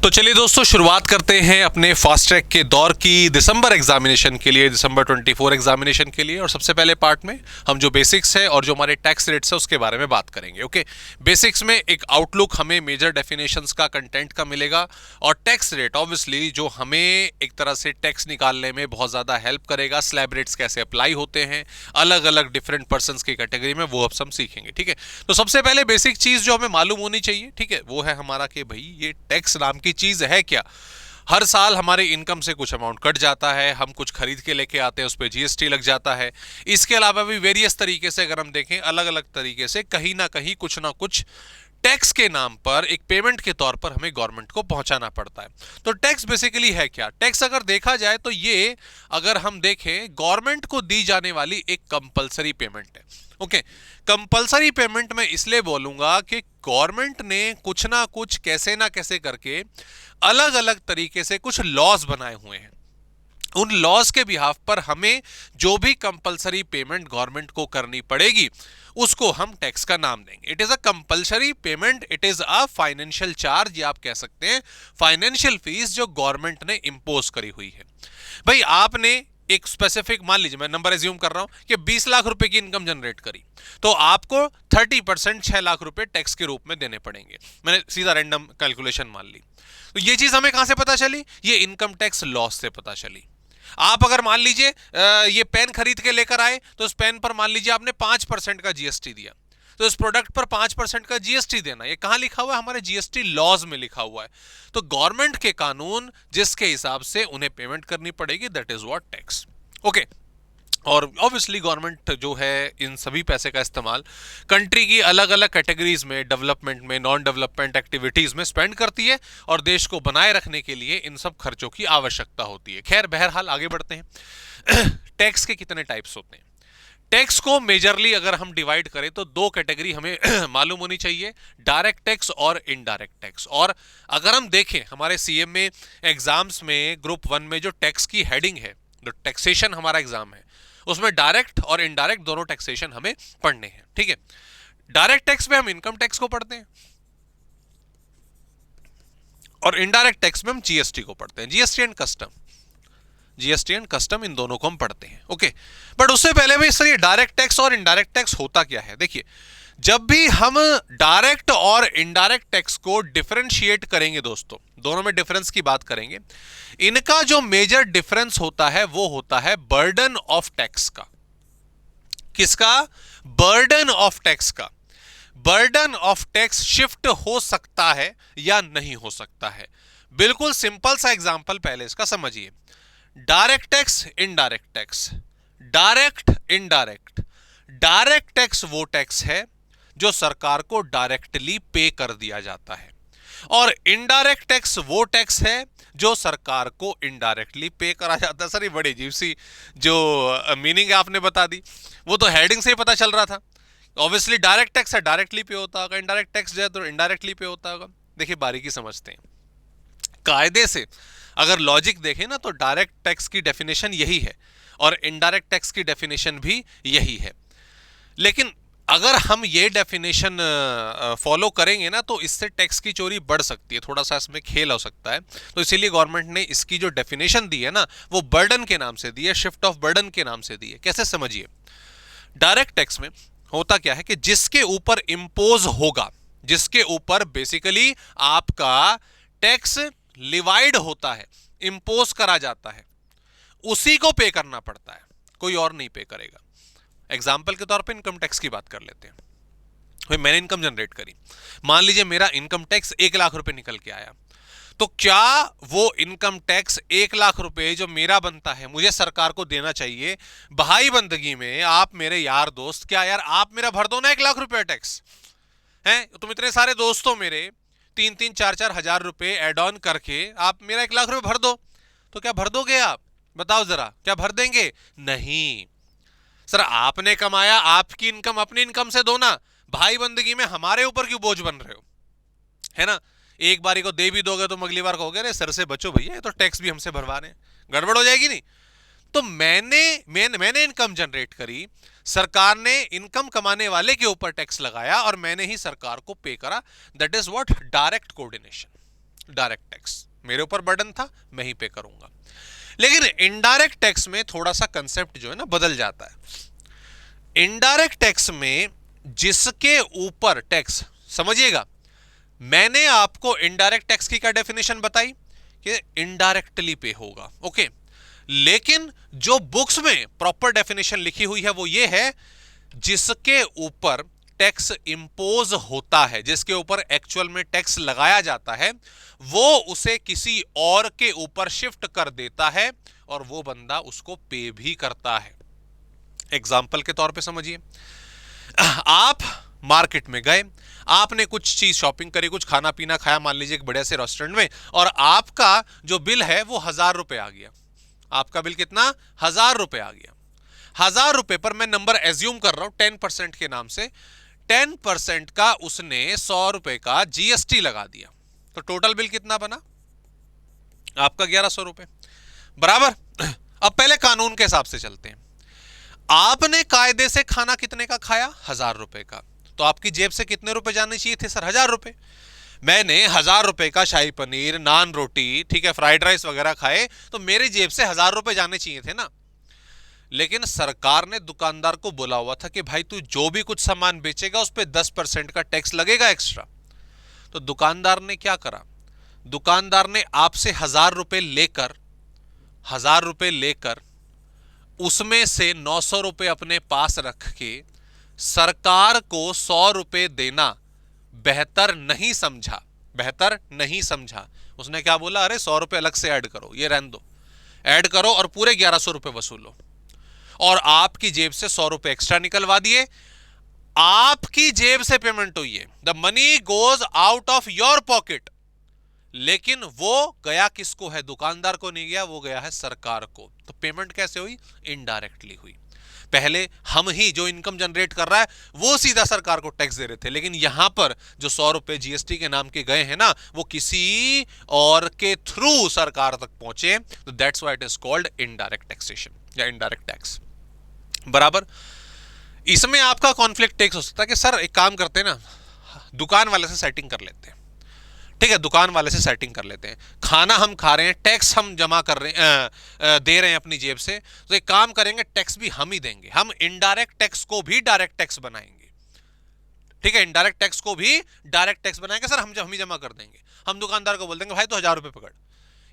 तो चलिए दोस्तों, शुरुआत करते हैं अपने फास्ट ट्रैक के दौर की दिसंबर एग्जामिनेशन के लिए, दिसंबर 24 एग्जामिनेशन के लिए। और सबसे पहले पार्ट में हम जो बेसिक्स है और जो हमारे टैक्स रेट्स है उसके बारे में बात करेंगे। ओके, बेसिक्स में एक आउटलुक हमें मेजर डेफिनेशंस का, कंटेंट का मिलेगा, और टैक्स रेट ऑब्वियसली जो हमें एक तरह से टैक्स निकालने में बहुत ज़्यादा हेल्प करेगा। स्लैब रेट्स कैसे अप्लाई होते हैं अलग अलग डिफरेंट पर्सन की कैटेगरी में, वो अब हम सीखेंगे। ठीक है, तो सबसे पहले बेसिक चीज़ जो हमें मालूम होनी चाहिए, ठीक है, वो है हमारा कि भाई ये टैक्स नाम की चीज है क्या। हर साल हमारे इनकम से कुछ अमाउंट कट जाता है, हम कुछ खरीद के लेके आते हैं, उस पर जीएसटी लग जाता है। इसके अलावा भी वेरियस तरीके से अगर हम देखें, अलग अलग तरीके से कहीं ना कहीं कुछ ना कुछ टैक्स के नाम पर एक पेमेंट के तौर पर हमें गवर्नमेंट को पहुंचाना पड़ता है। तो टैक्स बेसिकली है क्या? टैक्स अगर देखा जाए तो ये, अगर हम देखें, गवर्नमेंट को दी जाने वाली एक कंपलसरी पेमेंट है। ओके, कंपलसरी पेमेंट मैं इसलिए बोलूंगा कि गवर्नमेंट ने कुछ ना कुछ, कैसे ना कैसे करके अलग अलग तरीके से कुछ लॉज बनाए हुए हैं। उन लॉज के बिहाफ पर हमें जो भी कंपलसरी पेमेंट गवर्नमेंट को करनी पड़ेगी उसको हम टैक्स का नाम देंगे। It is a compulsory payment, it is a financial charge, या आप कह सकते हैं फाइनेंशियल फीस जो गवर्नमेंट ने इंपोज करी हुई है। भाई आपने एक स्पेसिफिक, मान लीजिए मैं नंबर एज्यूम कर रहा हूं कि 20 लाख रुपए की इनकम जनरेट करी, तो आपको 30% 6 लाख रुपए टैक्स के रूप में देने पड़ेंगे। मैंने सीधा रैंडम कैलकुलेशन मान ली। तो ये चीज हमें कहां से पता चली? ये इनकम टैक्स लॉस से पता चली। आप अगर मान लीजिए ये पेन खरीद के लेकर आए, तो उस पेन पर मान लीजिए आपने 5% का जीएसटी दिया, तो इस प्रोडक्ट पर 5% का जीएसटी देना, ये कहां लिखा हुआ है? हमारे जीएसटी लॉज में लिखा हुआ है। तो गवर्नमेंट के कानून जिसके हिसाब से उन्हें पेमेंट करनी पड़ेगी, that is what tax. Okay, और ऑब्वियसली गवर्नमेंट जो है इन सभी पैसे का इस्तेमाल कंट्री की अलग अलग कैटेगरीज में, डेवलपमेंट में, नॉन डेवलपमेंट एक्टिविटीज में स्पेंड करती है, और देश को बनाए रखने के लिए इन सब खर्चों की आवश्यकता होती है। खैर, बहरहाल आगे बढ़ते हैं। टैक्स के कितने टाइप्स होते हैं? टैक्स को मेजरली अगर हम डिवाइड करें तो दो कैटेगरी हमें मालूम होनी चाहिए, डायरेक्ट टैक्स और इनडायरेक्ट टैक्स। और अगर हम देखें हमारे सीएम में एग्जाम्स में, ग्रुप 1 में जो टैक्स की हेडिंग है, जो टैक्सेशन हमारा एग्जाम है, उसमें डायरेक्ट और इनडायरेक्ट दोनों टैक्सेशन हमें पढ़ने हैं। ठीक है, डायरेक्ट टैक्स में हम इनकम टैक्स को पढ़ते हैं और इनडायरेक्ट टैक्स में हम जीएसटी को पढ़ते हैं। GST and custom, GST and custom, इन दोनों को हम पढ़ते हैं। ओके, बट उससे पहले भी सर ये डायरेक्ट टैक्स और इनडायरेक्ट टैक्स होता क्या है? देखिए, जब भी हम डायरेक्ट और इनडायरेक्ट टैक्स को डिफरेंशिएट करेंगे दोस्तों, दोनों में डिफरेंस की बात करेंगे, इनका जो मेजर डिफरेंस होता है वो होता है बर्डन ऑफ टैक्स का। किसका? बर्डन ऑफ टैक्स का। बर्डन ऑफ टैक्स शिफ्ट हो सकता है या नहीं हो सकता है। बिल्कुल सिंपल सा एग्जांपल पहले इसका समझिए। Direct tax, indirect tax, direct, indirect. Direct tax वो टैक्स है जो सरकार को डायरेक्टली पे कर दिया जाता है, और इनडायरेक्ट टैक्स वो टैक्स है जो सरकार को इनडायरेक्टली पे करा जाता है। सर ये बड़ी अजीब सी जो मीनिंग आपने बता दी, वो तो हेडिंग से ही पता चल रहा था। ऑब्वियसली डायरेक्ट टैक्स है, डायरेक्टली पे होता होगा, इनडायरेक्ट टैक्स जो है तो इनडायरेक्टली पे होता होगा। देखिए बारीकी समझते हैं, कायदे से अगर लॉजिक देखें ना, तो डायरेक्ट टैक्स की डेफिनेशन यही है और इनडायरेक्ट टैक्स की डेफिनेशन भी यही है। लेकिन अगर हम ये डेफिनेशन फॉलो करेंगे ना, तो इससे टैक्स की चोरी बढ़ सकती है, थोड़ा सा इसमें खेल हो सकता है। तो इसीलिए गवर्नमेंट ने इसकी जो डेफिनेशन दी है ना, वो बर्डन के नाम से दी है, शिफ्ट ऑफ बर्डन के नाम से दी है। कैसे समझिए, डायरेक्ट टैक्स में होता क्या है कि जिसके ऊपर इंपोज होगा, जिसके ऊपर बेसिकली आपका टैक्स लिवाइड होता है, इंपोज करा जाता है, उसी को पे करना पड़ता है, कोई और नहीं पे करेगा। एग्जाम्पल के तौर पे इनकम टैक्स की बात कर लेते हैं। भाई मैंने इनकम जनरेट करी, मान लीजिए मेरा इनकम टैक्स 1 लाख रुपए निकल के आया, तो क्या वो इनकम टैक्स 1 लाख रुपए जो मेरा बनता है, मुझे सरकार को देना चाहिए? भाई बंदगी में आप मेरे यार दोस्त, क्या यार आप मेरा भर दो ना 1 लाख रुपए टैक्स है? तुम इतने सारे दोस्तों मेरे, 3-3 4-4 हजार रुपए एड ऑन करके आप मेरा 1 लाख रुपए भर दो, तो क्या भर दोगे आप? बताओ जरा, क्या भर देंगे? नहीं सर, आपने कमाया, आपकी इनकम अपनी इनकम से दो ना। भाई बंदगी में हमारे ऊपर क्यों बोझ बन रहे हो, है ना? एक बारी को दे भी दोगे तो अगली बार कहोगे अरे सर से बचो भैया, ये तो टैक्स भी हमसे भरवा रहे हैं, गड़बड़ हो जाएगी नहीं। तो मैंने इनकम जनरेट करी, सरकार ने इनकम कमाने वाले के ऊपर टैक्स लगाया और मैंने ही सरकार को पे करा। That is what direct coordination. Direct tax, मेरे ऊपर बर्डन था, मैं ही पे करूंगा। लेकिन इनडायरेक्ट टैक्स में थोड़ा सा कंसेप्ट जो है ना बदल जाता है। इनडायरेक्ट टैक्स में जिसके ऊपर टैक्स, समझिएगा मैंने आपको इनडायरेक्ट टैक्स की क्या डेफिनेशन बताई कि इनडायरेक्टली पे होगा, ओके। लेकिन जो बुक्स में प्रॉपर डेफिनेशन लिखी हुई है वो ये है जिसके ऊपर टैक्स इंपोज होता है, जिसके ऊपर एक्चुअल में टैक्स लगाया जाता है, वो उसे किसी और के ऊपर शिफ्ट कर देता है और वो बंदा उसको पे भी करता है। एग्जाम्पल के तौर पे समझिए, आप मार्केट में गए, आपने कुछ चीज शॉपिंग करी, कुछ खाना पीना खाया, मान लीजिए एक बढ़िया से रेस्टोरेंट में, और आपका जो बिल है वो 1000 रुपए आ गया। आपका बिल कितना? 1000 रुपए आ गया। 1000 रुपए पर मैं नंबर एज्यूम कर रहा हूं 10% के नाम से, 10% का उसने 100 रुपए का जीएसटी लगा दिया, तो टोटल बिल कितना बना आपका? 1100 रुपए, बराबर। अब पहले कानून के हिसाब से चलते हैं। आपने कायदे से खाना कितने का खाया? 1000 रुपए का, तो आपकी जेब से कितने रुपए जाने चाहिए थे सर? 1000 रुपए। मैंने 1000 रुपए का शाही पनीर, नान, रोटी, ठीक है, फ्राइड राइस वगैरह खाए, तो मेरी जेब से 1000 रुपए जाने चाहिए थे ना। लेकिन सरकार ने दुकानदार को बोला हुआ था कि भाई तू जो भी कुछ सामान बेचेगा उस पर 10% का टैक्स लगेगा एक्स्ट्रा। तो दुकानदार ने क्या करा? दुकानदार ने आपसे 1000 रुपए लेकर, 1000 रुपए लेकर उसमें से 900 रुपए अपने पास रख के सरकार को 100 रुपए देना बेहतर नहीं समझा, बेहतर नहीं समझा। उसने क्या बोला? अरे 100 रुपए अलग से ऐड करो, ये रहने दो, ऐड करो और पूरे 1100 रुपए वसूलो, और आपकी जेब से 100 रुपए एक्स्ट्रा निकलवा दिए। आपकी जेब से पेमेंट हुई है, the money goes out of your pocket, लेकिन वो गया किसको है? दुकानदार को नहीं गया, वो गया है सरकार को। तो पेमेंट कैसे हुई? इनडायरेक्टली हुई। पहले हम ही जो इनकम जनरेट कर रहा है वो सीधा सरकार को टैक्स दे रहे थे, लेकिन यहां पर जो 100 रुपए जीएसटी के नाम के गए हैं ना, वो किसी और के थ्रू सरकार तक पहुंचे, तो that's why it is called indirect taxation या इनडायरेक्ट टैक्स, बराबर। इसमें आपका कॉन्फ्लिक्ट टैक्स हो सकता है कि सर एक काम करते हैं ना, दुकान वाले से सेटिंग कर लेते हैं, ठीक है, दुकान वाले से सेटिंग कर लेते हैं, खाना हम खा रहे हैं, टैक्स हम जमा कर रहे हैं, दे रहे हैं अपनी जेब से, तो एक काम करेंगे टैक्स भी हम ही देंगे, हम इनडायरेक्ट टैक्स को भी डायरेक्ट टैक्स बनाएंगे, ठीक है, इनडायरेक्ट टैक्स को भी डायरेक्ट टैक्स बनाएंगे सर, हम ही जमा कर देंगे। हम दुकानदार को बोल देंगे भाई तो 1000 रुपए पकड़,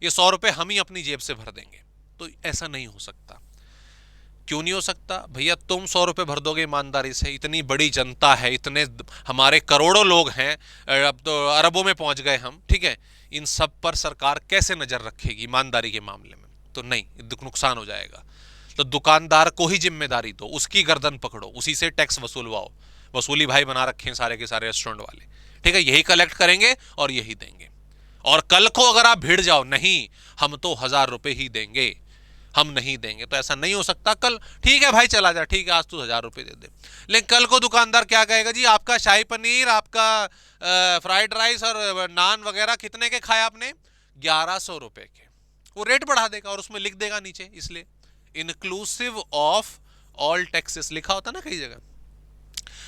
ये 100 रुपए हम ही अपनी जेब से भर देंगे। तो ऐसा नहीं हो सकता। क्यों नहीं हो सकता? भैया तुम 100 रुपए भर दोगे ईमानदारी से, इतनी बड़ी जनता है, इतने हमारे करोड़ों लोग हैं, अब तो अरबों में पहुंच गए हम, ठीक है, इन सब पर सरकार कैसे नजर रखेगी ईमानदारी के मामले में? तो नहीं, नुकसान हो जाएगा। तो दुकानदार को ही जिम्मेदारी दो, उसकी गर्दन पकड़ो, उसी से टैक्स वसूलवाओ। वसूली भाई बना रखे हैं सारे के सारे रेस्टोरेंट वाले, ठीक है, यही कलेक्ट करेंगे और यही देंगे। और कल को अगर आप भिड़ जाओ, नहीं हम तो 1000 रुपए ही देंगे, हम नहीं देंगे, तो ऐसा नहीं हो सकता। कल ठीक है भाई चला जा, ठीक है आज तू 1000 रुपए दे दे, लेकिन कल को दुकानदार क्या कहेगा? जी आपका शाही पनीर, आपका फ्राइड राइस और नान वगैरह कितने के खाए आपने? 1100 रुपए के। वो रेट बढ़ा देगा और उसमें लिख देगा नीचे, इसलिए इंक्लूसिव ऑफ ऑल टैक्सेस लिखा होता ना कई जगह,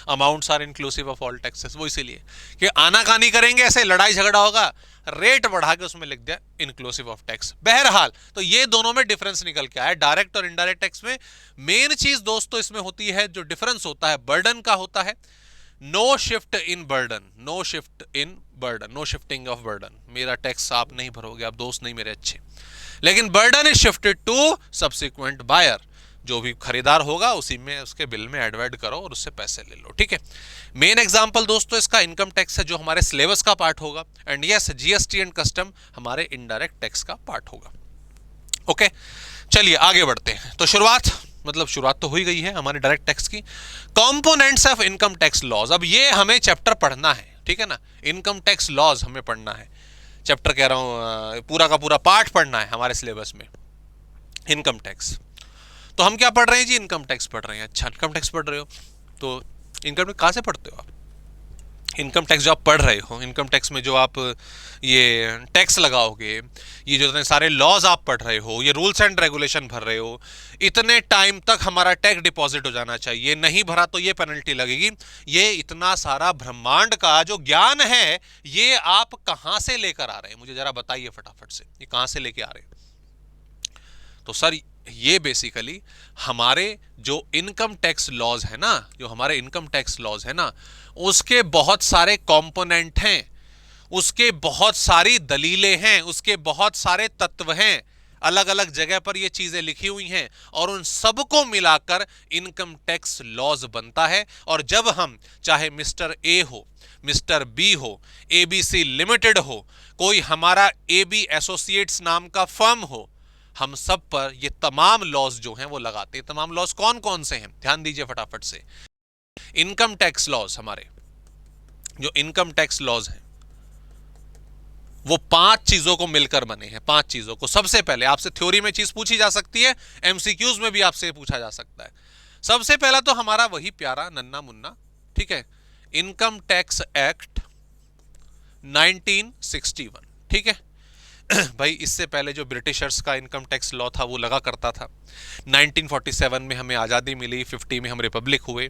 amounts are inclusive of all taxes, वो इसीलिए कि आनाकानी करेंगे, ऐसे लड़ाई झगड़ा होगा, रेट बढ़ा के उसमें लिख दिया इंक्लूसिव ऑफ टैक्स। बहरहाल तो ये दोनों में डिफरेंस निकल के आया, डायरेक्ट और इनडायरेक्ट टैक्स में। मेन चीज दोस्तों इसमें होती है, जो डिफरेंस होता है बर्डन का होता है। No shift in burden, no shift in burden, no shifting of burden. मेरा टैक्स आप नहीं भरोगे, आप दोस्त नहीं मेरे अच्छे, लेकिन burden is shifted to subsequent buyer, जो भी खरीदार होगा उसी में उसके बिल में एडवर्ड करो और उससे पैसे ले लो, ठीक है। मेन एग्जांपल दोस्तों इसका इनकम टैक्स है, जो हमारे सिलेबस का पार्ट होगा, and yes GST and custom हमारे इनडायरेक्ट टैक्स का पार्ट होगा। ओके चलिए आगे बढ़ते हैं। तो शुरुआत तो हुई गई है हमारे डायरेक्ट टैक्स की। Components of income tax laws, अब ये हमें चैप्टर पढ़ना है, ठीक है ना, इनकम टैक्स लॉज हमें पढ़ना है, चैप्टर कह रहा हूं पूरा का पूरा पार्ट पढ़ना है हमारे सिलेबस में, इनकम टैक्स। तो हम क्या पढ़ रहे हैं जी? इनकम टैक्स पढ़ रहे हैं। अच्छा इनकम टैक्स पढ़ रहे हो तो इनकम टैक्स कहाँ से पढ़ते हो आप? इनकम टैक्स जो आप पढ़ रहे हो, इनकम टैक्स में जो आप ये टैक्स लगाओगे, ये जो इतने सारे लॉज आप पढ़ रहे हो, ये रूल्स एंड रेगुलेशन भर रहे हो, इतने टाइम तक हमारा टैक्स डिपॉजिट हो जाना चाहिए, नहीं भरा तो ये पेनल्टी लगेगी। ये इतना सारा ब्रह्मांड का जो ज्ञान है, ये आप कहां से लेकर आ रहे हैं, मुझे जरा बताइए फटाफट से, ये कहां से लेके आ रहे हैं? तो सर ये बेसिकली हमारे जो इनकम टैक्स लॉज है ना, जो हमारे इनकम टैक्स लॉज है ना, उसके बहुत सारे कंपोनेंट हैं, उसके बहुत सारी दलीलें हैं, उसके बहुत सारे तत्व हैं, अलग अलग जगह पर ये चीजें लिखी हुई हैं, और उन सबको मिलाकर इनकम टैक्स लॉज बनता है। और जब हम चाहे मिस्टर ए हो, मिस्टर बी हो, एबीसी लिमिटेड हो, कोई हमारा एबी एसोसिएट्स नाम का फर्म हो, हम सब पर ये तमाम लॉज जो हैं वो लगाते हैं। तमाम लॉज कौन कौन से हैं, ध्यान दीजिए फटाफट से। इनकम टैक्स लॉज, हमारे जो इनकम टैक्स लॉज हैं वो 5 चीजों को मिलकर बने हैं, 5 चीजों को। सबसे पहले आपसे थ्योरी में चीज पूछी जा सकती है, एमसीक्यूज में भी आपसे पूछा जा सकता है। सबसे पहला तो हमारा वही प्यारा नन्ना मुन्ना, ठीक है, इनकम टैक्स एक्ट 1961, ठीक है। भाई इससे पहले जो ब्रिटिशर्स का इनकम टैक्स लॉ था वो लगा करता था। 1947 में हमें आज़ादी मिली, 50 में हम रिपब्लिक हुए,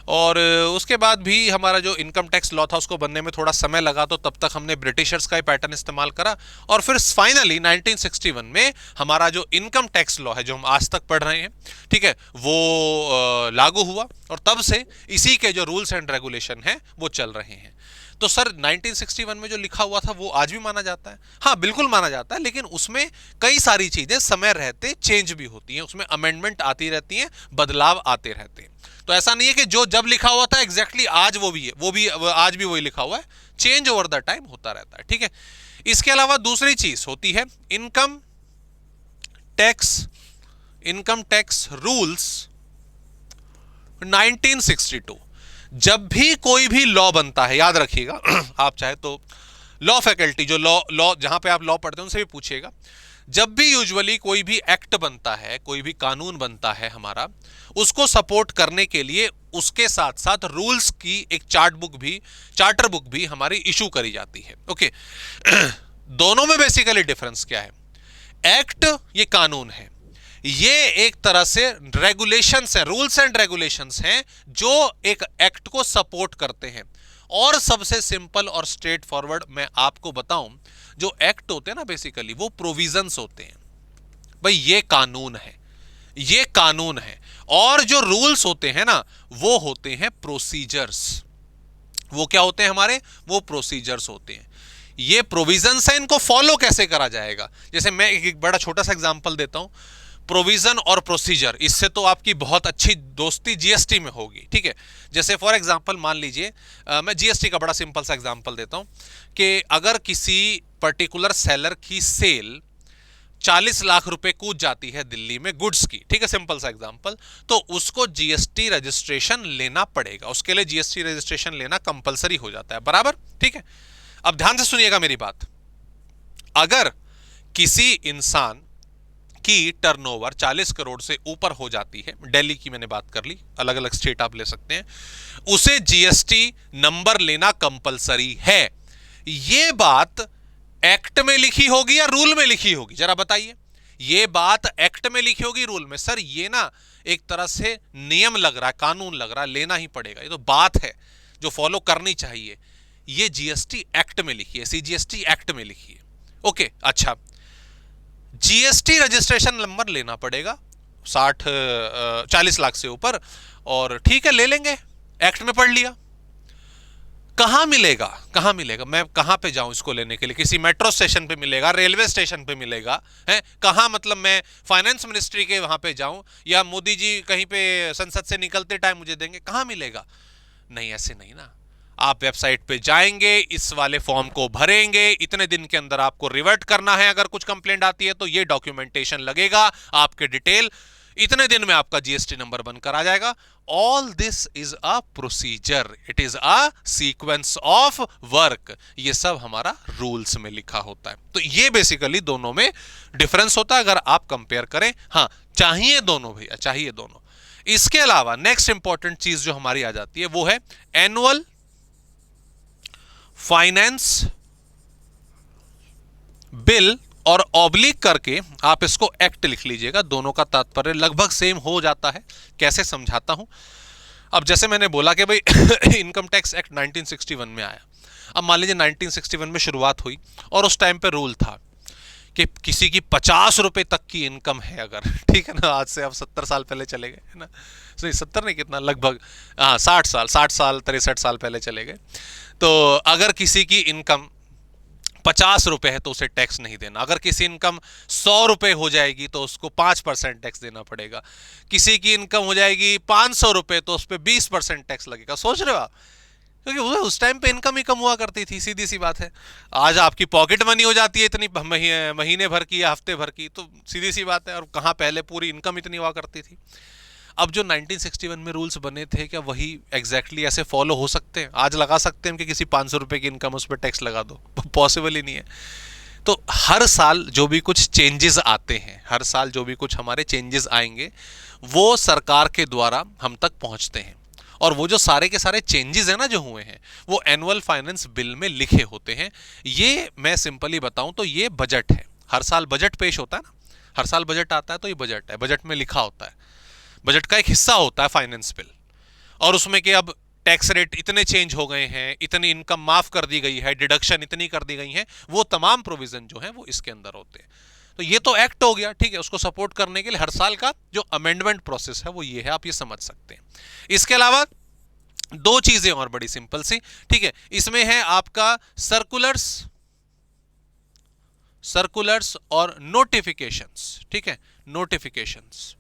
और उसके बाद भी हमारा जो इनकम टैक्स लॉ था उसको बनने में थोड़ा समय लगा, तो तब तक हमने ब्रिटिशर्स का ही पैटर्न इस्तेमाल करा, और फिर फाइनली 1961 में हमारा जो इनकम टैक्स लॉ है जो हम आज तक पढ़ रहे हैं, ठीक है, वो लागू हुआ, और तब से इसी के जो रूल्स एंड रेगुलेशन हैं वो चल रहे हैं। तो सर 1961 में जो लिखा हुआ था वो आज भी माना जाता है? हाँ बिल्कुल माना जाता है, लेकिन उसमें कई सारी चीजें समय रहते चेंज भी होती हैं, उसमें अमेंडमेंट आती रहती हैं, बदलाव आते रहते हैं। तो ऐसा नहीं है कि जो जब लिखा हुआ था एग्जैक्टली आज वो भी है, वो भी आज भी वही लिखा हुआ है, चेंज ओवर द टाइम होता रहता है, ठीक है। इसके अलावा दूसरी चीज होती है इनकम टैक्स रूल्स 1962। जब भी कोई भी लॉ बनता है, याद रखिएगा, आप चाहे तो लॉ फैकल्टी जो लॉ जहां पे आप लॉ पढ़ते हैं उनसे भी पूछिएगा, जब भी यूजुअली कोई भी एक्ट बनता है, कोई भी कानून बनता है हमारा, उसको सपोर्ट करने के लिए उसके साथ साथ रूल्स की एक चार्टर बुक भी हमारी इशू करी जाती है, ओके। दोनों में बेसिकली डिफरेंस क्या है? एक्ट ये कानून है, ये एक तरह से रेगुलेशंस हैं, रूल्स एंड रेगुलेशंस हैं जो एक एक्ट को सपोर्ट करते हैं। और सबसे सिंपल और स्ट्रेट फॉरवर्ड मैं आपको बताऊं, जो एक्ट होते हैं ना बेसिकली वो प्रोविजंस होते हैं, भाई ये कानून है, ये कानून है। और जो रूल्स होते हैं ना वो होते हैं प्रोसीजर्स। वो क्या होते हैं हमारे? वो प्रोसीजर्स होते हैं। ये प्रोविजंस है, इनको फॉलो कैसे करा जाएगा? जैसे मैं एक बड़ा छोटा सा एग्जांपल देता हूं, प्रोविजन और प्रोसीजर, इससे तो आपकी बहुत अच्छी दोस्ती जीएसटी में होगी, ठीक है। जैसे फॉर एग्जांपल मान लीजिए, मैं जीएसटी का बड़ा सिंपल सा एग्जांपल देता हूं कि अगर किसी पर्टिकुलर सेलर की सेल 40 लाख रुपए कूद जाती है दिल्ली में गुड्स की, ठीक है, सिंपल सा एग्जांपल, तो उसको जीएसटी रजिस्ट्रेशन लेना पड़ेगा, उसके लिए जीएसटी रजिस्ट्रेशन लेना कंपलसरी हो जाता है, बराबर, ठीक है। अब ध्यान से सुनिएगा मेरी बात, अगर किसी इंसान की टर्नओवर 40 करोड़ से ऊपर हो जाती है, दिल्ली की मैंने बात कर ली, अलग अलग स्टेट आप ले सकते हैं, उसे जीएसटी नंबर लेना कंपलसरी है। यह बात एक्ट में लिखी होगी या रूल में लिखी होगी? जरा बताइए। यह बात एक्ट में लिखी होगी, रूल में? सर ये ना एक तरह से नियम लग रहा है, कानून लग रहा है, लेना ही पड़ेगा, ये तो बात है जो फॉलो करनी चाहिए। ये जीएसटी एक्ट में लिखी है, सीजीएसटी एक्ट में लिखी है, ओके। अच्छा, जीएसटी रजिस्ट्रेशन नंबर लेना पड़ेगा 40 लाख से ऊपर, और ठीक है ले लेंगे, एक्ट में पढ़ लिया। कहां मिलेगा, कहां मिलेगा? मैं कहां पे जाऊं इसको लेने के लिए? किसी मेट्रो स्टेशन पे मिलेगा, रेलवे स्टेशन पे मिलेगा, है कहां? मतलब मैं फाइनेंस मिनिस्ट्री के वहां पे जाऊं, या मोदी जी कहीं पे संसद से निकलते टाइम मुझे देंगे? कहां मिलेगा? नहीं, ऐसे नहीं ना। आप वेबसाइट पे जाएंगे, इस वाले फॉर्म को भरेंगे, इतने दिन के अंदर आपको रिवर्ट करना है, अगर कुछ कंप्लेंट आती है तो ये डॉक्यूमेंटेशन लगेगा, आपके डिटेल, इतने दिन में आपका जीएसटी नंबर बनकर आ जाएगा। All this is a procedure, it is a sequence of work, ये सब हमारा रूल्स में लिखा होता है। तो ये बेसिकली दोनों में डिफरेंस होता है अगर आप कंपेयर करें। हाँ, चाहिए दोनों भैया, चाहिए दोनों। इसके अलावा नेक्स्ट इंपॉर्टेंट चीज जो हमारी आ जाती है वो है एनुअल फाइनेंस बिल और ऑब्लिक करके आप इसको एक्ट लिख लीजिएगा, दोनों का तात्पर्य लगभग सेम हो जाता है। कैसे समझाता हूं। अब जैसे मैंने बोला कि भाई इनकम टैक्स एक्ट 1961 में आया। अब मान लीजिए 1961 में शुरुआत हुई और उस टाइम पे रूल था कि किसी की 50 रुपए तक की इनकम है अगर, ठीक है ना, आज से आप 70 साल पहले चले गए, है ना, नहीं 70 नहीं, कितना, लगभग 60 साल 63 साल पहले चले गए। तो अगर किसी की इनकम 50 रुपए है तो उसे टैक्स नहीं देना। अगर किसी इनकम 100 रुपए हो जाएगी तो उसको 5% टैक्स देना पड़ेगा। किसी की इनकम हो जाएगी 500 रुपए तो उस पर 20% टैक्स लगेगा। सोच रहे हो आप, क्योंकि उस टाइम पे इनकम ही कम हुआ करती थी, सीधी सी बात है। आज आपकी पॉकेट मनी हो जाती है इतनी महीने भर की या हफ्ते भर की, तो सीधी सी बात है। और कहाँ पहले पूरी इनकम इतनी हुआ करती थी। अब जो 1961 में रूल्स बने थे, क्या वही एग्जैक्टली ऐसे फॉलो हो सकते हैं? आज लगा सकते हैं कि किसी 500 रुपए की इनकम उस पर टैक्स लगा दो? पॉसिबल ही नहीं है। तो हर साल जो भी कुछ चेंजेस आते हैं, हर साल जो भी कुछ हमारे चेंजेस आएंगे, वो सरकार के द्वारा हम तक पहुंचते हैं। और वो जो सारे के सारे चेंजेस हैं ना जो हुए हैं, वो एनुअल फाइनेंस बिल में लिखे होते हैं। ये मैं सिंपली बताऊं तो ये बजट है। हर साल बजट पेश होता है ना, हर साल बजट आता है, तो ये बजट है। बजट में लिखा होता है, बजट का एक हिस्सा होता है फाइनेंस बिल, और उसमें कि अब टैक्स रेट इतने चेंज हो गए हैं, इतनी इनकम माफ कर दी गई है, डिडक्शन इतनी कर दी गई है, वो तमाम प्रोविजन जो है वो इसके अंदर होते हैं। तो ये तो एक्ट हो गया, ठीक है। उसको सपोर्ट करने के लिए हर साल का जो अमेंडमेंट प्रोसेस है वो ये है, आप ये समझ सकते हैं। इसके अलावा दो चीजें और बड़ी सिंपल सी, ठीक है। इसमें है आपका सर्कुलर्स और नोटिफिकेशंस, ठीक है। नोटिफिकेशंस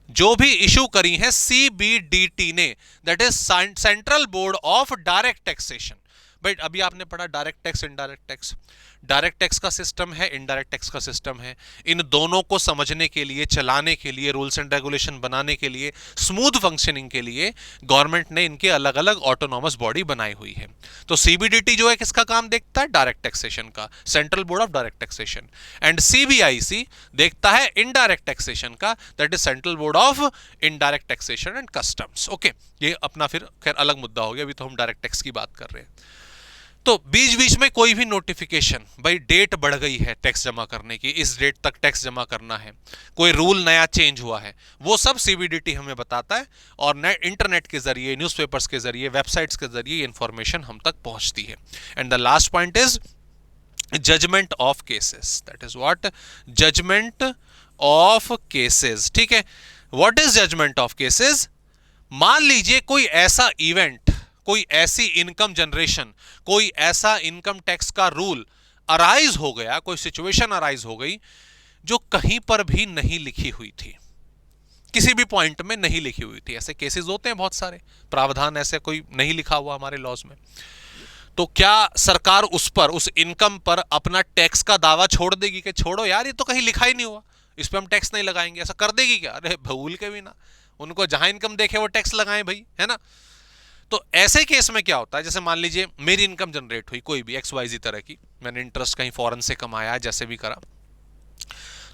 जो भी इशू करी है सीबीडीटी ने, that is central board of direct taxation. But अभी आपने पढ़ा direct tax, indirect tax. Direct tax का सिस्टम है, इनडायरेक्ट टैक्स का सिस्टम है। इन दोनों को समझने के लिए, चलाने के लिए, रूल्स एंड रेगुलेशन बनाने के लिए, स्मूथ फंक्शनिंग के लिए गवर्नमेंट ने इनके अलग अलग ऑटोनॉमस बॉडी बनाई हुई है। तो सीबीडीटी जो है किसका काम देखता है? डायरेक्ट टैक्सेशन का, central board of direct taxation. And CBIC देखता है इनडायरेक्ट टैक्सेशन का, that is central board of indirect taxation and customs. Okay, ये अपना फिर खैर अलग मुद्दा हो गया, अभी तो हम डायरेक्ट टैक्स की बात कर रहे हैं। तो बीच बीच में कोई भी नोटिफिकेशन, भाई डेट बढ़ गई है टैक्स जमा करने की, इस डेट तक टैक्स जमा करना है, कोई रूल नया चेंज हुआ है, वो सब सीबीडीटी हमें बताता है। और इंटरनेट के जरिए, न्यूज़पेपर्स के जरिए, वेबसाइट्स के जरिए इंफॉर्मेशन हम तक पहुंचती है। And the last point is judgement of cases, that is what? Judgement of cases, ठीक है। What is judgement of cases? मान लीजिए कोई ऐसा इवेंट, कोई ऐसी इनकम जनरेशन, कोई ऐसा इनकम टैक्स का रूल अराइज हो गया, कोई सिचुएशन अराइज हो गई जो कहीं पर भी नहीं लिखी हुई थी, किसी भी पॉइंट में नहीं लिखी हुई थी। ऐसे केसेस होते हैं बहुत सारे, प्रावधान ऐसे कोई नहीं लिखा हुआ हमारे लॉज में। तो क्या सरकार उस पर, उस इनकम पर अपना टैक्स का दावा छोड़ देगी कि छोड़ो यार ये तो कहीं लिखा ही नहीं हुआ, इस पर हम टैक्स नहीं लगाएंगे? ऐसा कर देगी क्या? अरे भूल के भी ना, उनको जहां इनकम देखे वो टैक्स लगाएं भाई, है ना। तो ऐसे केस में क्या होता है, जैसे मान लीजिए मेरी इनकम जनरेट हुई कोई भी XYZ तरह की, मैंने इंटरेस्ट कहीं फॉरेन से कमाया, जैसे भी करा,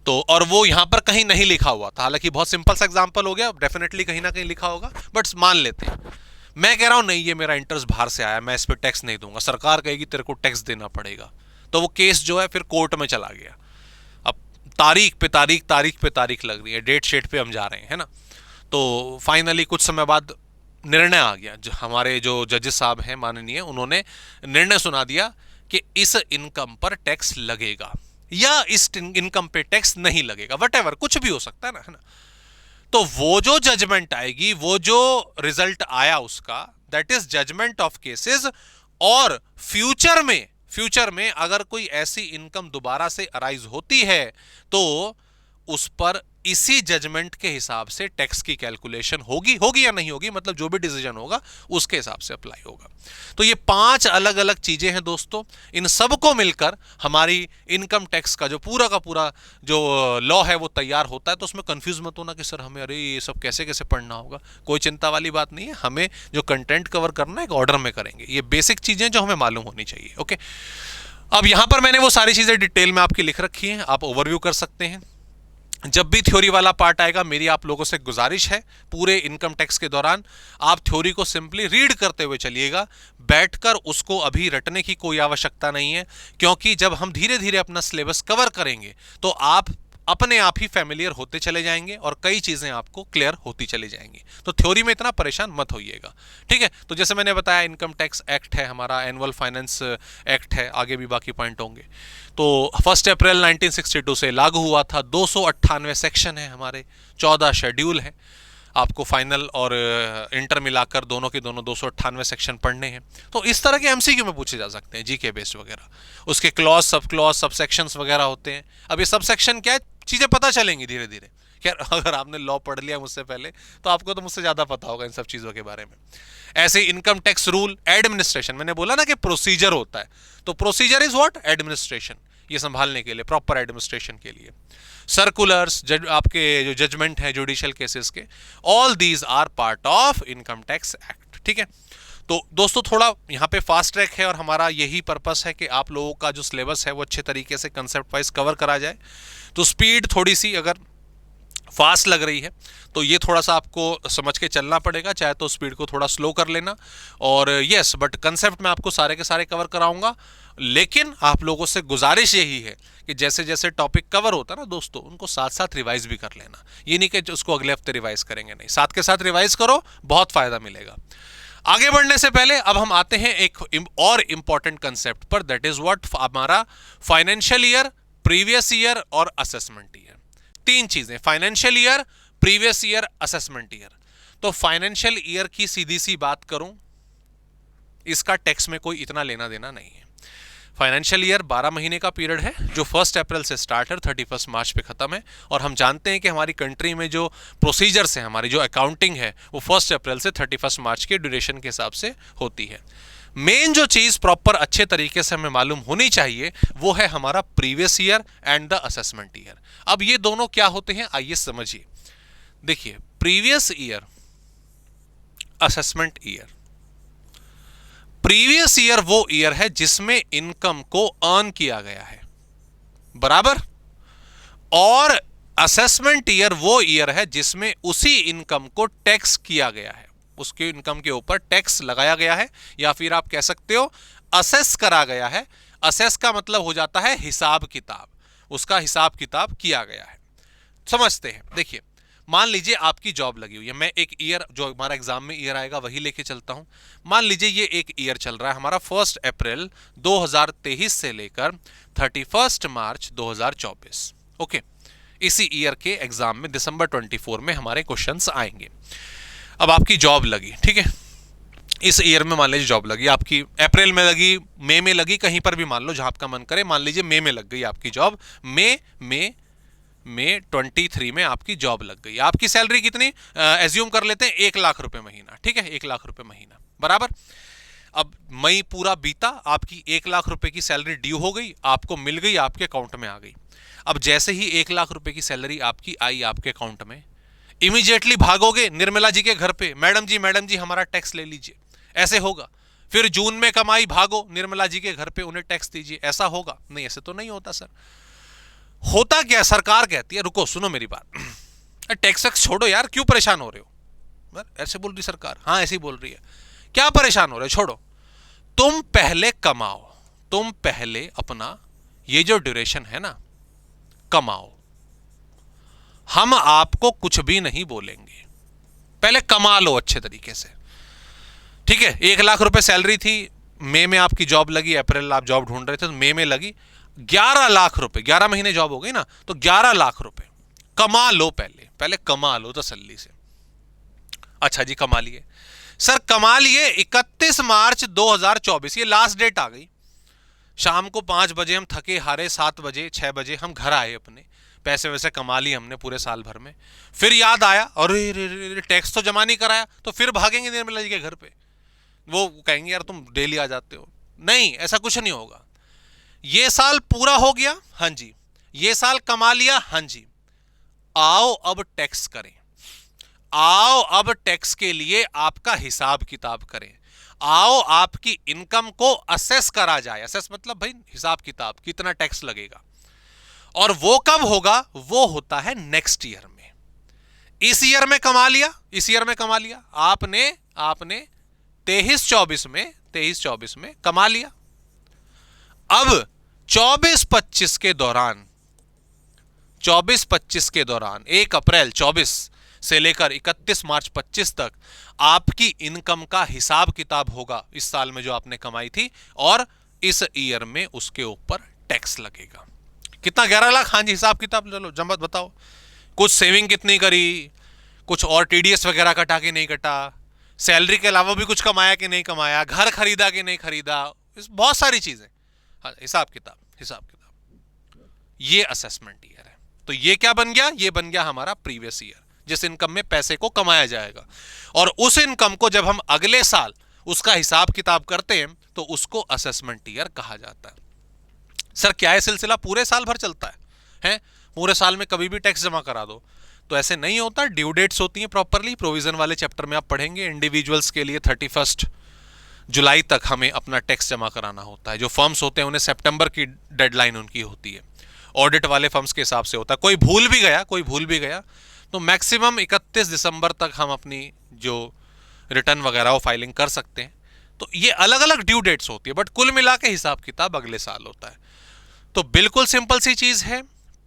तो और वो यहां पर कहीं नहीं लिखा हुआ था। हालांकि बहुत सिंपल सा एग्जांपल हो गया, डेफिनेटली कहीं ना कहीं लिखा होगा, बट मान लेते हैं मैं कह रहा हूं नहीं ये मेरा इंटरेस्ट बाहर से आया, मैं इस पर टैक्स नहीं दूंगा, सरकार कहेगी तेरे को टैक्स देना पड़ेगा। तो वो केस जो है फिर कोर्ट में चला गया। अब तारीख पे तारीख लग रही है, डेट शेट पे हम जा रहे हैं, है ना। तो फाइनली कुछ समय बाद निर्णय आ गया, जो हमारे जो जजेस साहब हैं माननीय, उन्होंने निर्णय सुना दिया कि इस इनकम पर टैक्स लगेगा या इस इनकम पे टैक्स नहीं लगेगा, वटेवर, कुछ भी हो सकता है ना, है ना। तो वो जो जजमेंट आएगी, वो जो रिजल्ट आया उसका, that is judgement of cases. और फ्यूचर में अगर कोई ऐसी इनकम दोबारा से अराइज होती है तो उस पर इसी जजमेंट के हिसाब से टैक्स की कैलकुलेशन होगी या नहीं होगी, मतलब जो भी डिसीजन होगा उसके हिसाब से अप्लाई होगा। तो ये 5 अलग अलग चीजें हैं दोस्तों, इन सब को मिलकर हमारी इनकम टैक्स का जो पूरा जो लॉ है वो तैयार होता है। तो उसमें कंफ्यूज मत होना कि सर हमें अरे ये सब कैसे पढ़ना होगा, कोई चिंता वाली बात नहीं है। हमें जो कंटेंट कवर करना है एक ऑर्डर में करेंगे, ये बेसिक चीजें जो हमें मालूम होनी चाहिए। ओके, अब यहां पर मैंने वो सारी चीजें डिटेल में आपकी लिख रखी हैं, आप ओवरव्यू कर सकते हैं। जब भी थ्योरी वाला पार्ट आएगा, मेरी आप लोगों से गुजारिश है पूरे इनकम टैक्स के दौरान आप थ्योरी को सिंपली रीड करते हुए चलिएगा, बैठकर उसको अभी रटने की कोई आवश्यकता नहीं है, क्योंकि जब हम धीरे धीरे अपना सिलेबस कवर करेंगे तो आप अपने आप ही फैमिलियर होते चले जाएंगे और कई चीजें आपको क्लियर होती चली जाएंगी। तो थ्योरी में इतना परेशान मत होइएगा, ठीक है। तो जैसे मैंने बताया, इनकम टैक्स एक्ट है हमारा, एनुअल फाइनेंस एक्ट है, आगे भी बाकी पॉइंट होंगे। तो 1 अप्रैल 1962 से लागू हुआ था। 298 सेक्शन है हमारे, 14 शेड्यूल है। आपको फाइनल और इंटर मिलाकर दोनों के दोनों 298 सेक्शन पढ़ने हैं। तो इस तरह के एमसीक्यू में पूछे जा सकते हैं, जीके बेस्ड वगैरह। उसके क्लॉज, सब सेक्शंस वगैरह होते हैं। अब ये सब सेक्शन क्या है, चीजें पता चलेंगी धीरे धीरे। यार अगर आपने लॉ पढ़ लिया मुझसे पहले तो आपको तो मुझसे ज्यादा पता होगा इन सब चीजों के बारे में। ऐसे इनकम टैक्स रूल, एडमिनिस्ट्रेशन, मैंने बोला ना कि प्रोसीजर होता है, तो प्रोसीजर इज व्हाट, एडमिनिस्ट्रेशन, ये संभालने के लिए, प्रॉपर एडमिनिस्ट्रेशन के लिए। सर्कुलर्स, आपके जो जजमेंट है जुडिशियल केसेस के, all these are part of income tax act, ठीक है। तो दोस्तों थोड़ा यहाँ पे फास्ट ट्रैक है और हमारा यही पर्पस है कि आप लोगों का जो सिलेबस है वो अच्छे तरीके से कंसेप्ट वाइज कवर करा जाए। तो स्पीड थोड़ी सी अगर फास्ट लग रही है तो ये थोड़ा सा आपको समझ के चलना पड़ेगा, चाहे तो स्पीड को थोड़ा स्लो कर लेना। और यस, बट कंसेप्ट मैं आपको सारे के सारे कवर कराऊंगा। लेकिन आप लोगों से गुजारिश यही है कि जैसे जैसे टॉपिक कवर होता है ना दोस्तों, उनको साथ साथ रिवाइज भी कर लेना। ये नहीं कि उसको अगले हफ्ते रिवाइज करेंगे, नहीं, साथ के साथ रिवाइज करो, बहुत फायदा मिलेगा। आगे बढ़ने से पहले अब हम आते हैं एक और इंपॉर्टेंट कंसेप्ट पर, दैट इज व्हाट, हमारा फाइनेंशियल ईयर, प्रीवियस ईयर और असेसमेंट ईयर। तीन चीजें, financial year, previous year, assessment year. तो फाइनेंशियल ईयर की सीधी सी बात करूं, इसका टैक्स में कोई इतना लेना देना नहीं है। फाइनेंशियल ईयर 12 महीने का पीरियड है, जो 1 अप्रैल से स्टार्ट है, 31 मार्च पे खत्म है। और हम जानते हैं कि हमारी कंट्री में जो प्रोसीजर्स हैं, हमारी जो अकाउंटिंग है, वो 1 अप्रैल से 31 मार्च के ड्यूरेशन के हिसाब से होती है। मेन जो चीज प्रॉपर अच्छे तरीके से हमें मालूम होनी चाहिए वो है हमारा previous year and the assessment year. अब ये दोनों क्या होते हैं आइए समझिए। देखिए, previous year, assessment year. Previous year वो ईयर है जिसमें इनकम को अर्न किया गया है, बराबर। और असेसमेंट ईयर वो ईयर है जिसमें उसी इनकम को टैक्स किया गया है, उसके इनकम के ऊपर टैक्स लगाया गया है, या फिर आप कह सकते हो असेस करा गया है। असेस का मतलब हो जाता है हिसाब किताब, उसका हिसाब किताब किया गया है। समझते हैं, देखिए मान लीजिए आपकी जॉब लगी हुई है। मैं एक ईयर, जो हमारा एग्जाम में ईयर आएगा वही लेके चलता हूं। मान लीजिए ये एक ईयर चल रहा है हमारा 1 अप्रैल 2023 से लेकर 31 मार्च 2024। ओके, इसी ईयर के एग्जाम में दिसंबर 24 में हमारे क्वेश्चंस आएंगे। अब आपकी जॉब लगी, ठीक है, इस ईयर में मान लीजिए जॉब लगी आपकी, अप्रैल में लगी, मई में लगी, कहीं पर भी मान लो जहां आपका मन करे। मान लीजिए मई में लग गई आपकी जॉब, मई 23 में आपकी जॉब लग गई। आपकी सैलरी कितनी एज्यूम कर लेते हैं, 1 लाख रुपए महीना, ठीक है, 1 लाख रुपए महीना, बराबर। अब मई पूरा बीता, आपकी 1 लाख रुपए की सैलरी ड्यू हो गई, आपको मिल गई, आपके अकाउंट में आ गई। अब जैसे ही 1 लाख रुपए की सैलरी आपकी आई आपके अकाउंट में, इमीडिएटली भागोगे निर्मला जी के घर पे, मैडम जी हमारा टैक्स ले लीजिए, ऐसे होगा। फिर जून में कमाई, भागो निर्मला जी के घर पे, उन्हें टैक्स दीजिए, ऐसा होगा? नहीं, ऐसे तो नहीं होता सर। होता क्या, सरकार कहती है, रुको सुनो मेरी बात, टैक्स छोड़ो यार, क्यों परेशान हो रहे हो, ऐसे बोल रही सरकार। हाँ ऐसे ही बोल रही है, क्या परेशान हो रहे हो, छोड़ो, तुम पहले कमाओ, तुम पहले अपना ये जो ड्यूरेशन है ना कमाओ, हम आपको कुछ भी नहीं बोलेंगे, पहले कमा लो अच्छे तरीके से, ठीक है। 1 लाख रुपए सैलरी थी, मई में आपकी जॉब लगी, अप्रैल आप जॉब ढूंढ रहे थे तो मई में लगी, 11 लाख रुपए, 11 महीने जॉब हो गई ना, तो 11 लाख रुपए कमा लो, पहले कमा लो तसल्ली से। अच्छा जी, कमा लिए सर, कमा लिए। 31 मार्च 2024 ये लास्ट डेट आ गई। शाम को 5 बजे हम थके हारे, 7 बजे 6 बजे हम घर आए, अपने पैसे वैसे कमा लिए हमने पूरे साल भर में। फिर याद आया, अरे टैक्स तो जमा नहीं कराया, तो फिर भागेंगे निर्मला जी के घर पे, वो कहेंगे यार तुम डेली आ जाते हो। नहीं, ऐसा कुछ नहीं होगा। ये साल पूरा हो गया, हाँ जी, ये साल कमा लिया, हाँ जी, आओ अब टैक्स करें, आओ अब टैक्स के लिए आपका हिसाब किताब करें, आओ आपकी इनकम को असेस करा जाए। असेस मतलब भाई हिसाब किताब, कितना टैक्स लगेगा। और वो कब होगा, वो होता है नेक्स्ट ईयर में। इस ईयर में कमा लिया, इस ईयर में कमा लिया आपने 23-24 में 23-24 में कमा लिया। अब 24-25 के दौरान 1 अप्रैल 24 से लेकर 31 मार्च 25 तक आपकी इनकम का हिसाब किताब होगा, इस साल में जो आपने कमाई थी, और इस ईयर में उसके ऊपर टैक्स लगेगा। कितना? 11 लाख। हाँ जी, हिसाब किताब चलो जमत बताओ। कुछ सेविंग कितनी करी, कुछ और टीडीएस वगैरह कटा कि नहीं कटा, सैलरी के अलावा भी कुछ कमाया कि नहीं कमाया, घर खरीदा कि नहीं खरीदा, बहुत सारी चीजें। हाँ, हिसाब किताब। ये असेसमेंट ईयर है। तो ये क्या बन गया? ये बन गया हमारा प्रीवियस ईयर, जिस इनकम में पैसे को कमाया जाएगा। और उस इनकम को जब हम अगले साल उसका हिसाब किताब करते हैं तो उसको असेसमेंट ईयर कहा जाता है। सर क्या है सिलसिला पूरे साल भर चलता है? पूरे साल में कभी भी टैक्स जमा करा दो? तो ऐसे नहीं होता। ड्यू डेट्स होती हैं प्रॉपरली, प्रोविजन वाले चैप्टर में आप पढ़ेंगे। इंडिविजुअल्स के लिए 31 जुलाई तक हमें अपना टैक्स जमा कराना होता है। जो फर्म्स होते हैं उन्हें सितंबर की डेडलाइन उनकी होती है। ऑडिट वाले फर्म्स के हिसाब से होता है। कोई भूल भी गया तो मैक्सिमम 31 दिसंबर तक हम अपनी जो रिटर्न वगैरह वो फाइलिंग कर सकते हैं। तो ये अलग अलग ड्यू डेट्स होती है, बट कुल मिला के हिसाब किताब अगले साल होता है। तो बिल्कुल सिंपल सी चीज है,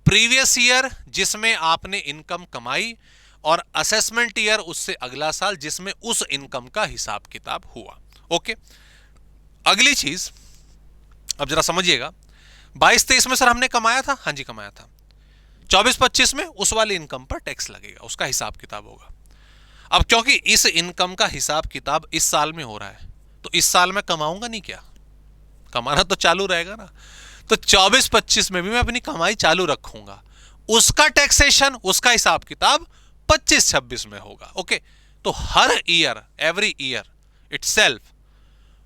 प्रीवियस ईयर जिसमें आपने इनकम कमाई, और असेसमेंट ईयर उससे अगला साल जिसमें उस इनकम का हिसाब किताब हुआ। ओके, अगली चीज अब जरा समझिएगा। 22-23 में सर हमने कमाया था। हाँ जी, कमाया था। 24-25 में उस वाली इनकम पर टैक्स लगेगा, उसका हिसाब किताब होगा। अब क्योंकि इस इनकम का हिसाब किताब इस साल में हो रहा है, तो इस साल में कमाऊंगा नहीं क्या? कमाना तो चालू रहेगा ना। तो 24-25 में भी मैं अपनी कमाई चालू रखूंगा, उसका टैक्सेशन, उसका हिसाब किताब 25-26 में होगा। ओके, तो हर ईयर, एवरी ईयर इटसेल्फ,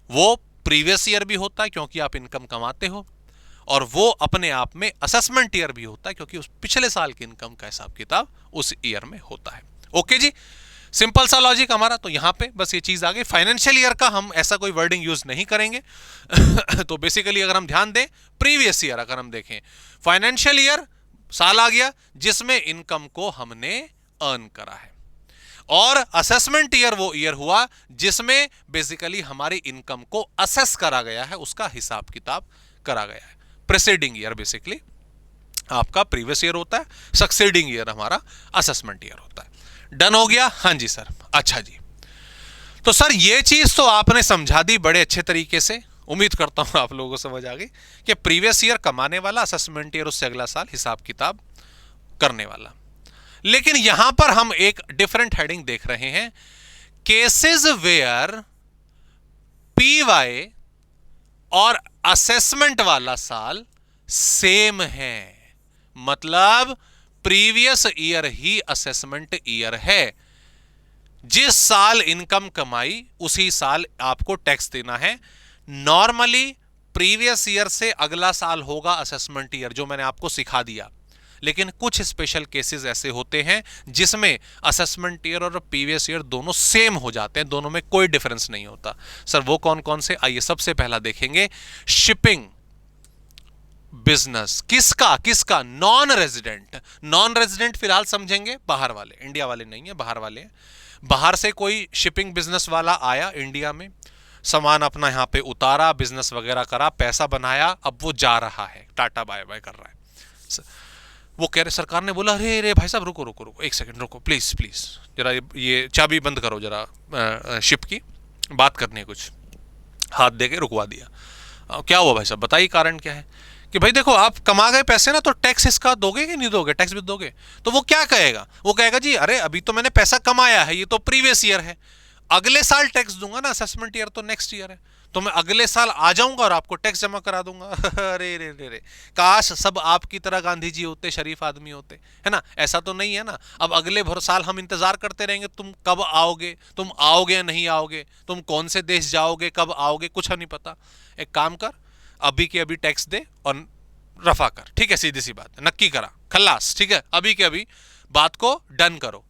वो प्रीवियस ईयर भी होता है क्योंकि आप इनकम कमाते हो, और वो अपने आप में असेसमेंट ईयर भी होता है क्योंकि उस पिछले साल की इनकम का हिसाब किताब उस ईयर में होता है। ओके जी, सिंपल सा लॉजिक हमारा। तो यहां पे बस ये चीज आ गई। फाइनेंशियल ईयर का हम ऐसा कोई वर्डिंग यूज नहीं करेंगे। तो बेसिकली अगर हम ध्यान दें, प्रीवियस ईयर अगर हम देखें, फाइनेंशियल ईयर साल आ गया जिसमें इनकम को हमने अर्न करा है, और असेसमेंट ईयर वो ईयर हुआ जिसमें बेसिकली हमारी इनकम को असेस करा गया है, उसका हिसाब किताब करा गया है। प्रेसीडिंग ईयर बेसिकली आपका प्रीवियस ईयर होता है, सक्सीडिंग ईयर हमारा असेसमेंट ईयर होता है। डन हो गया? हाँ जी सर। अच्छा जी, तो सर ये चीज तो आपने समझा दी बड़े अच्छे तरीके से। उम्मीद करता हूं आप लोगों को समझ आ गई कि प्रीवियस ईयर कमाने वाला, असेसमेंट ईयर उससे अगला साल हिसाब किताब करने वाला। लेकिन यहां पर हम एक डिफरेंट हेडिंग देख रहे हैं, केसेस वेयर पीवाई और असेसमेंट वाला साल सेम है। मतलब प्रीवियस ईयर ही असेसमेंट ईयर है। जिस साल इनकम कमाई उसी साल आपको टैक्स देना है। नॉर्मली प्रीवियस ईयर से अगला साल होगा असेसमेंट ईयर, जो मैंने आपको सिखा दिया। लेकिन कुछ स्पेशल केसेस ऐसे होते हैं जिसमें असेसमेंट ईयर और प्रीवियस ईयर दोनों सेम हो जाते हैं, दोनों में कोई डिफरेंस नहीं होता। सर वो कौन कौन से? आइए सबसे पहला देखेंगे, शिपिंग बिजनेस। किसका? Non resident. नॉन रेजिडेंट फिलहाल समझेंगे बाहर वाले, इंडिया वाले नहीं है, बाहर वाले हैं। बाहर से कोई शिपिंग बिजनेस वाला आया इंडिया में, सामान अपना यहां पे उतारा, बिजनेस वगैरह करा, पैसा बनाया, अब वो जा रहा है, टाटा बाय बाय कर रहा है। वो कह रहे, सरकार ने बोला, अरे भाई साहब रुको, एक सेकंड रुको, प्लीज जरा ये चाबी बंद करो जरा, शिप की बात करनी है कुछ। हाथ देके रुकवा दिया। क्या हुआ भाई साहब, बताइए कारण क्या है? कि भाई देखो, आप कमा गए पैसे ना, तो टैक्स इसका दोगे कि नहीं दोगे? टैक्स भी दोगे। तो वो क्या कहेगा? वो कहेगा जी अरे अभी तो मैंने पैसा कमाया है, ये तो प्रीवियस ईयर है, अगले साल टैक्स दूंगा ना, असेसमेंट ईयर तो नेक्स्ट ईयर है, तो मैं अगले साल आ जाऊंगा और आपको टैक्स जमा करा दूंगा। अरे रे, काश सब आपकी तरह गांधी जी होते, शरीफ आदमी होते, है ना। ऐसा तो नहीं है ना। अब अगले भर साल हम इंतजार करते रहेंगे, तुम कब आओगे, तुम आओगे या नहीं आओगे, तुम कौन से देश जाओगे, कब आओगे, कुछ नहीं पता। एक काम कर, अभी के अभी टैक्स दे और रफा कर, ठीक है, सीधी सी बात है, नक्की करा, खल्लास, ठीक है, अभी के अभी बात को डन करो।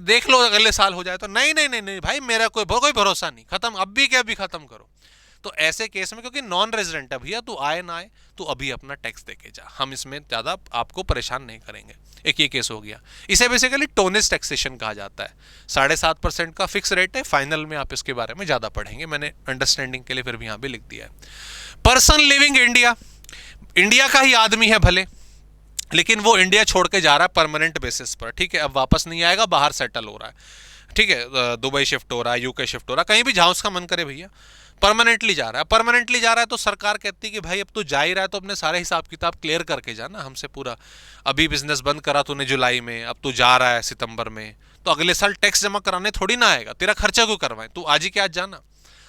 देख लो अगले साल हो जाए तो। नहीं भाई, मेरा कोई भरोसा नहीं, खत्म, अभी के अभी खत्म करो। तो ऐसे केस में क्योंकि नॉन रेजिडेंट है भैया, तू आए ना आए तू अभी अपना टैक्स देके जा, हम इसमें ज़्यादा आपको परेशान नहीं करेंगे। एक ये केस हो गया। इसे बेसिकली टोनिस टैक्सेशन कहा जाता है। 7.5% का फिक्स रेट है, फाइनल में आप इसके बारे में ज़्यादा पढ़ेंगे, मैंने अंडरस्टैंडिंग के लिए फिर भी यहाँ पे लिख दिया है। पर्सन लिविंग इंडिया, इंडिया का ही आदमी है भले, लेकिन वो इंडिया छोड़ के जा रहा है परमानेंट बेसिस पर, ठीक है, अब वापस नहीं आएगा, बाहर सेटल हो रहा है, ठीक है, दुबई शिफ्ट हो रहा है, यूके शिफ्ट हो रहा है, कहीं भी जहां उसका मन करे भैया, परमानेंटली जा रहा है। परमानेंटली जा रहा है तो सरकार कहती है कि भाई अब तू जा ही रहा है तो अपने सारे हिसाब किताब क्लियर करके जाना हमसे पूरा। अभी बिजनेस बंद करा तूने जुलाई में, अब तू जा रहा है सितंबर में, तो अगले साल टैक्स जमा कराने थोड़ी ना आएगा, तेरा खर्चा क्यों करवाएं, तू आज ही के आज जाना।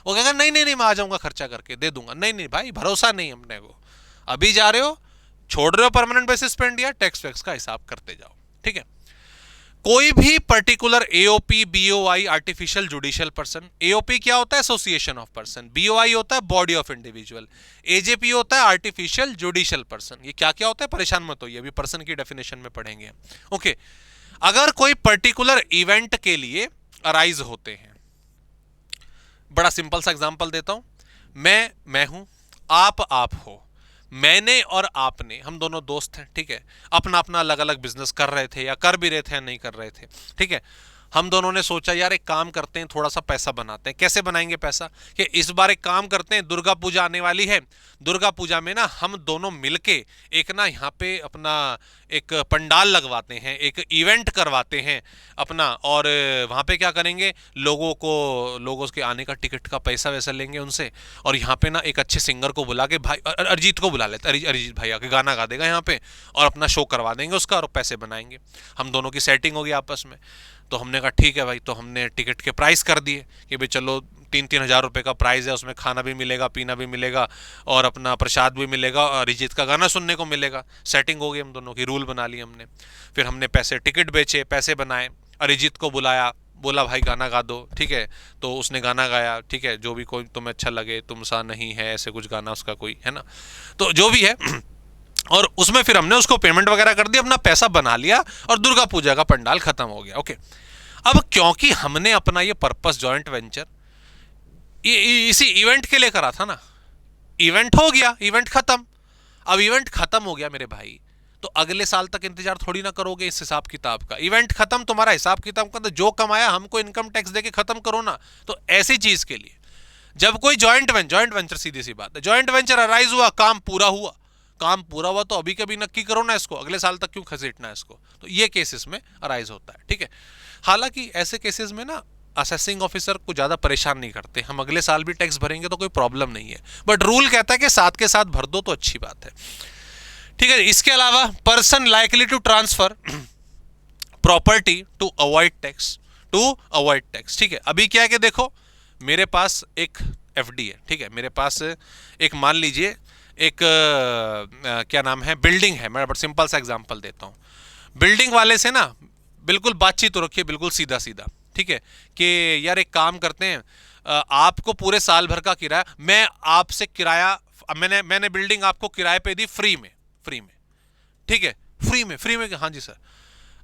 वो कहेगा नहीं नहीं नहीं मैं आ जाऊंगा, खर्चा करके दे दूंगा। नहीं नहीं भाई, भरोसा नहीं हमने को, अभी जा रहे हो, छोड़ रहे हो परमानेंट बेसिस पे इंडिया, टैक्स वैक्स का हिसाब करते जाओ, ठीक है। कोई भी particular AOP, BOI, artificial judicial person, AOP क्या होता है, एसोसिएशन ऑफ पर्सन, बीओआई होता है बॉडी ऑफ इंडिविजुअल, एजेपी होता है आर्टिफिशियल जुडिशियल पर्सन। ये क्या क्या होता है परेशान मत होइए, अभी पर्सन की डेफिनेशन में पढ़ेंगे। ओके, अगर कोई पर्टिकुलर इवेंट के लिए अराइज होते हैं, बड़ा सिंपल सा एग्जांपल देता हूं, मैं हूं, आप हो, मैंने और आपने, हम दोनों दोस्त हैं, ठीक है, अपना अपना अलग अलग बिजनेस कर रहे थे या कर भी रहे थे या नहीं कर रहे थे, ठीक है। हम दोनों ने सोचा यार एक काम करते हैं, थोड़ा सा पैसा बनाते हैं। कैसे बनाएंगे पैसा, कि इस बार एक काम करते हैं, दुर्गा पूजा आने वाली है, दुर्गा पूजा में ना हम दोनों मिलके एक ना यहाँ पे अपना एक पंडाल लगवाते हैं, एक इवेंट करवाते हैं अपना, और वहाँ पे क्या करेंगे, लोगों के आने का टिकट का पैसा वैसा लेंगे उनसे, और यहाँ पे ना एक अच्छे सिंगर को बुला के, भाई अरिजीत को बुला लेते, अरिजीत भाई आके गाना गा देगा यहाँ पे, और अपना शो करवा देंगे उसका, और पैसे बनाएंगे। हम दोनों की सेटिंग होगी आपस में। तो हमने कहा ठीक है भाई, तो हमने टिकट के प्राइस कर दिए कि भाई चलो 3-3 हज़ार रुपये का प्राइस है, उसमें खाना भी मिलेगा, पीना भी मिलेगा, और अपना प्रसाद भी मिलेगा, और अरिजीत का गाना सुनने को मिलेगा। सेटिंग हो गई हम दोनों की, रूल बना ली हमने। फिर हमने टिकट बेचे, पैसे बनाए, अरिजीत को बुलाया, बोला भाई गाना गा दो, ठीक है, तो उसने गाना गाया, ठीक है, जो भी कोई तुम्हें अच्छा लगे, तुम सा नहीं है, ऐसे कुछ गाना उसका कोई है ना, तो जो भी है और उसमें फिर हमने उसको पेमेंट वगैरह कर दी, अपना पैसा बना लिया, और दुर्गा पूजा का पंडाल खत्म हो गया। ओके, अब क्योंकि हमने अपना ये पर्पस जॉइंट वेंचर इसी इवेंट के लिए करा था ना, इवेंट हो गया, इवेंट खत्म। अब इवेंट खत्म हो गया मेरे भाई, तो अगले साल तक इंतजार थोड़ी ना करोगे इस हिसाब किताब का। इवेंट खत्म, तुम्हारा हिसाब किताब का, तो जो कमाया हमको इनकम टैक्स देके खत्म करो ना। तो ऐसी चीज के लिए जब कोई जॉइंट वेंचर, सीधी सी बात है, जॉइंट वेंचर अराइज हुआ, काम पूरा हुआ तो अभी कभी नक्की करो ना इसको, अगले साल तक क्यों घसीटना है इसको। तो ये केसेस में अराइज होता है, ठीक है। हालांकि ऐसे केसेस में ना असेसिंग ऑफिसर को ज्यादा परेशान नहीं करते, हम अगले साल भी टैक्स भरेंगे तो कोई प्रॉब्लम नहीं है, बट रूल कहता है कि साथ के साथ भर दो तो अच्छी बात है, ठीक है। इसके अलावा person likely to transfer property to avoid tax, ठीक है। अभी क्या है कि देखो मेरे पास एक एफडी है, ठीक है, मेरे पास एक मान लीजिए एक क्या नाम है, बिल्डिंग है। मैं बड़ा सिंपल सा एग्जांपल देता हूँ। बिल्डिंग वाले से ना बिल्कुल बातचीत तो रखिए, बिल्कुल सीधा सीधा, ठीक है, कि यार एक काम करते हैं, आपको पूरे साल भर का किराया, मैं आपसे किराया, मैंने बिल्डिंग आपको किराए पे दी फ्री में, ठीक है, फ्री में, हाँ जी सर।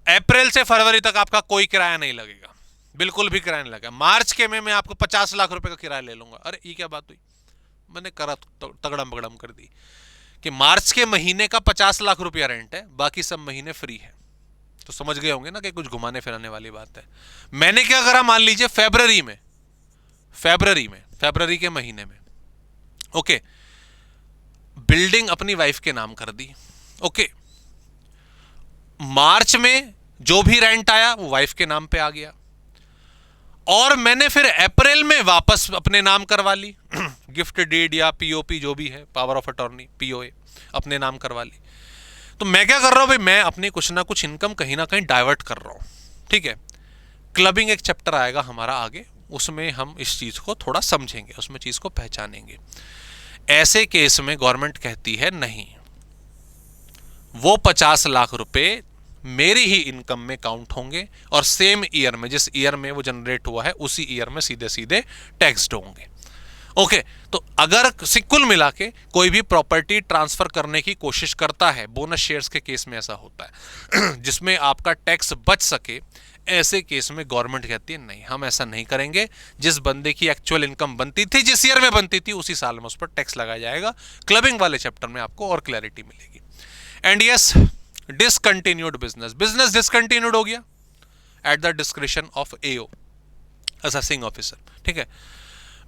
अप्रैल से फरवरी तक आपका कोई किराया नहीं लगेगा, बिल्कुल भी किराया नहीं लगेगा। मार्च के में मैं आपको 50 लाख रुपए का किराया ले लूंगा। अरे ये क्या बात हुई, मैंने करा तगड़म बगड़म कर दी कि मार्च के महीने का 50 लाख रुपया रेंट है, बाकी सब महीने फ्री है। तो समझ गए होंगे ना कि कुछ घुमाने फिराने वाली बात है। मैंने क्या करा, मान लीजिए फरवरी के महीने में, ओके, बिल्डिंग अपनी वाइफ के नाम कर दी, ओके। मार्च में जो भी रेंट आया वो वाइफ के नाम पे आ गया, और मैंने फिर अप्रैल में वापस अपने नाम करवा ली गिफ्ट डीड या पीओपी जो भी है, पावर ऑफ अटॉर्नी, पीओए, अपने नाम करवा ली। तो मैं क्या कर रहा हूं भाई, मैं अपनी कुछ ना कुछ इनकम कहीं ना कहीं डाइवर्ट कर रहा हूं, ठीक है। क्लबिंग एक चैप्टर आएगा हमारा आगे, उसमें हम इस चीज को थोड़ा समझेंगे, उसमें चीज को पहचानेंगे। ऐसे केस में गवर्नमेंट कहती है नहीं, वो 50 लाख रुपए मेरी ही इनकम में काउंट होंगे, और सेम ईयर में, जिस ईयर में वो जनरेट हुआ है उसी ईयर में सीधे सीधे टैक्स्ड होंगे, ओके। तो अगर कुल मिला के कोई भी प्रॉपर्टी ट्रांसफर करने की कोशिश करता है, बोनस शेयर्स के केस में ऐसा होता है जिसमें आपका टैक्स बच सके, ऐसे केस में गवर्नमेंट कहती है नहीं, हम ऐसा नहीं करेंगे, जिस बंदे की एक्चुअल इनकम बनती थी, जिस ईयर में बनती थी, उसी साल में उस पर टैक्स लगाया जाएगा। क्लबिंग वाले चैप्टर में आपको और क्लैरिटी मिलेगी। And yes, discontinued business, business discontinued हो गया at the discretion of AO, assessing officer, ठीक है।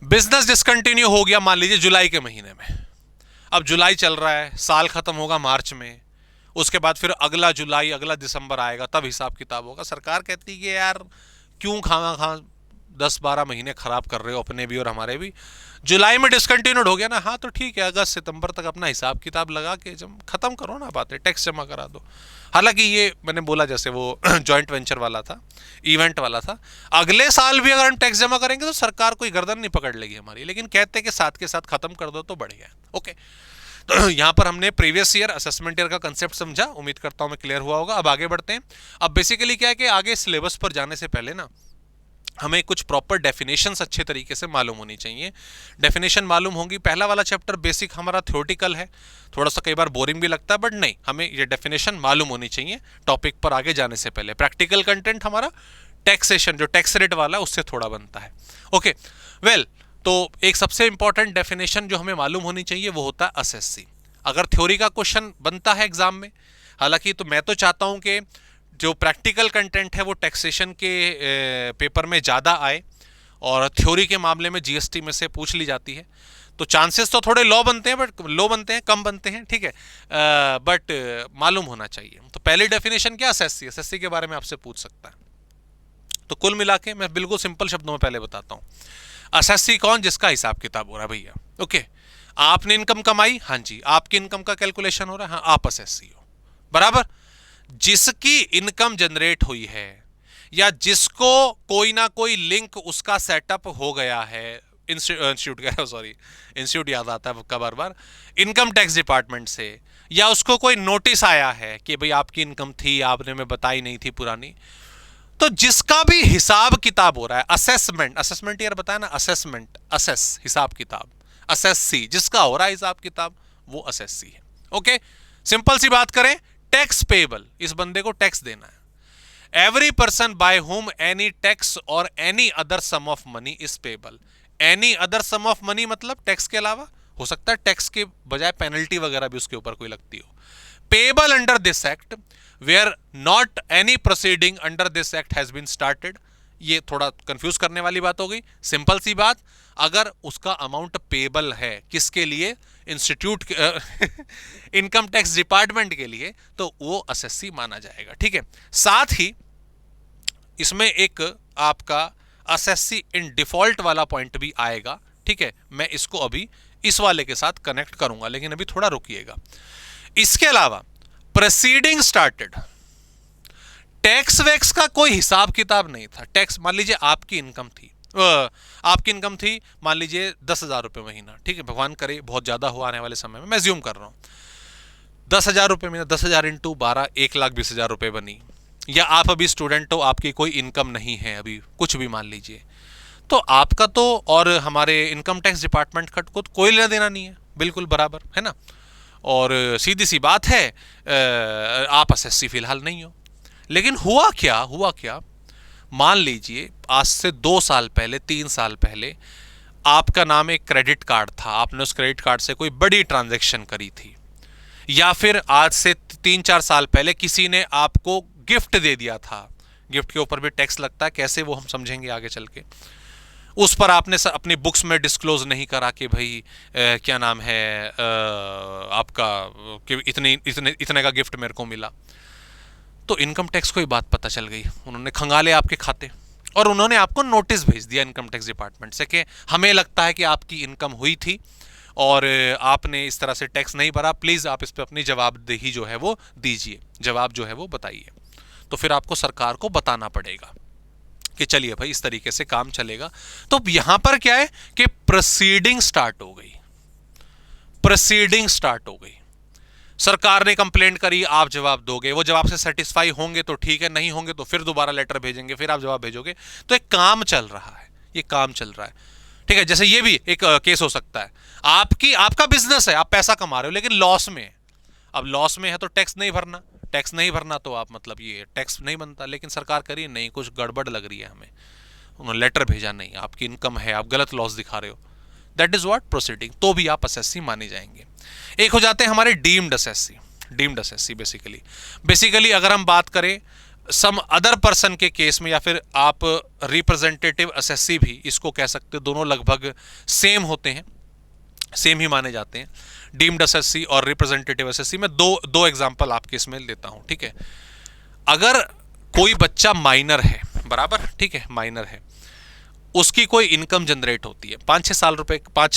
बिजनेस डिसकंटिन्यू हो गया मान लीजिए जुलाई के महीने में, अब जुलाई चल रहा है, साल खत्म होगा मार्च में, उसके बाद फिर अगला जुलाई अगला दिसंबर आएगा, तब हिसाब किताब होगा। सरकार कहती है कि यार क्यों खामा 10-12 महीने खराब कर रहे हो अपने भी और हमारे भी, जुलाई में डिसकंटिन्यूड हो गया ना, हाँ तो ठीक है, अगस्त सितंबर तक अपना हिसाब किताब लगा के जब खत्म करो ना बातें, टैक्स जमा करा दो। हालांकि ये मैंने बोला जैसे वो जॉइंट वेंचर वाला था, इवेंट वाला था, अगले साल भी अगर हम टैक्स जमा करेंगे तो सरकार कोई गर्दन नहीं पकड़ लेगी हमारी, लेकिन कहते हैं कि साथ के साथ खत्म कर दो तो बढ़िया है। ओके, तो यहाँ पर हमने प्रीवियस ईयर असेसमेंट ईयर का कंसेप्ट समझा, उम्मीद करता हूँ मैं क्लियर हुआ होगा। अब आगे बढ़ते हैं। अब बेसिकली क्या है कि आगे सिलेबस पर जाने से पहले ना हमें कुछ प्रॉपर डेफिनेशंस अच्छे तरीके से मालूम होनी चाहिए। डेफिनेशन मालूम होंगी। पहला वाला चैप्टर बेसिक हमारा थ्योरेटिकल है, थोड़ा सा कई बार बोरिंग भी लगता है, बट नहीं, हमें ये डेफिनेशन मालूम होनी चाहिए टॉपिक पर आगे जाने से पहले। प्रैक्टिकल कंटेंट हमारा टैक्सेशन, जो टैक्स रेट वाला है, उससे थोड़ा बनता है। ओके, वेल, तो एक सबसे इंपॉर्टेंट डेफिनेशन जो हमें मालूम होनी चाहिए वो होता है असेसी। अगर थ्योरी का क्वेश्चन बनता है एग्जाम में, हालांकि तो मैं तो चाहता हूं कि जो प्रैक्टिकल कंटेंट है वो टैक्सेशन के पेपर में ज़्यादा आए, और थ्योरी के मामले में जीएसटी में से पूछ ली जाती है, तो चांसेस तो थोड़े लो बनते हैं, बट लो बनते हैं, कम बनते हैं, ठीक है, बट मालूम होना चाहिए। तो पहली डेफिनेशन क्या, असेसी, असेसी के बारे में आपसे पूछ सकता है। तो कुल मिला के मैं बिल्कुल सिंपल शब्दों में पहले बताता हूँ। असेसी कौन, जिसका हिसाब किताब हो रहा है भैया। ओके, आपने इनकम कमाई, हाँ जी, आपकी इनकम का कैलकुलेशन हो रहा है, हाँ आप असेसी हो, बराबर। जिसकी इनकम जनरेट हुई है या जिसको कोई ना कोई लिंक उसका सेटअप हो गया है, इंस्टीट्यूट याद आता है बार बार, इनकम टैक्स डिपार्टमेंट से, या उसको कोई नोटिस आया है कि भाई आपकी इनकम थी, आपने में बताई नहीं थी पुरानी, तो जिसका भी हिसाब किताब हो रहा है, असेसमेंट, असेसमेंट यार बताया ना, असेसमेंट, असेस हिसाब किताब, असेसी, जिसका हो रहा है हिसाब किताब, वो असेसी है। ओके, सिंपल सी बात करें, टैक्स पेबल, इस बंदे को टैक्स देना है। Every person by whom any tax और any other sum of money is payable. Any other sum of money मतलब टैक्स के अलावा, हो सकता है टैक्स के बजाय पेनल्टी वगैरह भी उसके ऊपर कोई लगती हो। Payable under this act where not any proceeding under this act has been started. ये थोड़ा कंफ्यूज करने वाली बात हो गई। सिंपल सी बात, अगर उसका अमाउंट पेबल है किसके लिए, इंस्टीट्यूट इनकम टैक्स डिपार्टमेंट के लिए, तो वो असेसी माना जाएगा, ठीक है। साथ ही इसमें एक आपका असेसी इन डिफॉल्ट वाला पॉइंट भी आएगा, ठीक है। मैं इसको अभी इस वाले के साथ कनेक्ट करूंगा, लेकिन अभी थोड़ा रुकिएगा। इसके अलावा प्रोसीडिंग स्टार्टेड, टैक्स वैक्स का कोई हिसाब किताब नहीं था। टैक्स, मान लीजिए आपकी इनकम थी मान लीजिए 10,000 रुपये महीना, ठीक है, भगवान करे बहुत ज़्यादा हो आने वाले समय में, मैं ज्यूम कर रहा हूँ 10,000 रुपये महीना, 10,000 इंटू 12, 1,20,000 रुपये बनी। या आप अभी स्टूडेंट हो, आपकी कोई इनकम नहीं है अभी, कुछ भी मान लीजिए, तो आपका तो और हमारे इनकम टैक्स डिपार्टमेंट का को कोई लेना देना नहीं है, बिल्कुल बराबर है ना। और सीधी सी बात है, आप असेसी फिलहाल नहीं हो। लेकिन हुआ क्या, मान लीजिए आज से 2 साल पहले, 3 साल पहले आपका नाम एक क्रेडिट कार्ड था, आपने उस क्रेडिट कार्ड से कोई बड़ी ट्रांजैक्शन करी थी, या फिर आज से 3-4 साल पहले किसी ने आपको गिफ्ट दे दिया था। गिफ्ट के ऊपर भी टैक्स लगता है, कैसे वो हम समझेंगे आगे चल के। उस पर आपने अपनी बुक्स में डिस्क्लोज नहीं करा कि भाई क्या नाम है आपका, कि इतने का गिफ्ट मेरे को मिला, तो इनकम टैक्स को ही बात पता चल गई, उन्होंने खंगाले आपके खाते और उन्होंने आपको नोटिस भेज दिया इनकम टैक्स डिपार्टमेंट से कि हमें लगता है कि आपकी इनकम हुई थी और आपने इस तरह से टैक्स नहीं भरा, प्लीज़ आप इस पर अपनी जवाबदेही जो है वो दीजिए, जवाब जो है वो बताइए। तो फिर आपको सरकार को बताना पड़ेगा कि चलिए भाई इस तरीके से काम चलेगा। तो यहां पर क्या है कि प्रोसीडिंग स्टार्ट हो गई, सरकार ने कंप्लेंट करी, आप जवाब दोगे, वो जवाब से सेटिस्फाई होंगे तो ठीक है, नहीं होंगे तो फिर दोबारा लेटर भेजेंगे, फिर आप जवाब भेजोगे। तो एक काम चल रहा है, ये काम चल रहा है, ठीक है। जैसे ये भी एक केस हो सकता है, आपका बिजनेस है, आप पैसा कमा रहे हो लेकिन लॉस में है। अब लॉस में है तो टैक्स नहीं भरना, टैक्स नहीं भरना तो आप मतलब ये टैक्स नहीं बनता, लेकिन सरकार करी नहीं, कुछ गड़बड़ लग रही है हमें, उन्होंने लेटर भेजा नहीं, आपकी इनकम है, आप गलत लॉस दिखा रहे हो, दैट इज व्हाट प्रोसीडिंग, तो भी आप एसएससी माने जाएंगे। एक हो जाते हैं हमारे deemed SSC. Deemed SSC basically अगर हम बात करें सम अदर पर्सन के केस में, या फिर आप रिप्रेजेंटेटिव एसएससी भी इसको कह सकते हो, दोनों लगभग सेम होते हैं, सेम ही माने जाते हैं। डीम्ड एसएससी और रिप्रेजेंटेटिव एसएससी में दो एग्जांपल आपके इसमें लेता हूं, ठीक है। अगर कोई बच्चा माइनर है, बराबर, ठीक है, माइनर है, उसकी कोई इनकम जनरेट होती है, 5-6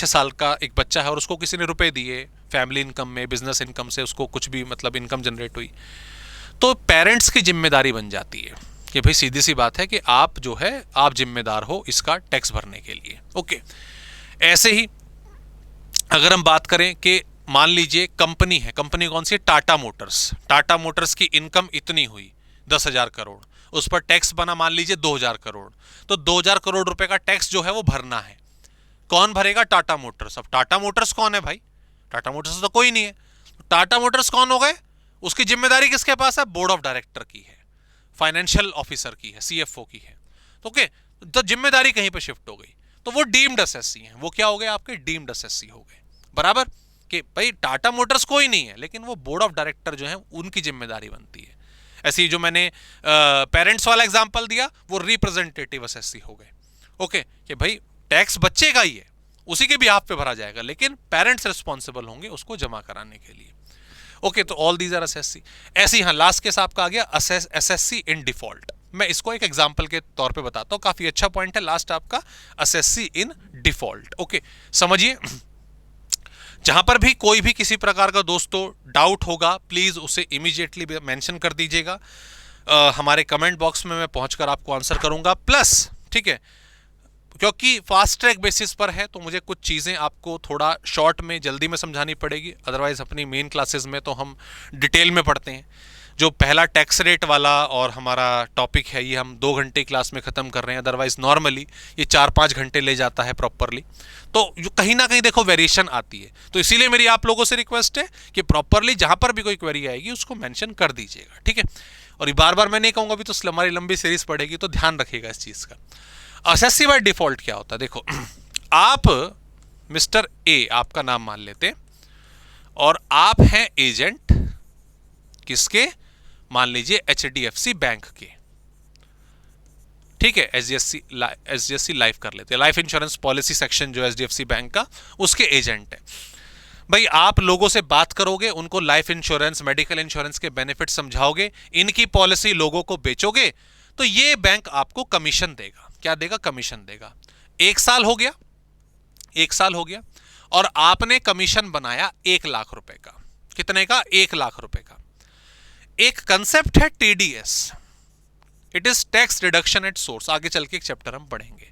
साल का एक बच्चा है और उसको किसी ने रुपए दिए, फैमिली इनकम में, बिजनेस इनकम से उसको कुछ भी मतलब इनकम जनरेट हुई, तो पेरेंट्स की जिम्मेदारी बन जाती है कि भाई सीधी सी बात है कि आप जो है आप जिम्मेदार हो इसका टैक्स भरने के लिए। ओके, ऐसे ही अगर हम बात करें कि मान लीजिए कंपनी है, कंपनी कौन सी है, टाटा मोटर्स, टाटा मोटर्स की इनकम इतनी हुई 10,000 करोड़, उस पर टैक्स बना मान लीजिए 2,000 करोड़, तो 2,000 करोड़ रुपए का टैक्स जो है वो भरना है। कौन भरेगा? टाटा मोटर्स। अब टाटा मोटर्स कौन है भाई? टाटा मोटर्स तो कोई नहीं है। टाटा मोटर्स कौन हो गए? उसकी जिम्मेदारी किसके पास है? बोर्ड ऑफ डायरेक्टर की है, फाइनेंशियल ऑफिसर की है, सीएफओ की है। तो ओके, तो जिम्मेदारी कहीं पर शिफ्ट हो गई, तो वो डीम्ड एसएससी हैं। वो क्या हो गए? आपके डीम्ड एसएससी हो गए, बराबर, कि भाई टाटा मोटर्स कोई नहीं है, लेकिन वो बोर्ड ऑफ डायरेक्टर जो है उनकी जिम्मेदारी बनती है। ऐसे ही जो मैंने पेरेंट्स वाला एग्जांपल दिया, वो रिप्रेजेंटेटिव एसएससी हो गए। ओके, कि भाई टैक्स बच्चे का ही है, उसी के बिहाफ पे भरा जाएगा, लेकिन पेरेंट्स रिस्पॉन्सिबल होंगे उसको जमा कराने के लिए। ओके, तो ऑल दीज आर एसएससी। ऐसे ही हाँ, लास्ट केस आपका आ गया एसएससी इन डिफॉल्ट। मैं इसको एक एग्जांपल के तौर पे बताता हूँ, काफी अच्छा पॉइंट है लास्ट आपका, एसएससी इन डिफॉल्ट। ओके, समझिए, जहां पर भी कोई भी किसी प्रकार का दोस्तों डाउट होगा, प्लीज उसे इमीडिएटली मेंशन कर दीजिएगा, हमारे कमेंट बॉक्स में मैं पहुंचकर आपको आंसर करूंगा। प्लस, ठीक है, क्योंकि फास्ट ट्रैक बेसिस पर है तो मुझे कुछ चीज़ें आपको थोड़ा शॉर्ट में जल्दी में समझानी पड़ेगी, अदरवाइज अपनी मेन क्लासेस में तो हम डिटेल में पढ़ते हैं। जो पहला टैक्स रेट वाला और हमारा टॉपिक है, ये हम 2 घंटे क्लास में ख़त्म कर रहे हैं, अदरवाइज नॉर्मली ये 4-5 घंटे ले जाता है प्रॉपरली। तो कहीं ना कहीं देखो वेरिएशन आती है, तो इसीलिए मेरी आप लोगों से रिक्वेस्ट है कि प्रॉपरली जहाँ पर भी कोई क्वेरी आएगी उसको मेंशन कर दीजिएगा, ठीक है। और ये बार बार मैं नहीं कहूँगा, अभी तो हमारी लंबी सीरीज पड़ेगी, तो ध्यान रखिएगा इस चीज़ का। एसएससी बाय डिफॉल्ट क्या होता है? देखो, आप मिस्टर ए आपका नाम मान लेते, और आप हैं एजेंट किसके? मान लीजिए एचडीएफसी बैंक के, ठीक है, एचडीएफसी लाइफ कर लेते हैं, लाइफ इंश्योरेंस पॉलिसी सेक्शन जो एचडीएफसी बैंक का, उसके एजेंट है। भाई आप लोगों से बात करोगे, उनको लाइफ इंश्योरेंस, मेडिकल इंश्योरेंस के बेनिफिट समझाओगे, इनकी पॉलिसी लोगों को बेचोगे, तो ये बैंक आपको कमीशन देगा। क्या देगा? कमीशन देगा। 1 साल हो गया, 1 साल हो गया, और आपने कमीशन बनाया 1 लाख रुपए का। कितने का? 1 लाख रुपए का। एक कंसेप्ट है TDS, it is tax reduction at source, आगे चल के एक चैप्टर हम पढ़ेंगे।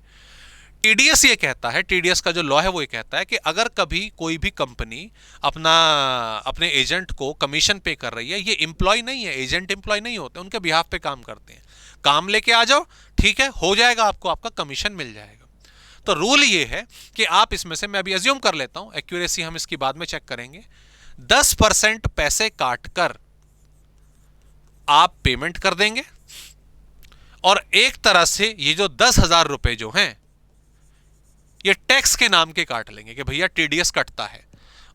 टीडीएस ये कहता है, टीडीएस का जो लॉ है वो ये कहता है कि अगर कभी कोई भी कंपनी अपने एजेंट को कमीशन पे कर रही है, ये एम्प्लॉय नहीं है, एजेंट एम्प्लॉय नहीं होते, उनके बिहाफ पे काम करते हैं, काम लेके आ जाओ, ठीक है, हो जाएगा, आपको आपका कमीशन मिल जाएगा। तो रूल ये है कि आप इसमें से, मैं अभी अज्यूम कर लेता हूं, एक्यूरेसी हम इसकी बाद में चेक करेंगे, 10% पैसे काटकर आप पेमेंट कर देंगे, और एक तरह से ये जो 10,000 रुपए जो हैं ये टैक्स के नाम के काट लेंगे कि भैया टीडीएस कटता है,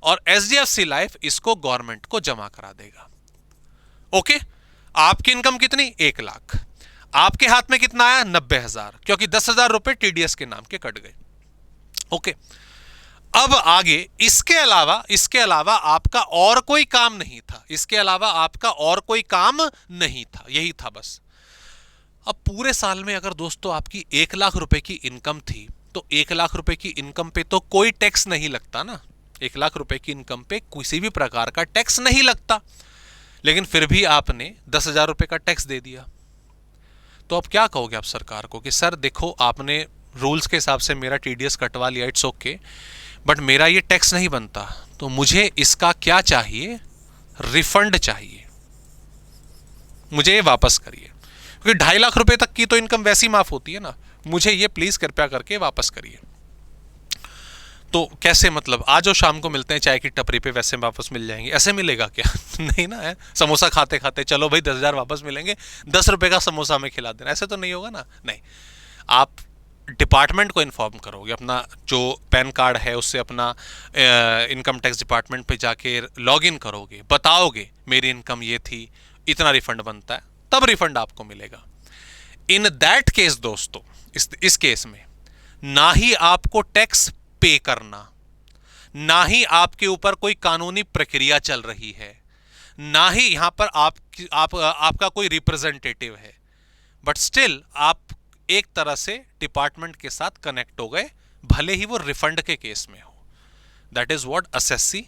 और एचडीएफसी लाइफ इसको गवर्नमेंट को जमा करा देगा। ओके, आपकी इनकम कितनी? 1 लाख, आपके हाथ में कितना आया? 90,000, क्योंकि 10,000 रुपए टीडीएस के नाम के कट गए। ओके, अब आगे इसके अलावा आपका और कोई काम नहीं था, इसके अलावा आपका और कोई काम नहीं था, यही था बस। अब पूरे साल में अगर दोस्तों आपकी 1 लाख रुपए की इनकम थी, तो 1 लाख रुपए की इनकम पे तो कोई टैक्स नहीं लगता ना, 1 लाख रुपए की इनकम पे किसी भी प्रकार का टैक्स नहीं लगता, लेकिन फिर भी आपने 10,000 रुपए का टैक्स दे दिया। तो अब क्या कहोगे आप सरकार को कि सर देखो, आपने रूल्स के हिसाब से मेरा टीडीएस कटवा लिया, इट्स ओके, बट मेरा ये टैक्स नहीं बनता, तो मुझे इसका क्या चाहिए? रिफंड चाहिए, मुझे ये वापस करिए, क्योंकि 2.5 लाख रुपए तक की तो इनकम वैसी माफ होती है ना, मुझे ये प्लीज कृपया करके वापस करिए। तो कैसे, मतलब आज और शाम को मिलते हैं चाय की टपरी पे, वैसे वापस मिल जाएंगे? ऐसे मिलेगा क्या? नहीं ना है। समोसा खाते खाते चलो भाई 10,000 वापस मिलेंगे, 10 रुपए का समोसा हमें खिला देना, ऐसे तो नहीं होगा ना। नहीं, आप डिपार्टमेंट को इन्फॉर्म करोगे, अपना जो पैन कार्ड है उससे अपना इनकम टैक्स डिपार्टमेंट पे जाके लॉग इन करोगे, बताओगे मेरी इनकम ये थी, इतना रिफंड बनता है, तब रिफंड आपको मिलेगा। इन दैट केस दोस्तों, इस केस में ना ही आपको टैक्स पे करना, ना ही आपके ऊपर कोई कानूनी प्रक्रिया चल रही है, ना ही यहां पर आपका कोई रिप्रेजेंटेटिव है, बट स्टिल आप एक तरह से डिपार्टमेंट के साथ कनेक्ट हो गए, भले ही वो रिफंड के केस में हो। That is what assessee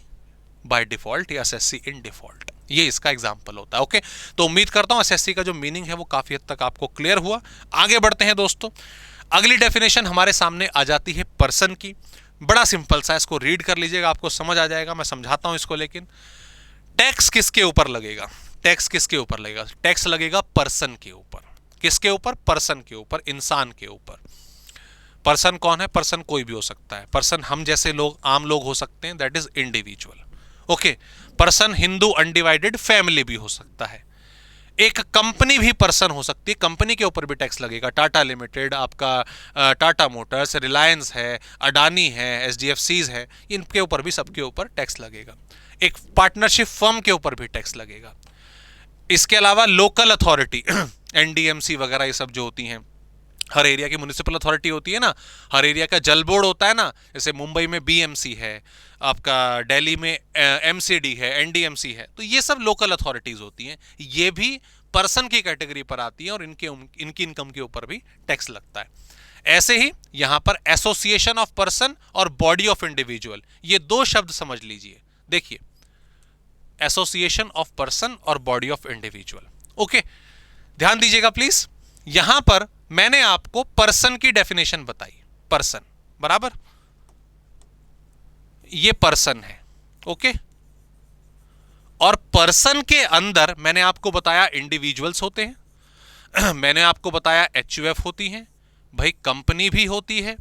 by default या असेसी इन डिफॉल्ट, ये इसका एग्जांपल होता है। ओके, तो उम्मीद करता हूं असेसी का जो मीनिंग है वो काफी हद तक आपको क्लियर हुआ। आगे बढ़ते हैं दोस्तों, अगली डेफिनेशन हमारे सामने आ जाती है पर्सन की। बड़ा सिंपल सा, इसको रीड कर लीजिएगा, आपको समझ आ जाएगा, मैं समझाता हूं इसको। लेकिन टैक्स किसके ऊपर लगेगा? टैक्स किसके ऊपर लगेगा? टैक्स लगेगा पर्सन के ऊपर। किसके ऊपर? पर्सन के ऊपर, इंसान के ऊपर। पर्सन कौन है? पर्सन कोई भी हो सकता है। पर्सन हम जैसे लोग, आम लोग हो सकते हैं, that is individual. Okay, person Hindu undivided family भी हो सकता है। एक कंपनी भी पर्सन हो सकती है, कंपनी के ऊपर भी टैक्स लगेगा। टाटा लिमिटेड, आपका टाटा मोटर्स, रिलायंस है, अडानी है, एचडीएफसीज है, इनके ऊपर भी, सबके ऊपर टैक्स लगेगा। एक पार्टनरशिप फर्म के ऊपर भी टैक्स लगेगा। इसके अलावा लोकल अथॉरिटी, एनडीएमसी वगैरह ये सब जो होती हैं, हर एरिया की म्युनिसिपल अथॉरिटी होती है ना, हर एरिया का जल बोर्ड होता है ना, जैसे मुंबई में बीएमसी है, आपका दिल्ली में एमसीडी है, एनडीएमसी है, तो ये सब लोकल अथॉरिटीज होती हैं। ये भी पर्सन की कैटेगरी पर आती है और इनकी इनकम के ऊपर भी टैक्स लगता है। ऐसे ही यहां पर एसोसिएशन ऑफ पर्सन और बॉडी ऑफ इंडिविजुअल, ये दो शब्द समझ लीजिए। देखिए, एसोसिएशन ऑफ पर्सन और बॉडी ऑफ इंडिविजुअल। ओके, ध्यान दीजिएगा प्लीज। यहां पर मैंने आपको पर्सन की डेफिनेशन बताई, पर्सन बराबर, ये पर्सन है। ओके, और पर्सन के अंदर मैंने आपको बताया इंडिविजुअल्स होते हैं, मैंने आपको बताया एचयूएफ होती हैं, भाई कंपनी भी होती है,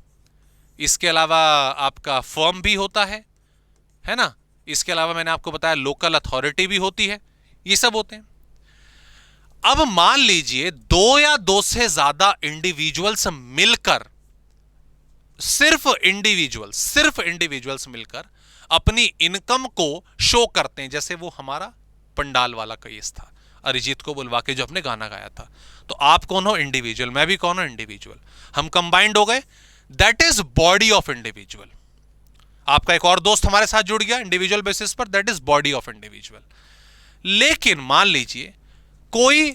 इसके अलावा आपका फर्म भी होता है ना, इसके अलावा मैंने आपको बताया लोकल अथॉरिटी भी होती है, ये सब होते हैं। अब मान लीजिए दो या दो से ज्यादा इंडिविजुअल्स मिलकर, सिर्फ इंडिविजुअल्स मिलकर अपनी इनकम को शो करते हैं। जैसे वो हमारा पंडाल वाला केस था, अरिजीत को बुलवा के जो अपने गाना गाया था। तो आप कौन हो? इंडिविजुअल। मैं भी कौन हूं? इंडिविजुअल। हम कंबाइंड हो गए, that is body of individual. आपका एक और दोस्त हमारे साथ जुड़ गया इंडिविजुअल बेसिस पर, that is body of individual. लेकिन मान लीजिए कोई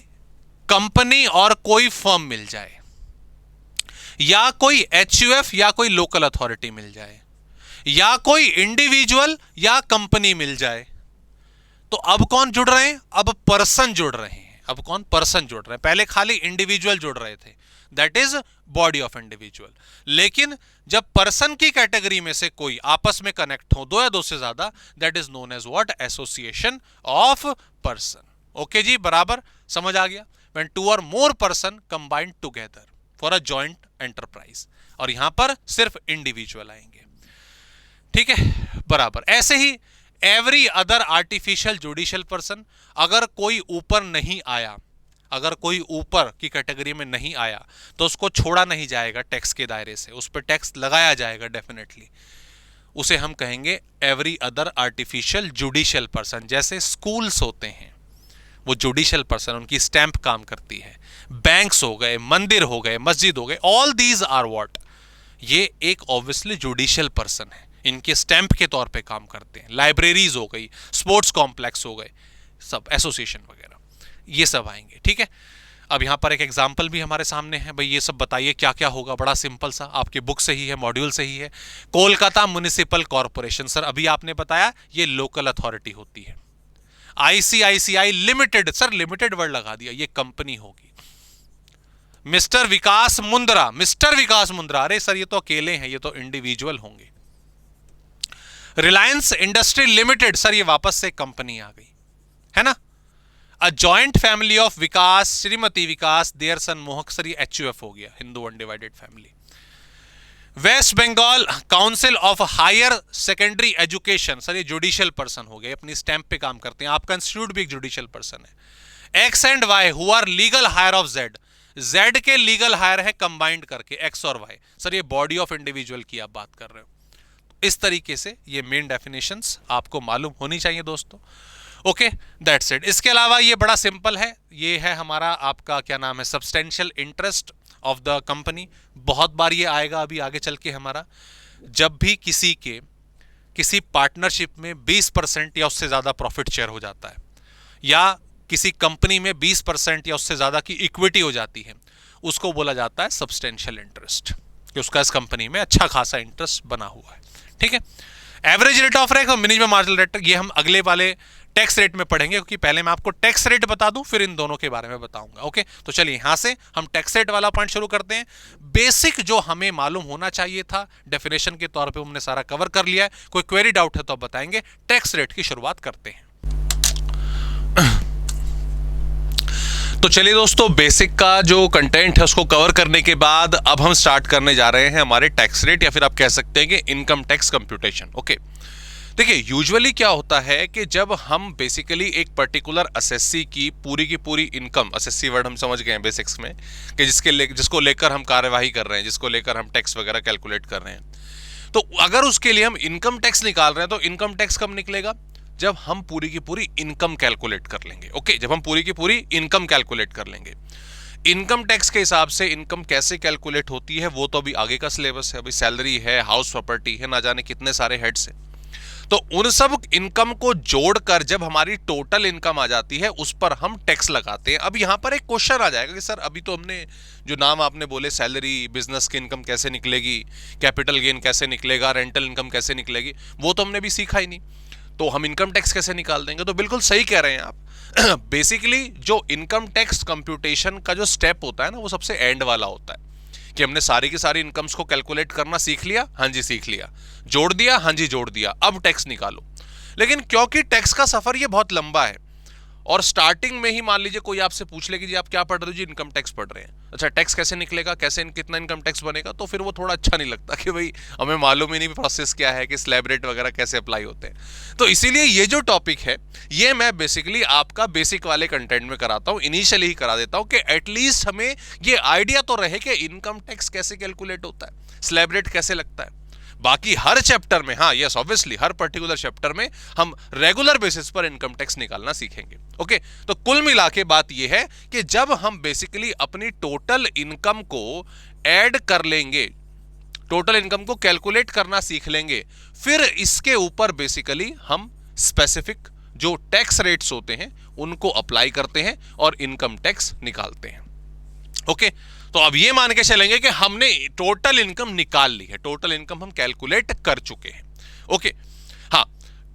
कंपनी और कोई फर्म मिल जाए, या कोई एचयूएफ या कोई लोकल अथॉरिटी मिल जाए, या कोई इंडिविजुअल या कंपनी मिल जाए, तो अब कौन जुड़ रहे हैं? अब पर्सन जुड़ रहे हैं। अब कौन? पर्सन जुड़ रहे हैं। पहले खाली इंडिविजुअल जुड़ रहे थे, that is body of individual. लेकिन जब पर्सन की कैटेगरी में से कोई आपस में कनेक्ट हो, दो या दो से ज्यादा, that is known as what? Association of person. Okay जी, बराबर समझ आ गया। When two or more person combined together for a joint enterprise, और यहां पर सिर्फ इंडिविजुअल आएंगे। ठीक है, बराबर। ऐसे ही every other artificial judicial person, अगर कोई ऊपर नहीं आया, अगर कोई ऊपर की कैटेगरी में नहीं आया, तो उसको छोड़ा नहीं जाएगा टैक्स के दायरे से, उस पर टैक्स लगाया जाएगा डेफिनेटली। उसे हम कहेंगे every other artificial judicial person. जैसे स्कूल्स होते हैं, वो जुडिशियल पर्सन, उनकी स्टैंप काम करती है। बैंक्स हो गए, मंदिर हो गए, मस्जिद हो गए, ऑल दीज आर व्हाट? ये एक ऑब्वियसली जुडिशियल पर्सन है, इनके स्टैंप के तौर पे काम करते हैं। लाइब्रेरीज हो गई, स्पोर्ट्स कॉम्प्लेक्स हो गए, सब एसोसिएशन वगैरह, ये सब आएंगे। ठीक है, अब यहां पर एक एग्जाम्पल भी हमारे सामने है। भाई ये सब बताइए क्या क्या होगा? बड़ा सिंपल सा, आपकी बुक से ही है, मॉड्यूल से ही है। कोलकाता म्युनिसिपल कॉर्पोरेशन, सर अभी आपने बताया ये लोकल अथॉरिटी होती है। ICICI limited, sir limited word लगा दिया, ये कंपनी होगी। मिस्टर विकास मुंद्रा, मिस्टर विकास मुंद्रा, अरे सर ये तो अकेले हैं, ये तो इंडिविजुअल होंगे। रिलायंस इंडस्ट्री लिमिटेड, सर ये वापस से कंपनी आ गई, है ना। A joint family of Vikas, Shrimati Vikas, their son Mohak, sir ये एचयूएफ हो गया, Hindu undivided family. West Bengal council of higher secondary education, sir ये जुडिशियल पर्सन हो गए, अपनी स्टैंप पे काम करते हैं, आपका इंस्टीट्यूट भी एक जुडिशियल पर्सन है। X and Y who are legal heir of Z, Z के लीगल हायर है कंबाइंड करके एक्स और वाई, सर ये बॉडी ऑफ इंडिविजुअल की आप बात कर रहे हो। इस तरीके से ये मेन डेफिनेशंस आपको मालूम होनी चाहिए दोस्तों। Okay that's it. इसके अलावा ये बड़ा सिंपल है, ये है हमारा आपका क्या नाम है, substantial interest of the company. बहुत बार ये आएगा अभी आगे चल के हमारा, जब भी किसी पार्टनरशिप में 20% या उससे ज्यादा प्रॉफिट शेयर हो जाता है, या किसी कंपनी में 20% या उससे ज्यादा की इक्विटी हो जाती है, उसको बोला जाता है सब्सटेंशियल इंटरेस्ट, कि उसका इस कंपनी में अच्छा खासा इंटरेस्ट बना हुआ है। ठीक है, एवरेज रेट ऑफ रिटर्न और मिनिमम मार्जिनल रेट, ये हम अगले वाले टैक्स रेट में पढ़ेंगे, क्योंकि पहले मैं आपको टैक्स रेट बता दूं फिर इन दोनों के बारे में बताऊंगा। ओके, तो चलिए यहां से हम टैक्स रेट वाला पॉइंट शुरू करते हैं। बेसिक जो हमें मालूम होना चाहिए था डेफिनेशन के तौर पे हमने सारा कवर कर लिया है। कोई क्वेरी डाउट है तो आप बताएंगे। टैक्स रेट की शुरुआत करते हैं। तो चलिए दोस्तों, बेसिक का जो कंटेंट है उसको कवर करने के बाद अब हम स्टार्ट करने जा रहे हैं हमारे टैक्स रेट, या फिर आप कह सकते हैं कि इनकम टैक्स कंप्यूटेशन। ओके, देखिए यूजुअली क्या होता है कि जब हम बेसिकली एक पर्टिकुलर असेसी की पूरी इनकम, असेसी वर्ड हम समझ गए हैं बेसिक्स में, कि जिसको लेकर हम कार्यवाही कर रहे हैं, जिसको लेकर हम टैक्स वगैरह कैलकुलेट कर रहे हैं, तो अगर उसके लिए हम इनकम टैक्स निकाल रहे हैं तो इनकम टैक्स कब निकलेगा? जब हम पूरी की पूरी इनकम कैलकुलेट कर लेंगे। ओके, जब हम पूरी की पूरी इनकम कैलकुलेट कर लेंगे। इनकम टैक्स के हिसाब से इनकम कैसे कैलकुलेट होती है वो तो अभी आगे का सिलेबस है। अभी सैलरी है, हाउस प्रॉपर्टी है, ना जाने कितने सारे हेड्स हैं। तो उन सब इनकम को जोड़कर जब हमारी टोटल इनकम आ जाती है उस पर हम टैक्स लगाते हैं। अब यहां पर एक क्वेश्चन आ जाएगा कि सर अभी तो हमने जो नाम आपने बोले, सैलरी, बिजनेस की इनकम कैसे निकलेगी, कैपिटल गेन कैसे निकलेगा, रेंटल इनकम कैसे निकलेगी, वो तो हमने भी सीखा ही नहीं, तो हम इनकम टैक्स कैसे निकाल देंगे? तो बिल्कुल सही कह रहे हैं आप। बेसिकली जो इनकम टैक्स कंप्यूटेशन का जो स्टेप होता है ना, वो सबसे एंड वाला होता है, कि हमने सारी की सारी इनकम्स को कैलकुलेट करना सीख लिया, हाँ जी सीख लिया, जोड़ दिया, हाँ जी जोड़ दिया, अब टैक्स निकालो। लेकिन क्योंकि टैक्स का सफर ये बहुत लंबा है, और स्टार्टिंग में ही मान लीजिए कोई आपसे पूछ ले कि जी आप क्या पढ़ रहे हो? जी इनकम टैक्स पढ़ रहे हैं। अच्छा, टैक्स कैसे निकलेगा, कैसे कितना इनकम टैक्स बनेगा? तो फिर वो थोड़ा अच्छा नहीं लगता कि भाई हमें मालूम ही नहीं प्रोसेस क्या है, कि स्लैब रेट वगैरह कैसे अप्लाई होते हैं। तो इसीलिए ये जो टॉपिक है ये मैं बेसिकली आपका बेसिक वाले कंटेंट में कराता हूँ, इनिशियली ही करा देता हूँ, कि एटलीस्ट हमें ये आइडिया तो रहे कि इनकम टैक्स कैसे कैलकुलेट होता है, स्लैब रेट कैसे लगता है। बाकी हर चैप्टर में, हाँ यस ऑब्वियसली हर पर्टिकुलर चैप्टर में हम रेगुलर बेसिस पर इनकम टैक्स निकालना सीखेंगे। ओके, तो कुल मिला के बात यह है कि जब हम बेसिकली अपनी टोटल इनकम को ऐड कर लेंगे, टोटल इनकम को कैलकुलेट करना सीख लेंगे, फिर इसके ऊपर बेसिकली हम स्पेसिफिक जो टैक्स रेट्स होते हैं उनको अप्लाई करते हैं और इनकम टैक्स निकालते हैं। ओके, तो अब ये मान के चलेंगे कि हमने टोटल इनकम निकाल ली है, टोटल इनकम हम कैलकुलेट कर चुके हैं। ओके, हाँ,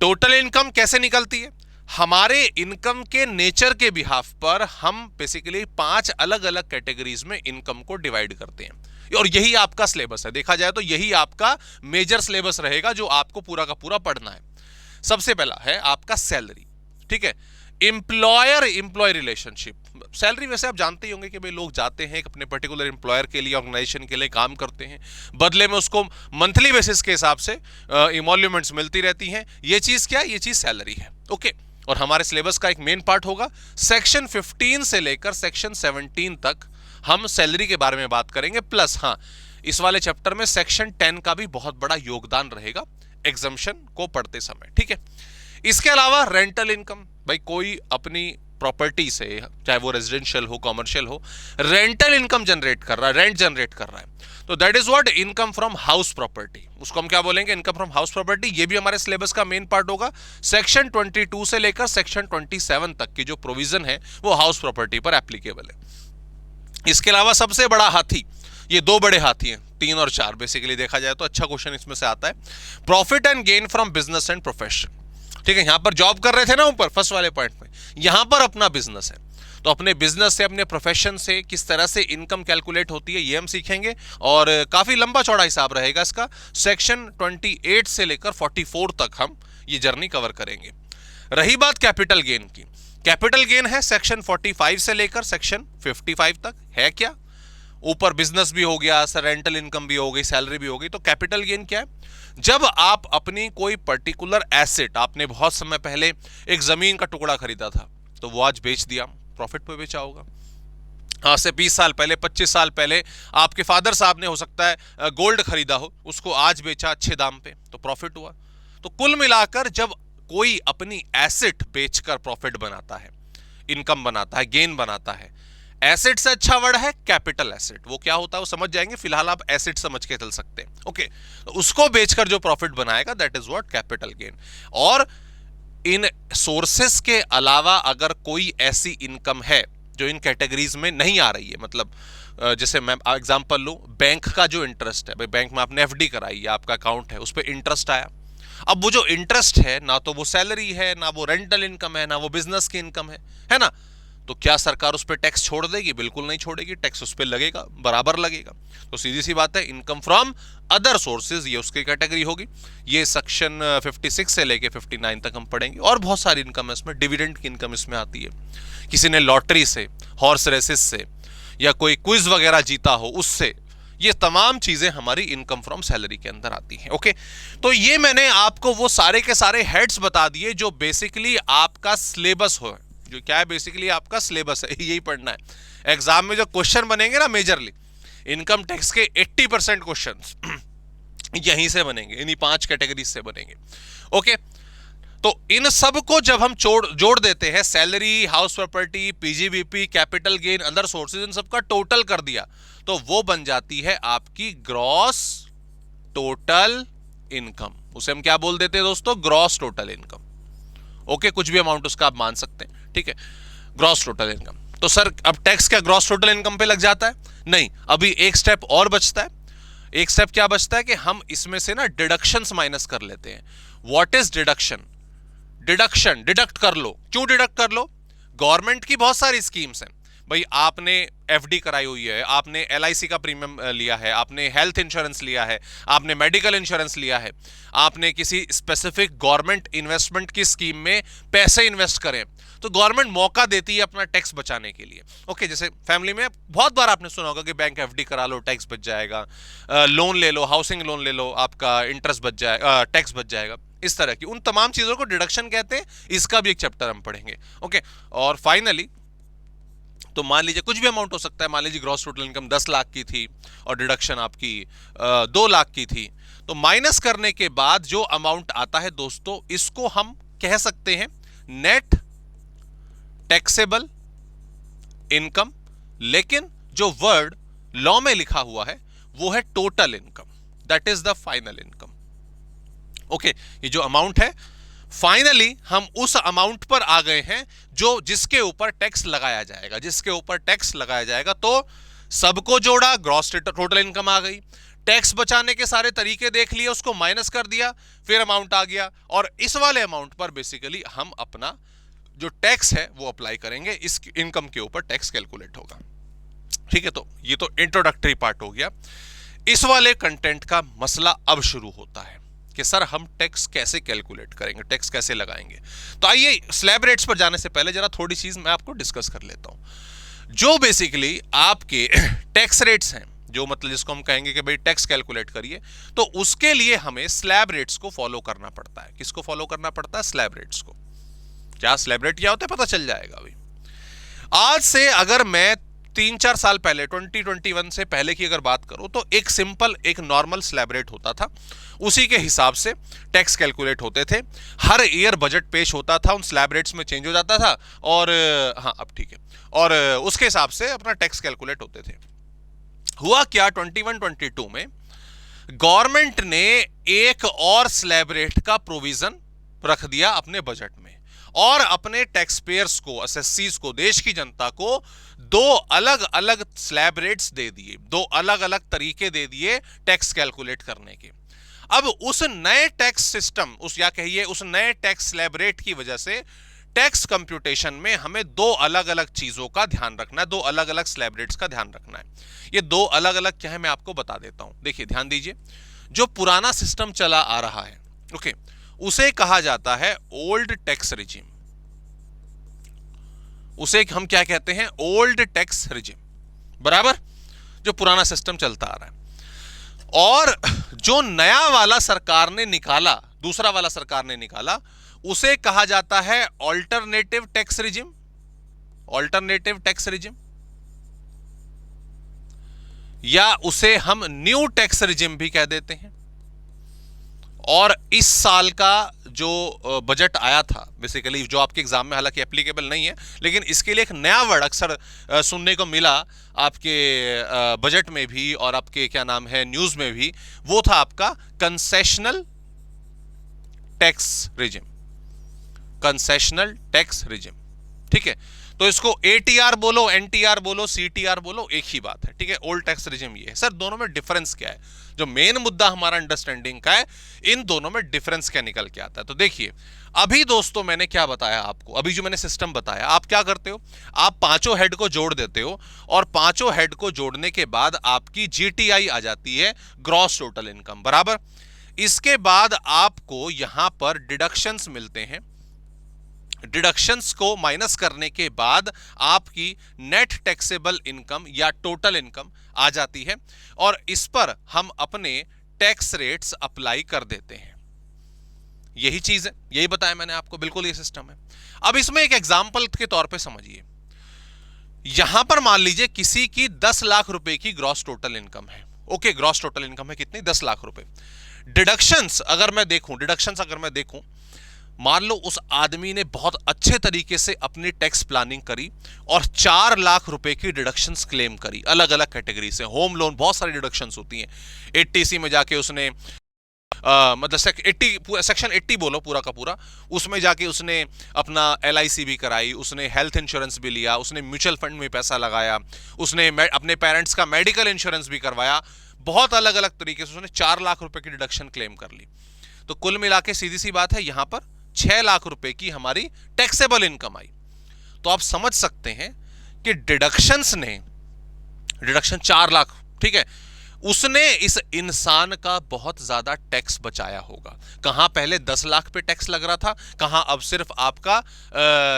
टोटल इनकम कैसे निकलती है? हमारे इनकम के नेचर के बिहाफ पर हम बेसिकली 5 अलग अलग कैटेगरीज में इनकम को डिवाइड करते हैं, और यही आपका सिलेबस है। देखा जाए तो यही आपका मेजर सिलेबस रहेगा जो आपको पूरा का पूरा पढ़ना है। सबसे पहला है आपका सैलरी, ठीक है, एम्प्लॉयर एम्प्लॉय रिलेशनशिप। सैलरी वैसे आप जानते ही होंगे कि भाई लोग जाते हैं अपने पर्टिकुलर एम्प्लॉयर के लिए, ऑर्गेनाइजेशन के लिए काम करते हैं, बदले में उसको मंथली बेसिस के हिसाब से इमोल्यूमेंट्स मिलती रहती हैं। ये चीज क्या है? ये चीज सैलरी है। ओके, और हमारे सिलेबस का एक मेन पार्ट होगा सेक्शन 15 से लेकर सेक्शन 17 तक हम सैलरी के बारे में बात करेंगे। प्लस हाँ, इस वाले चैप्टर में सेक्शन 10 का भी बहुत बड़ा योगदान रहेगा एग्जम्पशन को पढ़ते समय। ठीक है, इसके अलावा रेंटल इनकम, भाई कोई अपनी प्रॉपर्टी से, चाहे वो रेजिडेंशियल हो, कॉमर्शियल हो, रेंटल इनकम जनरेट कर रहा है, रेंट जनरेट कर रहा है, तो that is what income from house property. उसको हम क्या बोलेंगे? Income from house property. ये भी हमारे सिलेबस का मेन पार्ट होगा। सेक्शन 22 से लेकर सेक्शन 27 तक की जो प्रोविजन है वो हाउस प्रॉपर्टी पर एप्लीकेबल है। इसके अलावा सबसे बड़ा हाथी, ये 2 बड़े हाथी हैं, 3 और 4 बेसिकली देखा जाए तो, अच्छा क्वेश्चन इसमें से आता है, profit and gain from business and profession. ठीक है, यहां पर जॉब कर रहे थे ना ऊपर फर्स्ट वाले पॉइंट में, यहां पर अपना बिजनेस है, तो अपने बिजनेस से, अपने प्रोफेशन से किस तरह से इनकम कैलकुलेट होती है ये हम सीखेंगे, और काफी लंबा चौड़ा हिसाब रहेगा इसका। सेक्शन 28 से लेकर 44 तक हम ये जर्नी कवर करेंगे। रही बात कैपिटल गेन की, कैपिटल गेन है सेक्शन 45 से लेकर सेक्शन 55 तक। है क्या? ऊपर बिजनेस भी हो गया, सर रेंटल इनकम भी हो गई, सैलरी भी हो गई। तो कैपिटल गेन क्या है? जब आप अपनी कोई पर्टिकुलर एसेट, आपने बहुत समय पहले एक जमीन का टुकड़ा खरीदा था, तो वो आज बेच दिया, प्रॉफिट पे बेचा होगा। आज से 20 साल पहले, 25 साल पहले आपके फादर साहब ने हो सकता है गोल्ड खरीदा हो, उसको आज बेचा अच्छे दाम पे, तो प्रॉफिट हुआ। तो कुल मिलाकर जब कोई अपनी एसेट बेचकर प्रॉफिट बनाता है, इनकम बनाता है, गेन बनाता है, एसेट से अच्छा वर्ड है कैपिटल एसेट। वो क्या होता है वो समझ जाएंगे, फिलहाल आप एसेट समझ के चल सकते हैं। ओके, तो उसको बेचकर जो प्रॉफिट बनाएगा that is what capital gain. और इन सोर्सेस के अलावा अगर कोई ऐसी इनकम है जो इन कैटेगरीज में नहीं आ रही है, मतलब जैसे मैं एग्जांपल लूं, बैंक का जो इंटरेस्ट है, भाई बैंक में आपने एफडी कराई है, आपका अकाउंट है, उस पर इंटरेस्ट आया। अब वो जो इंटरेस्ट है, ना तो वो सैलरी है, ना वो रेंटल इनकम है, ना वो बिजनेस की इनकम है ना? तो क्या सरकार उस पर टैक्स छोड़ देगी? बिल्कुल नहीं छोड़ेगी, टैक्स उस पर लगेगा, बराबर लगेगा। तो सीधी सी बात है, इनकम फ्रॉम अदर सोर्सेज ये उसकी कैटेगरी होगी। ये सेक्शन 56 से लेके 59 तक हम पढ़ेंगे। और बहुत सारी इनकम है इसमें, डिविडेंड की इनकम इसमें आती है, किसी ने लॉटरी से, हॉर्स रेसेस से, या कोई क्विज वगैरह जीता हो उससे, ये तमाम चीजें हमारी इनकम फ्रॉम सैलरी के अंदर आती हैं। ओके, तो ये मैंने आपको वो सारे के सारे हेड्स बता दिए जो बेसिकली आपका सिलेबस हो, जो क्या है बेसिकली आपका सिलेबस है, यही पढ़ना है। एग्जाम में जो क्वेश्चन बनेंगे ना, मेजरली इनकम टैक्स के 80% क्वेश्चन यहीं से बनेंगे, इन्हीं 5 कैटेगरीज से बनेंगे। ओके, तो इन सब को जब हम जोड़ देते हैं, salary, house property, PGBP, capital gain, other sources, इन सब का टोटल कर दिया, तो वो बन जाती है आपकी ग्रॉस टोटल इनकम। उसे हम क्या बोल देते हैं दोस्तों? Gross total income. ओके, कुछ भी अमाउंट उसका आप मान सकते हैं, ठीक है, ग्रॉस टोटल इनकम। तो सर अब टैक्स क्या ग्रॉस टोटल इनकम पे लग जाता है? नहीं, अभी एक स्टेप और बचता है। एक स्टेप क्या बचता है कि हम इसमें से ना डिडक्शंस माइनस कर लेते हैं। What is deduction? Deduction, deduct कर लो। क्यों डिडक्ट कर लो? गवर्नमेंट की बहुत सारी स्कीम्स हैं भाई, आपने एफडी कराई हुई है, आपने एलआईसी का प्रीमियम लिया है, आपने हेल्थ इंश्योरेंस लिया है, आपने मेडिकल इंश्योरेंस लिया है, आपने किसी स्पेसिफिक गवर्नमेंट इन्वेस्टमेंट की स्कीम में पैसे इन्वेस्ट करें, तो गवर्नमेंट मौका देती है अपना टैक्स बचाने के लिए। ओके, जैसे फैमिली में बहुत बार आपने सुना होगा कि बैंक एफडी करा लो, टैक्स बच जाएगा, लोन ले लो, हाउसिंग लोन ले लो, आपका इंटरेस्ट बच जाएगा, टैक्स बच जाएगा। इस तरह की उन तमाम चीजों को डिडक्शन कहते हैं। इसका भी एक चैप्टर हम पढ़ेंगे। ओके, और फाइनली तो मान लीजिए कुछ भी अमाउंट हो सकता है, मान लीजिए ग्रॉस टोटल इनकम 10 लाख की थी और डिडक्शन आपकी 2 लाख की थी, तो माइनस करने के बाद जो अमाउंट आता है दोस्तों, इसको हम कह सकते हैं नेट टैक्सेबल इनकम। लेकिन जो वर्ड लॉ में लिखा हुआ है वो है total income, that is the final income. Okay, ये जो अमाउंट है, फाइनली हम उस अमाउंट पर आ गए हैं जो जिसके ऊपर टैक्स लगाया जाएगा, जिसके ऊपर टैक्स लगाया जाएगा। तो सबको जोड़ा, ग्रॉस टोटल इनकम आ गई। टैक्स बचाने के सारे तरीके देख लिए, उसको माइनस कर दिया, फिर अमाउंट आ गया, और इस वाले अमाउंट पर बेसिकली हम अपना जो टैक्स है वो अप्लाई करेंगे, इस इनकम के ऊपर टैक्स कैलकुलेट होगा। ठीक है, तो ये तो इंट्रोडक्टरी पार्ट हो गया। इस वाले कंटेंट का मसला अब शुरू होता है कि सर हम टैक्स कैसे कैलकुलेट करेंगे, टैक्स कैसे लगाएंगे। तो आइए स्लैब रेट्स पर जाने से पहले जरा थोड़ी चीज मैं आपको डिस्कस कर लेता हूं। जो बेसिकली आपके टैक्स रेट्स हैं, जो मतलब जिसको हम कहेंगे कि भाई टैक्स कैलकुलेट करिए, तो उसके लिए हमें स्लैब रेट्स को फॉलो करना पड़ता है। किसको फॉलो करना पड़ता है? स्लैब रेट्स को। क्या स्लैब रेट क्या होता है पता चल जाएगा अभी। आज से अगर मैं 3-4 साल पहले 2021 से पहले की अगर बात करूं, तो एक सिंपल एक नॉर्मल स्लैब रेट होता था, उसी के हिसाब से टैक्स कैलकुलेट होते थे। हर ईयर बजट पेश होता था, उन स्लैब रेट्स में चेंज हो जाता था, और हाँ अब ठीक है, और उसके हिसाब से अपना टैक्स कैलकुलेट होते थे। हुआ क्या, 21-22 में गवर्नमेंट ने एक और स्लैब रेट का प्रोविजन रख दिया अपने बजट में, और अपने टैक्स पेयर्स को, एसएससीज को, देश की जनता को 2 अलग अलग स्लैब रेट्स दे दिए, 2 अलग अलग तरीके दे दिए टैक्स कैलकुलेट करने के। अब उस नए टैक्स सिस्टम, उस या कहिए उस नए टैक्स स्लैब रेट की वजह से टैक्स कंप्यूटेशन में हमें 2 अलग अलग चीजों का ध्यान रखना है, 2 अलग अलग स्लैब रेट्स का ध्यान रखना है। ये 2 अलग अलग क्या है मैं आपको बता देता हूं। देखिए ध्यान दीजिए, जो पुराना सिस्टम चला आ रहा है, ओके, उसे कहा जाता है ओल्ड टैक्स रिजीम। उसे हम क्या कहते हैं? ओल्ड टैक्स रिजीम, बराबर। जो पुराना सिस्टम चलता आ रहा है। और जो नया वाला सरकार ने निकाला, दूसरा वाला सरकार ने निकाला, उसे कहा जाता है alternative tax regime. Alternative tax regime, या उसे हम न्यू टैक्स रिजिम भी कह देते हैं। और इस साल का जो बजट आया था बेसिकली, जो आपके एग्जाम में हालांकि एप्लीकेबल नहीं है, लेकिन इसके लिए एक नया वर्ड अक्सर सुनने को मिला आपके बजट में भी और आपके क्या नाम है न्यूज में भी, वो था आपका concessional tax regime. Concessional tax regime, ठीक है। तो इसको एटीआर बोलो, एनटीआर बोलो, सीटीआर बोलो, एक ही बात है, ठीक है। ओल्ड टैक्स रिजिम ये है। सर दोनों में डिफरेंस क्या है? जो मेन मुद्दा हमारा अंडरस्टैंडिंग का है, इन दोनों में डिफरेंस क्या निकल के आता है। तो देखिए अभी दोस्तों मैंने क्या बताया आपको, अभी जो मैंने सिस्टम बताया, आप क्या करते हो, आप पांचों हेड को जोड़ देते हो और पांचों हेड को जोड़ने के बाद आपकी जीटीआई आ जाती है, ग्रॉस टोटल इनकम, बराबर। इसके बाद आपको यहां पर डिडक्शंस मिलते हैं। डिडक्शंस को माइनस करने के बाद आपकी नेट टैक्सेबल इनकम या टोटल इनकम आ जाती है और इस पर हम अपने टैक्स रेट्स अप्लाई कर देते हैं। यही चीज है, यही बताया मैंने आपको, बिल्कुल ये सिस्टम है। अब इसमें एक एग्जांपल के तौर पे समझिए, यहां पर मान लीजिए किसी की 10 लाख रुपए की ग्रॉस टोटल इनकम है। ओके, ग्रॉस टोटल इनकम है कितनी? 10 लाख रुपए। डिडक्शंस अगर मैं देखूं, मान लो उस आदमी ने बहुत अच्छे तरीके से अपनी टैक्स प्लानिंग करी और 4 लाख रुपए की डिडक्शंस क्लेम करी अलग अलग कैटेगरी से। होम लोन, बहुत सारी डिडक्शंस होती हैं। 80C में जाके उसने मतलब सेक्शन 80 बोलो पूरा का पूरा, उसमें जाके उसने अपना LIC भी कराई, उसने हेल्थ इंश्योरेंस भी लिया, उसने म्यूचुअल फंड में पैसा लगाया, उसने अपने पेरेंट्स का मेडिकल इंश्योरेंस भी करवाया। बहुत अलग अलग तरीके से उसने 4 लाख रुपए की डिडक्शन क्लेम कर ली। तो कुल मिला के सीधी सी बात है, यहां पर 6 लाख रुपए की हमारी टैक्सेबल इनकम आई। तो आप समझ सकते हैं कि डिडक्शन 4 लाख, ठीक है, उसने इस इंसान का बहुत ज्यादा टैक्स बचाया होगा। कहां पहले 10 लाख पे टैक्स लग रहा था, कहां अब सिर्फ आपका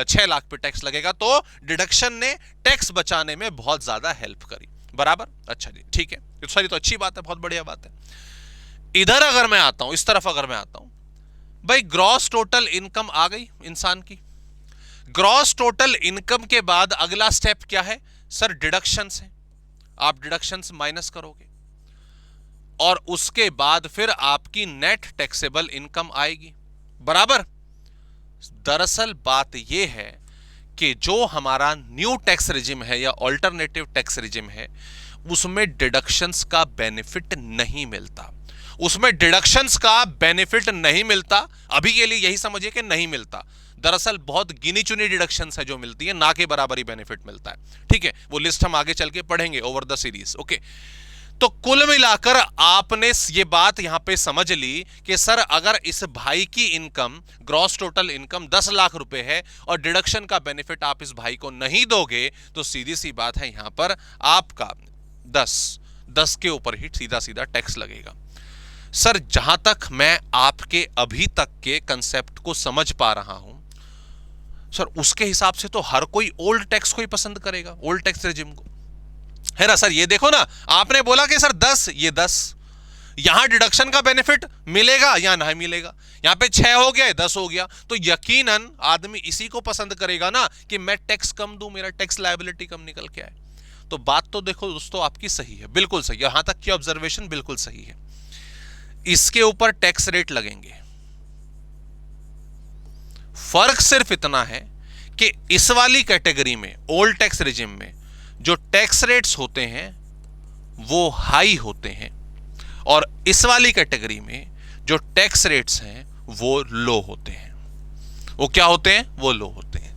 6 लाख पे टैक्स लगेगा। तो डिडक्शन ने टैक्स बचाने में बहुत ज्यादा हेल्प करी, बराबर। अच्छा जी, ठीक है, सारी तो अच्छी बात है, बहुत बढ़िया बात है। इधर अगर मैं आता हूं, इस तरफ अगर मैं आता हूं, भाई ग्रॉस टोटल इनकम आ गई इंसान की। ग्रॉस टोटल इनकम के बाद अगला स्टेप क्या है? सर डिडक्शंस है। आप डिडक्शंस माइनस करोगे और उसके बाद फिर आपकी नेट टैक्सेबल इनकम आएगी, बराबर। दरअसल बात यह है कि जो हमारा न्यू टैक्स रिजिम है या ऑल्टरनेटिव टैक्स रिजिम है, उसमें डिडक्शंस का बेनिफिट नहीं मिलता। उसमें डिडक्शंस का बेनिफिट नहीं मिलता, अभी के लिए यही समझिए कि नहीं मिलता। दरअसल बहुत गिनी चुनी डिडक्शंस है जो मिलती है, ना के बराबर ही बेनिफिट मिलता है, ठीक है। वो लिस्ट हम आगे चल के पढ़ेंगे ओवर द सीरीज, ओके। तो कुल मिलाकर आपने ये बात यहां पे समझ ली कि सर अगर इस भाई की income, gross total income 10 lakh रुपए है और डिडक्शन का बेनिफिट आप इस भाई को नहीं दोगे, तो सीधी सी बात है यहां पर आपका 10 के ऊपर ही सीधा सीधा टैक्स लगेगा। सर जहां तक मैं आपके अभी तक के कंसेप्ट को समझ पा रहा हूं, सर उसके हिसाब से तो हर कोई ओल्ड टैक्स को ही पसंद करेगा, ओल्ड टैक्स रेजिम को, है ना। सर ये देखो ना, आपने बोला कि सर 10, ये 10, यहां डिडक्शन का बेनिफिट मिलेगा या नहीं मिलेगा, यहां पे 6 हो गया, 10 हो गया, तो यकीनन आदमी इसी को पसंद करेगा ना कि मैं टैक्स कम दूं, मेरा टैक्स लायबिलिटी कम निकल के आए। तो बात तो देखो दोस्तों आपकी सही है, बिल्कुल सही, यहां तक की ऑब्जर्वेशन बिल्कुल सही है। इसके ऊपर टैक्स रेट लगेंगे। फर्क सिर्फ इतना है कि इस वाली कैटेगरी में, ओल्ड टैक्स रिजिम में, जो टैक्स रेट्स होते हैं वो हाई होते हैं और इस वाली कैटेगरी में जो टैक्स रेट्स हैं वो लो होते हैं। वो क्या होते हैं? वो लो होते हैं।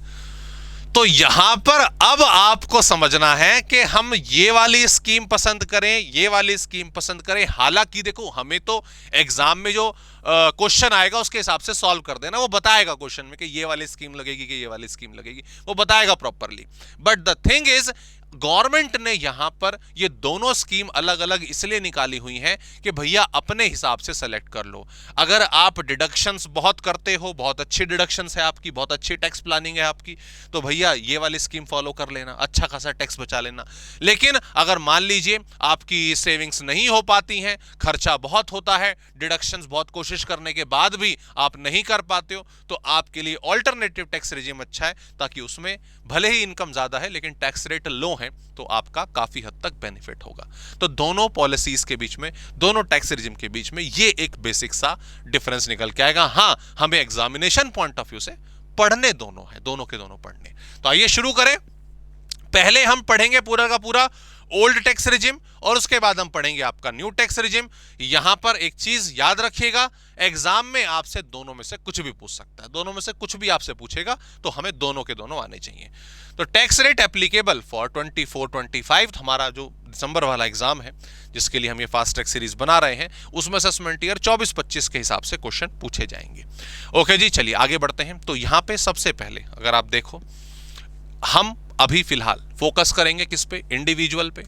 तो यहां पर अब आपको समझना है कि हम ये वाली स्कीम पसंद करें, ये वाली स्कीम पसंद करें। हालांकि देखो, हमें तो एग्जाम में जो क्वेश्चन आएगा उसके हिसाब से सॉल्व कर देना, वो बताएगा क्वेश्चन में कि ये वाली स्कीम लगेगी कि ये वाली स्कीम लगेगी, वो बताएगा properly. But the thing is, government ने यहां पर ये दोनों स्कीम अलग अलग इसलिए निकाली हुई हैं कि भैया अपने हिसाब से सेलेक्ट कर लो। अगर आप डिडक्शंस बहुत करते हो, बहुत अच्छी डिडक्शंस है आपकी, बहुत अच्छी टैक्स प्लानिंग है आपकी, तो भैया ये वाली स्कीम फॉलो कर लेना, अच्छा खासा टैक्स बचा लेना। लेकिन अगर मान लीजिए आपकी सेविंग्स नहीं हो पाती हैं, खर्चा बहुत होता है, डिडक्शंस बहुत कोशिश करने के बाद भी आप नहीं कर पाते हो, तो आपके लिए ऑल्टरनेटिव टैक्स रिजीम अच्छा है, ताकि उसमें भले ही इनकम ज्यादा है लेकिन टैक्स रेट लो है, तो आपका काफी हद तक बेनिफिट होगा। तो दोनों पॉलिसीज के बीच में, दोनों टैक्स रिजिम के बीच में ये एक बेसिक सा डिफरेंस निकल के आएगा। हां, हमें एग्जामिनेशन पॉइंट ऑफ व्यू से पढ़ने दोनों है, दोनों के दोनों पढ़ने। तो आइए शुरू करें। पहले हम पढ़ेंगे पूरा का पूरा ओल्ड टैक्स रिजिम और उसके बाद हम पढ़ेंगे आपका न्यू टैक्स रिजिम। यहां पर एक चीज याद रखिएगा, एग्जाम में आपसे दोनों में से कुछ भी पूछ सकता है, दोनों में से कुछ भी आपसे पूछेगा, तो हमें दोनों के दोनों आने चाहिए। तो टैक्स रेट एप्लीकेबल फॉर 24-25 हमारा जो दिसंबर वाला एग्जाम है, जिसके लिए हम ये फास्ट ट्रैक सीरीज बना रहे हैं, उसमें असेसमेंट ईयर 24-25 के हिसाब से क्वेश्चन पूछे जाएंगे। ओके जी, चलिए आगे बढ़ते हैं। तो यहां पे सबसे पहले अगर आप देखो, हम अभी फिलहाल फोकस करेंगे किस पे? इंडिविजुअल पे।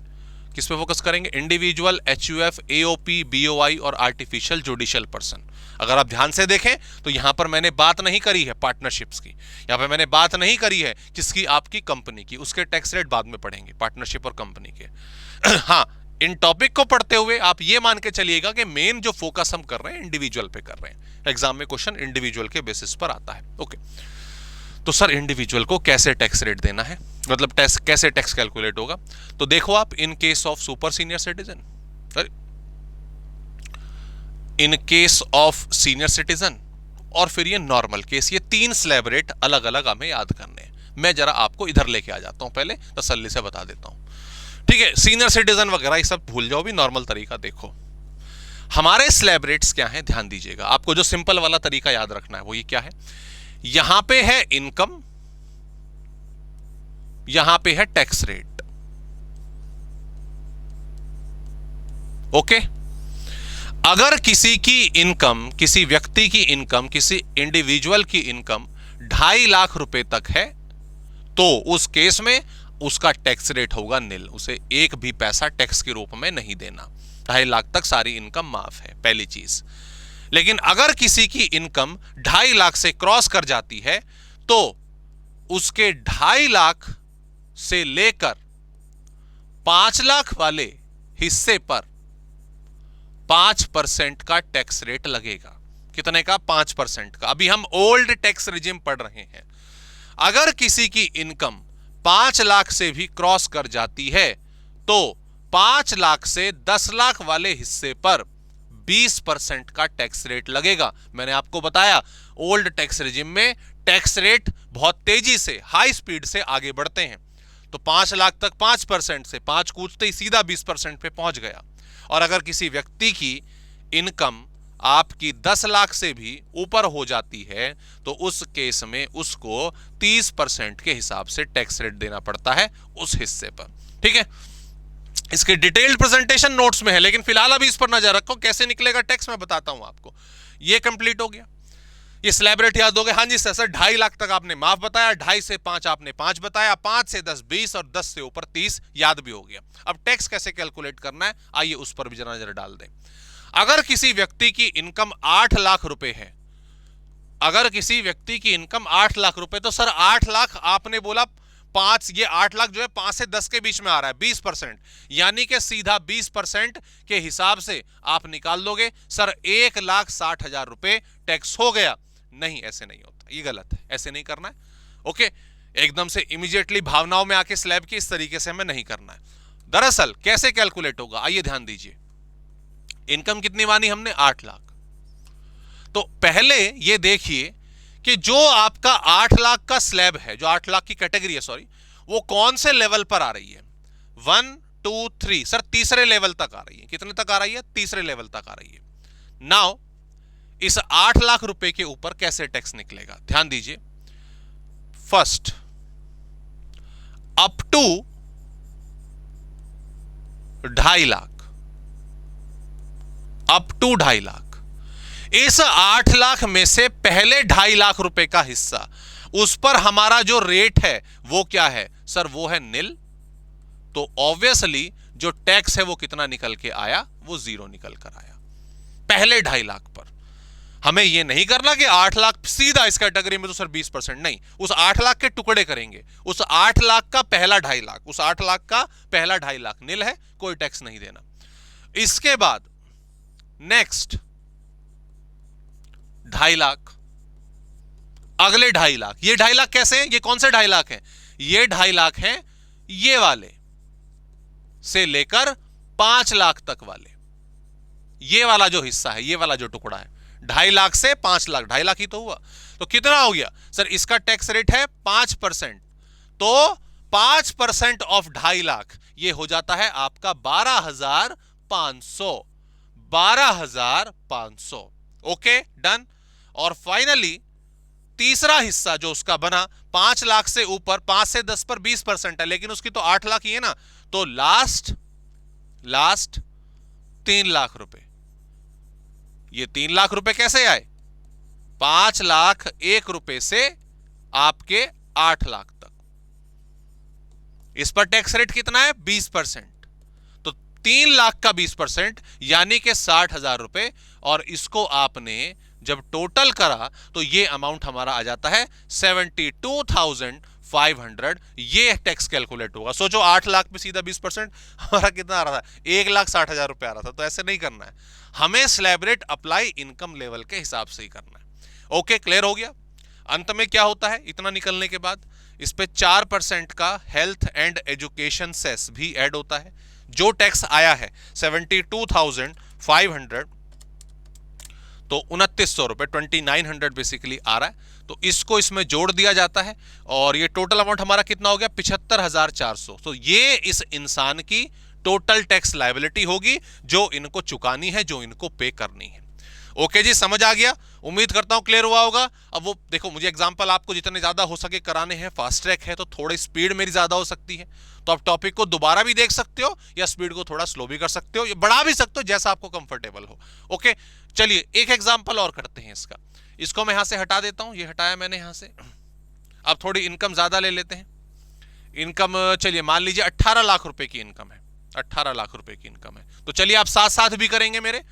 किस पे फोकस करेंगे? इंडिविजुअल, एचयूएफ, एओपी, बीओआई और आर्टिफिशियल जुडिशियल पर्सन। अगर आप ध्यान से देखें तो यहां पर मैंने बात नहीं करी है पार्टनरशिप्स की, यहां पर मैंने बात नहीं करी है किसकी? आपकी कंपनी की। उसके टैक्स रेट बाद में पढ़ेंगे, पार्टनरशिप और कंपनी के। हाँ, इन टॉपिक को पढ़ते हुए आप ये मान के चलिएगा कि मेन जो फोकस हम कर रहे हैं इंडिविजुअल पे कर रहे हैं। एग्जाम में क्वेश्चन इंडिविजुअल के बेसिस पर आता है। ओके, तो सर इंडिविजुअल को कैसे टैक्स रेट देना है, मतलब कैसे टैक्स कैलकुलेट होगा? तो देखो आप, in case of super senior citizen, in case of senior citizen और फिर ये नॉर्मल केस, ये 3 स्लैब रेट अलग अलग हमें याद करने हैं। मैं जरा आपको इधर लेके आ जाता हूं, पहले तसल्ली से बता देता हूं। ठीक है, सीनियर सिटीजन वगैरह ये सब भूल जाओ, भी नॉर्मल तरीका देखो। हमारे स्लैब रेट्स क्या हैं, ध्यान दीजिएगा। आपको जो सिंपल वाला तरीका याद रखना है वो ये क्या है? यहां पे है इनकम, यहां पे है टैक्स रेट। ओके, अगर किसी की इनकम, किसी व्यक्ति की इनकम, किसी इंडिविजुअल की इनकम 2.5 लाख रुपए तक है, तो उस केस में उसका टैक्स रेट होगा निल। उसे एक भी पैसा टैक्स के रूप में नहीं देना। 2.5 लाख तक सारी इनकम माफ है, पहली चीज। लेकिन अगर किसी की इनकम 2.5 लाख से क्रॉस कर जाती है, तो उसके 2.5 लाख से लेकर 5 लाख वाले हिस्से पर 5% का टैक्स रेट लगेगा। कितने का? 5% का। अभी हम ओल्ड टैक्स रिजिम पढ़ रहे हैं। अगर किसी की इनकम 5 लाख से भी क्रॉस कर जाती है, तो 5 लाख से 10 लाख वाले हिस्से पर 20% का टैक्स रेट लगेगा। मैंने आपको बताया, ओल्ड टैक्स रिजिम में टैक्स रेट बहुत तेजी से, हाई स्पीड से आगे बढ़ते हैं। तो 5 लाख तक 5% से 5 कूदते ही सीधा 20% पे पहुंच गया। और अगर किसी व्यक्ति की इनकम आपकी 10 लाख से भी ऊपर हो जाती है, तो उस केस में उसको 30% के हिसाब से टैक्स रेट देना पड़ता है उस हिस्से पर। ठीक है, इसके डिटेल्ड प्रेजेंटेशन नोट्स में है, लेकिन फिलहाल अभी इस पर नजर रखो। कैसे निकलेगा टैक्स मैं बताता हूं आपको। ये कंप्लीट हो गया, ये स्लैब रेट याद हो गया। हाँ जी सर, 2.5 लाख तक आपने माफ बताया, 2.5 से 5 आपने 5 बताया, 5 से 10 20 और 10 से ऊपर 30 याद भी हो गया। अब टैक्स कैसे कैलकुलेट करना है, आइए उस पर भी जरा नजर डाल दें। अगर किसी व्यक्ति की इनकम 8 लाख रुपए है, अगर किसी व्यक्ति की इनकम 8 लाख रुपए, तो सर 8 लाख आपने बोला 5, ये 8 लाख जो है 5 से 10 के बीच में आ रहा है, 20%, यानी कि सीधा 20% के हिसाब से आप निकाल दोगे। सर 1,60,000 रुपए टैक्स हो गया। नहीं, ऐसे नहीं होता, ये गलत है, ऐसे नहीं करना है। ओके, एकदम से इमीडिएटली भावनाओं में आके स्लैब की इस तरीके से हमें नहीं करना है। दरअसल कैसे कैलकुलेट होगा, आइए ध्यान दीजिए। इनकम कितनी मानी हमने? 8 लाख। तो पहले ये देखिए कि जो आपका 8 लाख का स्लैब है, जो 8 लाख की कैटेगरी है, सॉरी, वो कौन से लेवल पर आ रही है? 1 2 3, सर तीसरे लेवल तक आ रही है। कितने तक आ रही है? तीसरे लेवल तक आ रही है। नाउ इस 8 लाख रुपए के ऊपर कैसे टैक्स निकलेगा, ध्यान दीजिए। First, up to 2.5 lakh, up to 2.5 lakh, इस 8 लाख में से पहले 2.5 लाख रुपए का हिस्सा, उस पर हमारा जो रेट है वो क्या है? सर वो है निल। तो ऑब्वियसली जो टैक्स है वो कितना निकल के आया, वो 0 निकल कर आया पहले 2.5 लाख पर। हमें ये नहीं करना कि 8 लाख सीधा इस कैटेगरी में तो सर 20%, नहीं, उस 8 लाख के टुकड़े करेंगे। उस 8 लाख का पहला 2.5 लाख, उस 8 लाख का पहला 2.5 लाख नील है, कोई टैक्स नहीं देना। इसके बाद नेक्स्ट 2.5 लाख, अगले 2.5 लाख। ये 2.5 लाख कैसे हैं? ये कौन से 2.5 लाख हैं? ये 2.5 लाख हैं ये वाले से लेकर 5 लाख तक वाले, ये वाला जो हिस्सा है, ये वाला जो टुकड़ा है, 2.5 लाख से 5 लाख, 2.5 लाख ही तो हुआ। तो कितना हो गया सर? इसका टैक्स रेट है 5%, तो 5% ऑफ 2.5 लाख ये हो जाता है आपका 12,500, 12,500। Okay, done. और फाइनली तीसरा हिस्सा जो उसका बना 5 लाख से ऊपर, 5 से 10 पर 20% है, लेकिन उसकी तो 8 लाख ही है ना, तो लास्ट 3 लाख रुपए। ये 3 लाख रुपए कैसे आए? 5 लाख 1 रुपए से आपके 8 लाख तक। इस पर टैक्स रेट कितना है? 20%। तो 3 लाख का 20% यानी कि 60,000 रुपए, और इसको आपने जब टोटल करा तो ये अमाउंट हमारा आ जाता है 72,500। ये टैक्स कैलकुलेट होगा। सोचो 8 लाख पे सीधा 20%, हमारा कितना आ रहा था? 1,60,000 रुपए आ रहा था। तो ऐसे नहीं करना है, हमें slab rate apply income level के हिसाब से ही करना है। ओके, क्लियर हो गया? अंत में क्या होता है इतना निकलने के बाद? इस पे 4% का हेल्थ एंड एजुकेशन सेस भी ऐड होता है। जो टैक्स आया है 72,500, तो 2,900 रुपए, 2,900 बेसिकली आ रहा है। तो इसको इसमें जोड़ दिया जाता है और ये टोटल अमाउंट हमारा कितना हो गया? 75,400। तो ये इस इंसान की टोटल टैक्स लायबिलिटी होगी जो इनको चुकानी है, जो इनको पे करनी है। ओके जी, समझ आ गया? उम्मीद करता हूं क्लियर हुआ होगा। अब वो देखो, मुझे एग्जांपल आपको जितने ज्यादा हो सके कराने हैं। फास्ट ट्रैक है तो थोड़ी स्पीड मेरी ज्यादा हो सकती है, तो आप टॉपिक को दोबारा भी देख सकते हो या स्पीड को थोड़ा स्लो भी कर सकते हो, या बढ़ा भी सकते हो, जैसा आपको कंफर्टेबल हो। ओके, चलिए एक एग्जाम्पल और करते हैं इसका। इसको मैं यहां से हटा देता हूं, ये हटाया मैंने यहां से। अब थोड़ी इनकम ज्यादा ले लेते हैं। इनकम चलिए मान लीजिए 18 लाख रुपए की इनकम है, 18 लाख रुपए की इनकम है। तो चलिए आप साथ साथ भी करेंगे मेरे,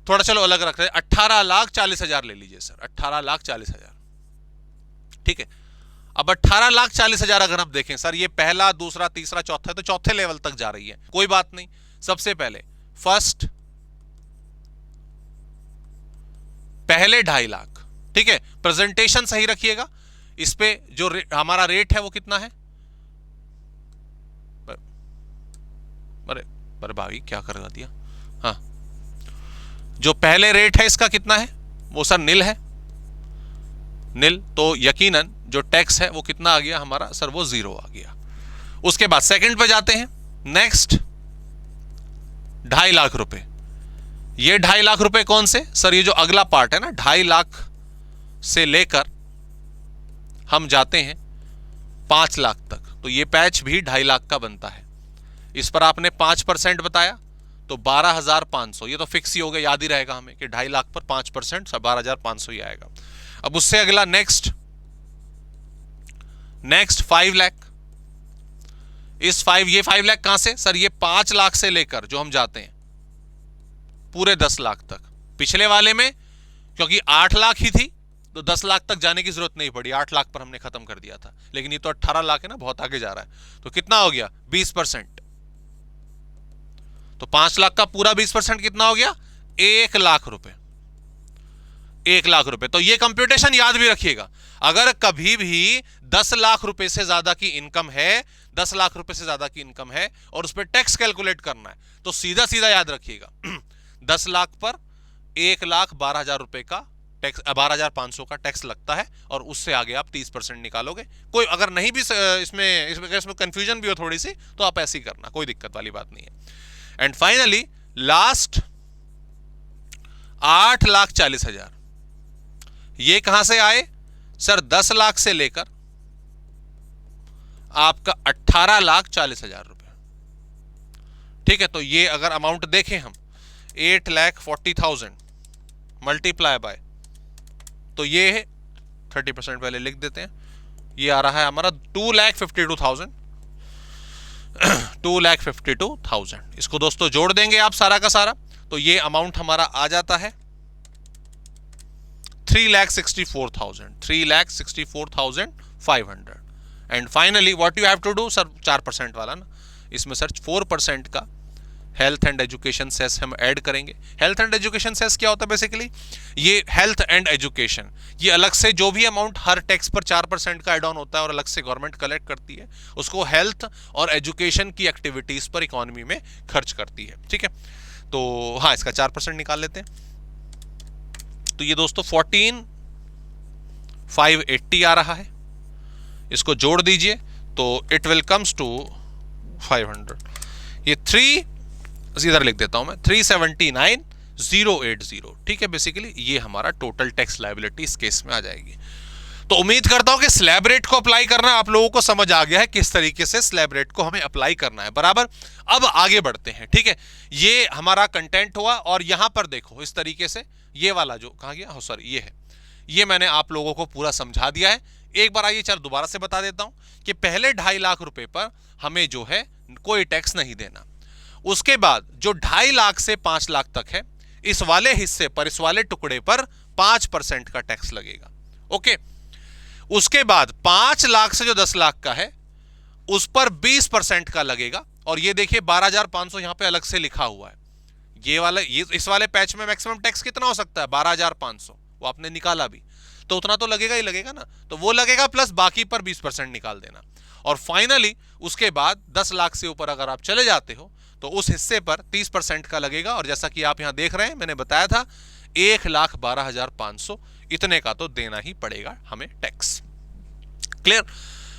थोड़ा चलो अलग रखते हैं। 18,40,000 ले लीजिए सर, 18,40,000। ठीक है, अब 18,40,000 अगर हम देखें सर, ये पहला, दूसरा, तीसरा, चौथा है, तो चौथे लेवल तक जा रही है। कोई बात नहीं, सबसे पहले फर्स्ट पहले 2.5 लाख। ठीक है, प्रेजेंटेशन सही रखिएगा। इस पे जो हमारा रेट है वो कितना है? अरे भाई क्या कर दिया? हाँ, जो पहले रेट है इसका कितना है? वो सर नील है, नील। तो यकीनन जो टैक्स है वो कितना आ गया हमारा सर? वो 0 आ गया। उसके बाद सेकंड पे जाते हैं। नेक्स्ट 2.5 लाख रुपए। ये 2.5 लाख रुपए कौन से सर? ये जो अगला पार्ट है ना, 2.5 लाख से लेकर हम जाते हैं 5 लाख तक, तो ये पैच भी 2.5 लाख का बनता है। इस पर आपने 5% बताया तो 12,500। ये तो फिक्स ही हो गया, याद ही रहेगा हमें कि 2.5 लाख पर 5% 12,500 ही आएगा। अब उससे अगला नेक्स्ट 5 लाख। ये 5 लाख कहां से सर? ये 5 लाख से लेकर जो हम जाते हैं पूरे 10 लाख तक। पिछले वाले में क्योंकि 8 लाख ही थी तो 10 लाख तक जाने की जरूरत नहीं पड़ी, 8 लाख पर हमने खत्म कर दिया था। लेकिन ये तो 18 लाख है ना, बहुत आगे जा रहा है। तो कितना हो गया? 20%। तो 5 लाख का पूरा 20% कितना हो गया? 1 लाख रुपए। 1 लाख रुपए। तो ये कंप्यूटेशन याद भी रखिएगा। अगर कभी भी 10 लाख रुपए से ज्यादा की इनकम है, 10 लाख रुपए से ज्यादा की इनकम है और उस पर टैक्स कैलकुलेट करना है, तो सीधा सीधा याद रखिएगा 10 लाख पर 1,12,000 रुपए का टैक्स, 12,500 का टैक्स लगता है, और उससे आगे आप 30% निकालोगे। कोई अगर नहीं भी इसमें कंफ्यूजन भी हो थोड़ी सी, तो आप ऐसे ही करना, कोई दिक्कत वाली बात नहीं है। And finally last 8,40,000। ये कहां से आए सर? 10 लाख से लेकर आपका 18,40,000 रुपए। ठीक है, तो ये अगर अमाउंट देखें हम 8,40,000 मल्टीप्लाई बाय, तो ये है 30% पहले लिख देते हैं, ये आ रहा है हमारा 2,52,000। 2,52,000। इसको दोस्तों जोड़ देंगे आप सारा का सारा, तो ये अमाउंट हमारा आ जाता है 3,64,000, 3,64,500। And finally what you have to do sir, 4% वाला ना, इसमें सर 4% का हेल्थ एंड एजुकेशन सेस हम ऐड करेंगे। हेल्थ एंड एजुकेशन सेस क्या होता है बेसिकली, ये हेल्थ एंड एजुकेशन, ये अलग से जो भी अमाउंट हर टैक्स पर 4% का एड ऑन होता है और अलग से गवर्नमेंट कलेक्ट करती है, उसको हेल्थ और एजुकेशन की एक्टिविटीज पर इकोनॉमी में खर्च करती है। ठीक है, तो हाँ, इसका 4% निकाल लेते हैं। तो ये दोस्तों 14,580 आ रहा है, इसको जोड़ दीजिए तो इट विल कम्स टू 500। ये 3 इधर लिख देता हूं मैं, 379,080। ठीक है, बेसिकली ये हमारा टोटल टैक्स लायबिलिटी इस केस में आ जाएगी। तो उम्मीद करता हूं कि स्लैब रेट को अप्लाई करना आप लोगों को समझ आ गया है, किस तरीके से स्लैब रेट को हमें अप्लाई करना है। बराबर, अब आगे बढ़ते हैं। ठीक है, ये हमारा कंटेंट हुआ और यहां पर देखो इस तरीके से ये वाला जो कहा गया, हो सॉरी, ये है, ये मैंने आप लोगों को पूरा समझा दिया है। एक बार आइए चल दोबारा से बता देता हूं कि पहले 2.5 लाख रुपए पर हमें जो है कोई टैक्स नहीं देना। उसके बाद जो 2.5 लाख से 5 लाख तक है, इस वाले हिस्से पर, इस वाले टुकड़े पर 5% का टैक्स लगेगा। ओके, उसके बाद 5 लाख से जो 10 लाख का है उस पर 20% का लगेगा। और ये देखिए 12,500 यहां पे अलग से लिखा हुआ है। ये वाला, ये इस वाले पैच में मैक्सिमम टैक्स कितना हो सकता है, 12,500, वो आपने निकाला भी, तो उतना तो लगेगा ही लगेगा ना, तो वो लगेगा प्लस बाकी पर 20% निकाल देना। और फाइनली उसके बाद 10 लाख से ऊपर अगर आप चले जाते हो तो उस हिस्से पर 30% का लगेगा। और जैसा कि आप यहां देख रहे हैं, मैंने बताया था 1,12,500 इतने का तो देना ही पड़ेगा हमें टैक्स। क्लियर?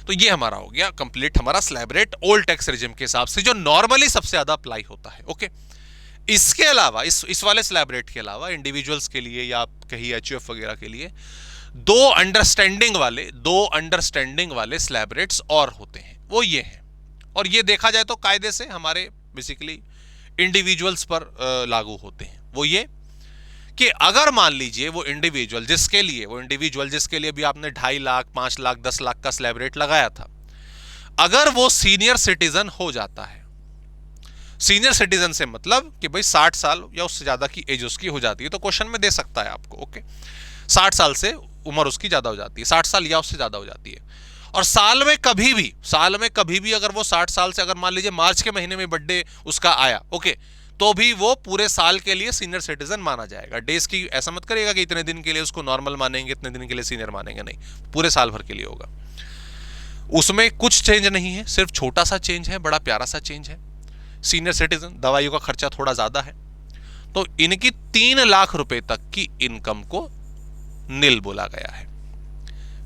तो ये हमारा हो गया कंप्लीट, हमारा slab rate old tax regime के हिसाब से जो नॉर्मली सबसे ज्यादा अप्लाई होता है। ओके, इसके अलावा, इस वाले स्लैब रेट के अलावा इंडिविजुअल्स के लिए या आप कहीं एचयूएफ वगैरह के लिए दो अंडरस्टैंडिंग वाले स्लैब रेट्स और होते हैं, वो ये हैं। और ये देखा जाए तो कायदे से हमारे बेसिकली इंडिविजुअल्स पर लागू होते हैं। वो ये कि अगर मान लीजिए वो इंडिविजुअल जिसके लिए भी आपने 2.5 लाख, 5 लाख, 10 लाख का स्लैब रेट लगाया था, अगर वो सीनियर सिटीजन हो जाता है, सीनियर सिटीजन से मतलब कि भाई 60 साल या उससे ज्यादा की एज उसकी हो जाती है, तो क्वेश्चन में दे सकता है आपको। ओके, 60 साल से उम्र उसकी ज्यादा हो जाती है, 60 साल या उससे ज्यादा हो जाती है, और साल में कभी भी अगर वो 60 साल से, अगर मान लीजिए मार्च के महीने में बर्थडे उसका आया, ओके, तो भी वो पूरे साल के लिए सीनियर सिटीजन माना जाएगा। डेज की ऐसा मत करिएगा कि इतने दिन के लिए उसको नॉर्मल मानेंगे, इतने दिन के लिए सीनियर मानेंगे, नहीं, पूरे साल भर के लिए होगा। उसमें कुछ चेंज नहीं है, सिर्फ छोटा सा चेंज है, बड़ा प्यारा सा चेंज है। सीनियर सिटीजन, दवाइयों का खर्चा थोड़ा ज्यादा है, तो इनकी 3 लाख रुपए तक की इनकम को नील बोला गया है।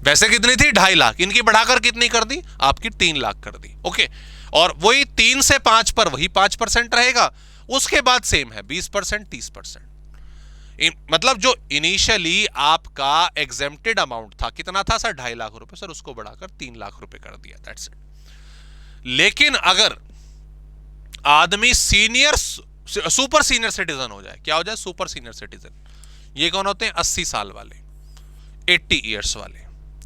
वैसे कितनी थी, 2.5 लाख, इनकी बढ़ाकर कितनी कर दी, आपकी 3 लाख कर दी। ओके, और वही 3 से 5 पर वही 5% रहेगा। उसके बाद सेम है 20%, 30%। मतलब जो इनिशियली आपका एग्जेम्प्टेड अमाउंट था, कितना था सर, 2.5 लाख रुपए, सर उसको बढ़ाकर 3 लाख रुपए कर दिया, दैट्स इट। लेकिन अगर आदमी सुपर सीनियर सिटीजन हो जाए, क्या हो जाए, सुपर सीनियर सिटीजन, ये कौन होते हैं, 80 साल वाले, 80 ईयर्स वाले।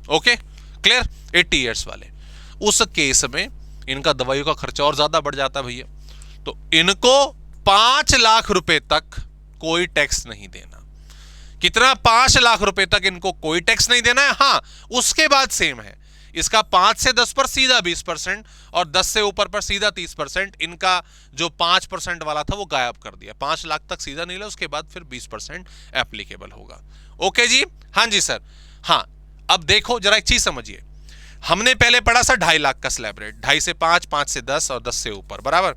ओके, क्लियर, 80 ईयर्स वाले, उस केस में इनका दवाइयों का खर्चा और ज्यादा बढ़ जाता है भैया, तो इनको 5 लाख रुपए तक कोई टैक्स नहीं देना। कितना, 5 लाख रुपए तक इनको कोई टैक्स नहीं देना है। हाँ, उसके बाद सेम है, इसका 5 से 10 पर सीधा 20% और 10 से ऊपर पर सीधा 30%। इनका जो 5% वाला था वो गायब कर दिया, 5 लाख तक सीधा नहीं लिया, उसके बाद फिर 20% एप्लीकेबल होगा। ओके जी, हाँ जी सर। हाँ, अब देखो जरा एक चीज समझिए, हमने पहले पढ़ा सर 2.5 लाख का स्लैब रेट, 2.5 से 5, 5 से 10 और 10 से ऊपर, बराबर।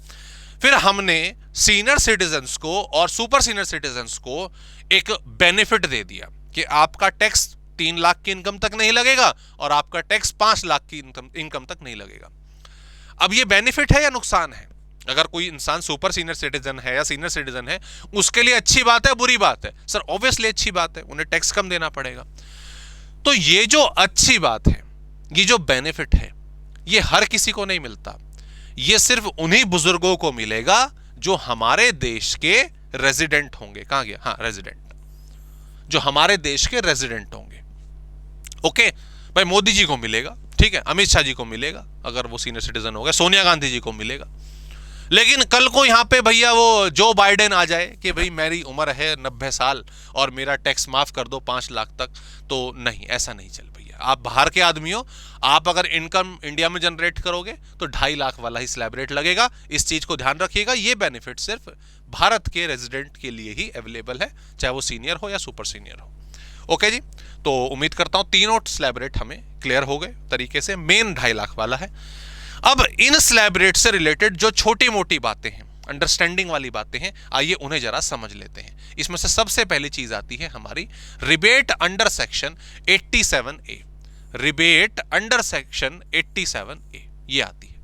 फिर हमने सीनियर सिटीजन्स को और सुपर सीनियर सिटीजन्स को एक बेनिफिट दे दिया कि आपका टैक्स 3 लाख की इनकम तक नहीं लगेगा और आपका टैक्स 5 लाख की इनकम तक नहीं लगेगा। अब ये बेनिफिट है या नुकसान है? अगर कोई इंसान सुपर सीनियर सिटीजन है या सीनियर सिटीजन है, उसके लिए अच्छी बात है, बुरी बात है? सर ऑब्वियसली अच्छी बात है, उन्हें टैक्स कम देना पड़ेगा। तो ये जो अच्छी बात है, ये जो बेनिफिट है, ये हर किसी को नहीं मिलता। ये सिर्फ उन्हीं बुजुर्गों को मिलेगा जो हमारे देश के रेजिडेंट होंगे। कहां गया, हाँ, रेजिडेंट, जो हमारे देश के रेजिडेंट होंगे। ओके भाई, मोदी जी को मिलेगा, ठीक है, अमित शाह जी को मिलेगा अगर वो सीनियर सिटीजन हो गए, सोनिया गांधी जी को मिलेगा। लेकिन कल को यहाँ पे भैया वो जो बाइडेन आ जाए कि भाई मेरी उम्र है 90 साल और मेरा टैक्स माफ कर दो 5 लाख तक, तो नहीं, ऐसा नहीं चल भैया। आप बाहर के आदमी हो, आप अगर इनकम इंडिया में जनरेट करोगे तो 2.5 लाख वाला ही स्लैब रेट लगेगा। इस चीज को ध्यान रखिएगा, ये बेनिफिट सिर्फ भारत के रेजिडेंट के लिए ही अवेलेबल है, चाहे वो सीनियर हो या सुपर सीनियर हो। ओके जी, तो उम्मीद करता हूं तीनों स्लैब रेट हमें क्लियर हो गए तरीके से। मेन 2.5 लाख वाला है। अब इन स्लैब रेट से रिलेटेड जो छोटी मोटी बातें हैं, अंडरस्टैंडिंग वाली बातें हैं, आइए उन्हें जरा समझ लेते हैं। इसमें से सबसे पहली चीज आती है हमारी rebate under section 87A। Rebate under section 87A ये आती है।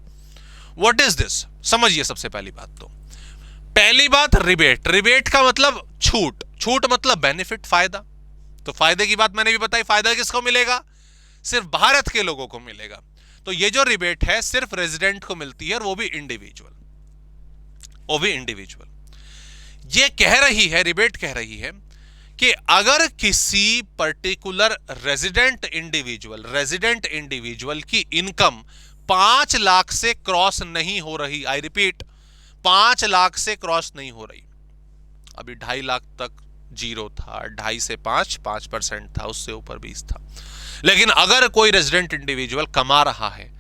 व्हाट इज दिस, समझिए सबसे पहली बात। तो पहली बात, रिबेट। रिबेट का मतलब छूट, छूट मतलब बेनिफिट, फायदा। तो फायदे की बात मैंने भी बताई, फायदा किसको मिलेगा? सिर्फ भारत के लोगों को मिलेगा। तो ये जो रिबेट है सिर्फ रेजिडेंट को मिलती है, और वो भी इंडिविजुअल, वो भी इंडिविजुअल। ये कह रही है, रिबेट कह रही है कि अगर किसी पर्टिकुलर रेजिडेंट इंडिविजुअल की इनकम 5 लाख से क्रॉस नहीं हो रही, आई रिपीट 5 लाख से क्रॉस नहीं हो रही, अभी 2.5 लाख तक जीरो था, 2.5 से 5% था, उससे ऊपर 20 था। लेकिन अगर कोई रेजिडेंट इंडिविजुअल कमा रहा है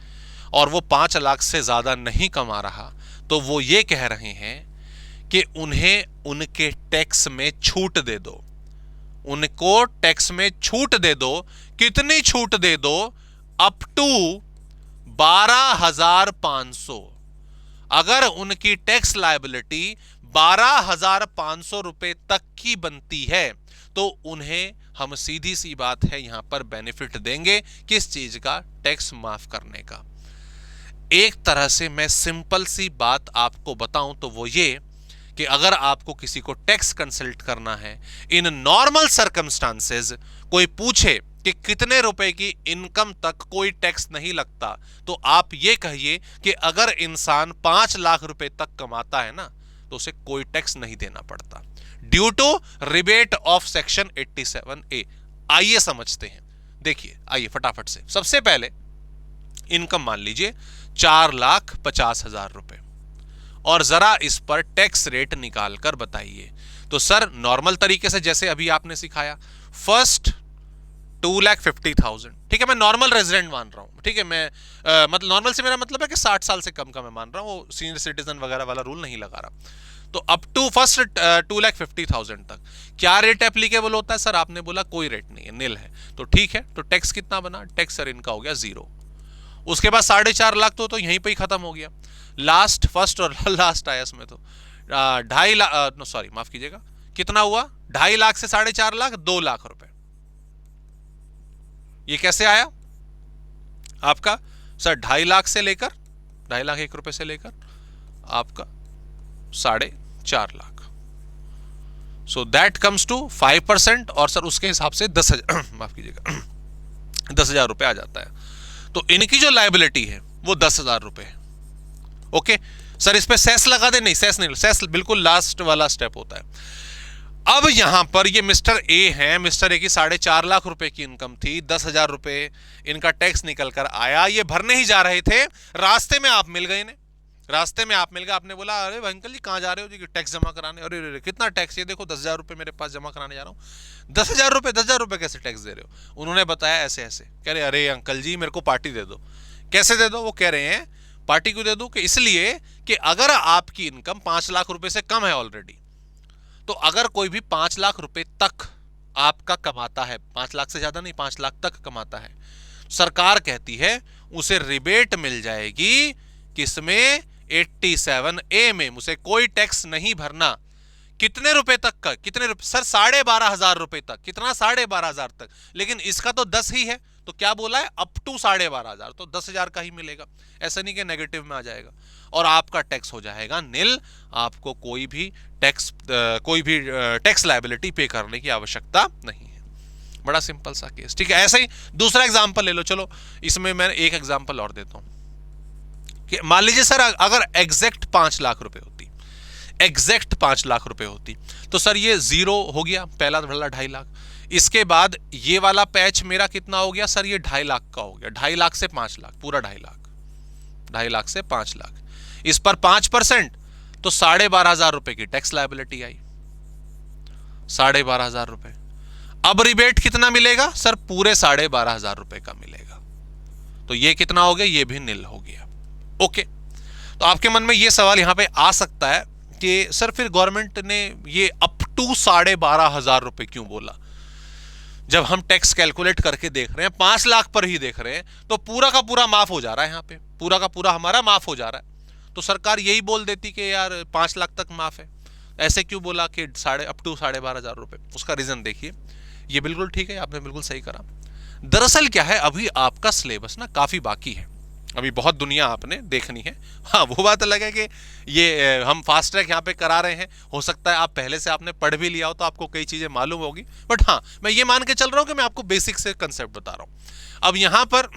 और वो 5 लाख से ज्यादा नहीं कमा रहा, तो वो ये कह रहे हैं कि उन्हें उनके टैक्स में छूट दे दो, उनको टैक्स में छूट दे दो। कितनी छूट दे दो? Up to 12,500। अगर उनकी टैक्स लायबिलिटी 12,500 रुपए तक की बनती है तो उन्हें हम सीधी सी बात है यहां पर बेनिफिट देंगे। किस चीज का? टैक्स माफ करने का। एक तरह से मैं सिंपल सी बात आपको बताऊं तो वो ये कि अगर आपको किसी को टैक्स कंसल्ट करना है इन नॉर्मल सर्कमस्टांसेस, कोई पूछे कि कितने रुपए की इनकम तक कोई टैक्स नहीं लगता, तो आप ये कहिए कि अगर इंसान 5 लाख रुपए तक कमाता है ना तो उसे कोई टैक्स नहीं देना पड़ता, due to rebate of section 87A। आइए समझते हैं, देखिए आइए फटाफट से। सबसे पहले इनकम मान लीजिए 4,50,000 रुपए, और जरा इस पर टैक्स रेट निकाल कर बताइए। तो सर नॉर्मल तरीके से जैसे अभी आपने सिखाया, फर्स्ट 2,50,000, ठीक है, मैं नॉर्मल रेजिडेंट मान रहा हूं, ठीक है, मैं मतलब नॉर्मल से मेरा मतलब है कि 60 साल से कम का मैं मान रहा हूं, वो सीनियर सिटीजन वगैरह वाला रूल नहीं लगा रहा। तो अप टू फर्स्ट 2,50,000 तक क्या रेट एप्लीकेबल होता है? सर आपने बोला कोई रेट नहीं है, नील है। तो ठीक है, तो टैक्स कितना बना? टैक्स सर इनका हो गया 0। उसके बाद 4.5 लाख तो यहीं पे ही खत्म हो गया। लास्ट, फर्स्ट और लास्ट आया इसमें तो 2.5 लाख, सॉरी माफ कीजिएगा, कितना हुआ? 2.5 लाख से 4.5 लाख, 2 लाख रुपए। ये कैसे आया आपका? सर 2.5 लाख से लेकर 2.5 लाख 1 रुपए से लेकर आपका 4.5 lakh. So that comes to 5%, और सर उसके हिसाब से 10,000 माफ कीजिएगा 10,000 रुपए आ जाता है। तो इनकी जो लायबिलिटी है वो 10,000 रुपए है। ओके सर, इस पे सेस लगा दे? नहीं, सेस नहीं, सेस बिल्कुल लास्ट वाला स्टेप होता है। अब यहां पर ये मिस्टर ए हैं, मिस्टर ए की 4.5 लाख रुपए की इनकम थी, 10,000 रुपए इनका टैक्स निकल कर आया, ये भरने ही जा रहे थे, रास्ते में आप मिल गए इन्हें, रास्ते में आप मिल गए। आपने बोला अरे अंकल जी कहाँ जा रहे हो जी? टैक्स जमा कराने। अरे कितना टैक्स? ये देखो 10,000 रुपए मेरे पास जमा कराने जा रहा हूँ। 10,000 रुपए, 10,000 रुपए कैसे टैक्स दे रहे हो? उन्होंने बताया ऐसे ऐसे। कह रहे अरे अंकल जी मेरे को पार्टी दे दो। कैसे दे दो? वो कह रहे हैं पार्टी क्यों दे दूं? कि इसलिए कि अगर आपकी इनकम 5 लाख रुपए से कम है ऑलरेडी, तो अगर कोई भी 5 लाख रुपए तक आपका कमाता है, 5 लाख से ज्यादा नहीं, 5 लाख तक कमाता है, सरकार कहती है उसे रिबेट मिल जाएगी। किसमें? 87A में। उसे कोई टैक्स नहीं भरना। कितने रुपए तक का? कितने रुपए? सर 12,500 रुपए तक। कितना? 12,500 तक। लेकिन इसका तो 10 ही है, तो क्या बोला है? अप टू 12,500, तो 10,000 का ही मिलेगा। ऐसा नहीं कि नेगेटिव में आ जाएगा, और आपका टैक्स हो जाएगा नील। आपको कोई भी टैक्स लायबिलिटी पे करने की आवश्यकता नहीं है। बड़ा सिंपल सा केस, ठीक है। ऐसे ही दूसरा एग्जांपल ले लो। चलो इसमें मैं एक एग्जांपल और देता हूं कि मान लीजिए सर अगर एग्जैक्ट 5 लाख रुपए होती, एग्जैक्ट 5 लाख रुपए होती तो सर ये जीरो हो गया, पहला भला 2.5 लाख। इसके बाद ये वाला पैच मेरा कितना हो गया सर, ये 2.5 लाख का हो गया। 2.5 लाख से 5 लाख, पूरा 2.5 लाख, 2.5 लाख से 5 लाख। इस पर 5% तो 12,500 रुपए की टैक्स लायबिलिटी आई, 12,500 रुपए। अब रिबेट कितना मिलेगा सर, पूरे 12,500 रुपए का मिलेगा। तो ये कितना हो गया, ये भी निल हो गया। ओके, तो आपके मन में ये सवाल यहां पे आ सकता है कि सर फिर गवर्नमेंट ने ये अप टू 12,500 रुपए क्यों बोला? जब हम टैक्स कैलकुलेट करके देख रहे हैं 5 लाख पर ही देख रहे हैं, तो पूरा का पूरा माफ हो जा रहा है, यहां पे पूरा का पूरा हमारा माफ हो जा रहा है। तो सरकार यही बोल देती कि यार 5 लाख तक माफ है, ऐसे क्यों बोला कि अप टू 12,500 रुपए? उसका रीजन देखिए, ये बिल्कुल ठीक है, आपने बिल्कुल सही करा। दरअसल क्या है, अभी आपका सिलेबस ना काफी बाकी है, अभी बहुत दुनिया आपने देखनी है। हाँ, वो बात अलग है कि ये हम फास्ट ट्रैक यहाँ पे करा रहे हैं, हो सकता है आप पहले से आपने पढ़ भी लिया हो तो आपको कई चीजें मालूम होगी, बट हाँ मैं ये मान के चल रहा हूँ कि मैं आपको बेसिक से कंसेप्ट बता रहा हूँ। अब यहाँ पर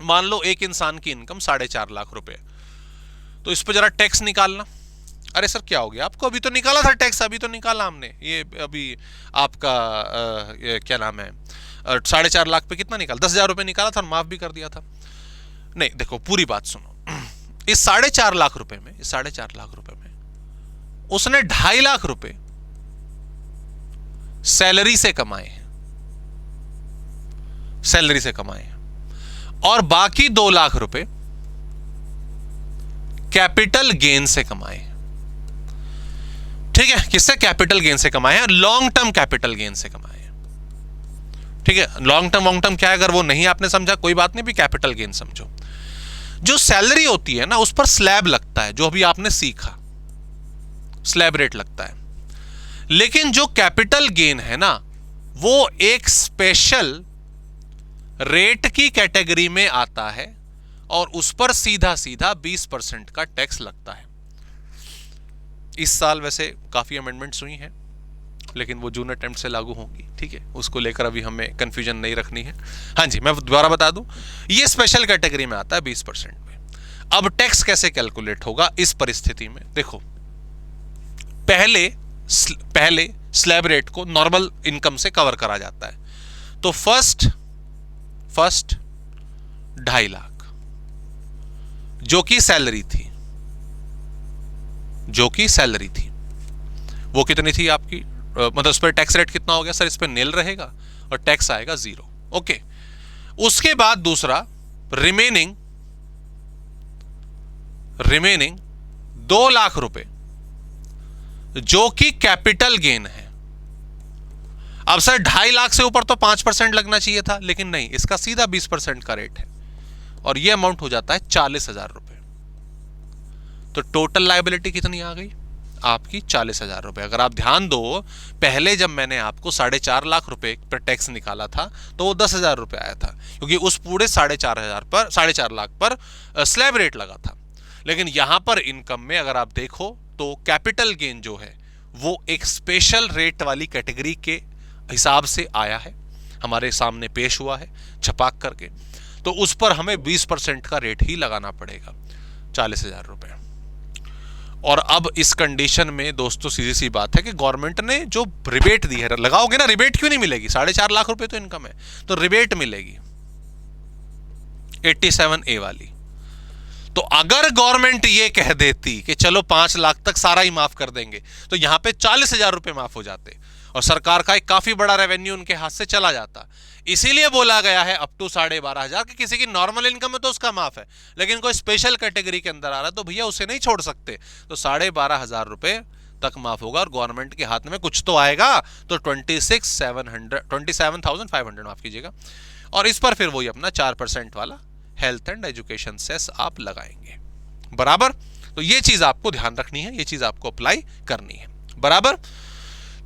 मान लो एक इंसान की इनकम 4.5 लाख रुपए, तो इस पर जरा टैक्स निकालना। अरे सर क्या हो गया आपको, अभी तो निकाला था टैक्स, अभी तो निकाला हमने, ये अभी आपका क्या नाम है 4.5 लाख पे कितना निकाला, 10,000 रुपए निकाला था और माफ भी कर दिया था। नहीं देखो पूरी बात सुनो, इस 4.5 लाख रुपए में, इस 4.5 लाख रुपए में उसने 2.5 लाख रुपए सैलरी से कमाए हैं, सैलरी से कमाए हैं, और बाकी 2 लाख रुपए कैपिटल गेन से कमाए हैं। ठीक है, किससे? कैपिटल गेन से कमाए हैं, लॉन्ग टर्म कैपिटल गेन से कमाए हैं। ठीक है, लॉन्ग टर्म क्या है, अगर वो नहीं आपने समझा कोई बात नहीं, भी कैपिटल गेन समझो। जो सैलरी होती है ना उस पर स्लैब लगता है, जो अभी आपने सीखा स्लैब रेट लगता है, लेकिन जो कैपिटल गेन है ना वो एक स्पेशल रेट की कैटेगरी में आता है और उस पर सीधा सीधा 20% का टैक्स लगता है। इस साल वैसे काफी अमेंडमेंट्स हुई हैं, लेकिन वो जून अटेम्प्ट से लागू होंगी। ठीक है, उसको लेकर अभी हमें कंफ्यूजन नहीं रखनी है। हाँ जी, मैं दोबारा बता दूं, ये स्पेशल कैटेगरी में आता है 20% में। अब टैक्स कैसे कैलकुलेट होगा इस परिस्थिति में? देखो, पहले स्लैब रेट को नॉर्मल इनकम से कवर करा जाता है। तो फर्स्ट 2.5 लाख जो कि सैलरी थी, वो कितनी थी आपकी, मतलब उस पर टैक्स रेट कितना हो गया सर? इस पर नील रहेगा और टैक्स आएगा 0। ओके, उसके बाद दूसरा रिमेनिंग 2 लाख रुपए जो कि कैपिटल गेन है। अब सर 2.5 लाख से ऊपर तो 5% लगना चाहिए था, लेकिन नहीं, इसका सीधा 20% का रेट है और यह अमाउंट हो जाता है 40,000 रुपए। तो टोटल लायबिलिटी कितनी आ गई आपकी? 40,000 रुपए। अगर आप ध्यान दो, पहले जब मैंने आपको 4.5 लाख रुपए पर टैक्स निकाला था तो वो 10,000 रुपए आया था, क्योंकि उस पूरे 4.5 लाख पर स्लैब रेट लगा था। लेकिन यहां पर इनकम में अगर आप देखो तो कैपिटल गेन जो है वो एक स्पेशल रेट वाली कैटेगरी के हिसाब से आया है, हमारे सामने पेश हुआ है छपाक करके, तो उस पर हमें 20% का रेट ही लगाना पड़ेगा, 40,000 रुपए। और अब इस कंडीशन में दोस्तों सीधी सी बात है कि गवर्नमेंट ने जो रिबेट दी है, लगाओगे ना, रिबेट क्यों नहीं मिलेगी? 4.5 लाख रुपए तो इनकम है, तो रिबेट मिलेगी 87A वाली। तो अगर गवर्नमेंट ये कह देती कि चलो 5 लाख तक सारा ही माफ कर देंगे, तो यहां पे 40,000 रुपए माफ हो जाते और सरकार का एक काफी बड़ा रेवेन्यू उनके हाथ से चला जाता। इसीलिए बोला गया है अप टू 12,500 कि किसी की नॉर्मल इनकम है तो उसका माफ है, लेकिन कोई स्पेशल कैटेगरी के अंदर आ रहा है तो भैया उसे नहीं छोड़ सकते। तो 12,500 रुपए तक माफ होगा और गवर्नमेंट के हाथ में कुछ तो आएगा, तो 27,500 माफ कीजिएगा, और इस पर फिर वही अपना 4% वाला हेल्थ एंड एजुकेशन सेस आप लगाएंगे। बराबर? तो ये चीज आपको ध्यान रखनी है, ये चीज आपको अप्लाई करनी है। बराबर?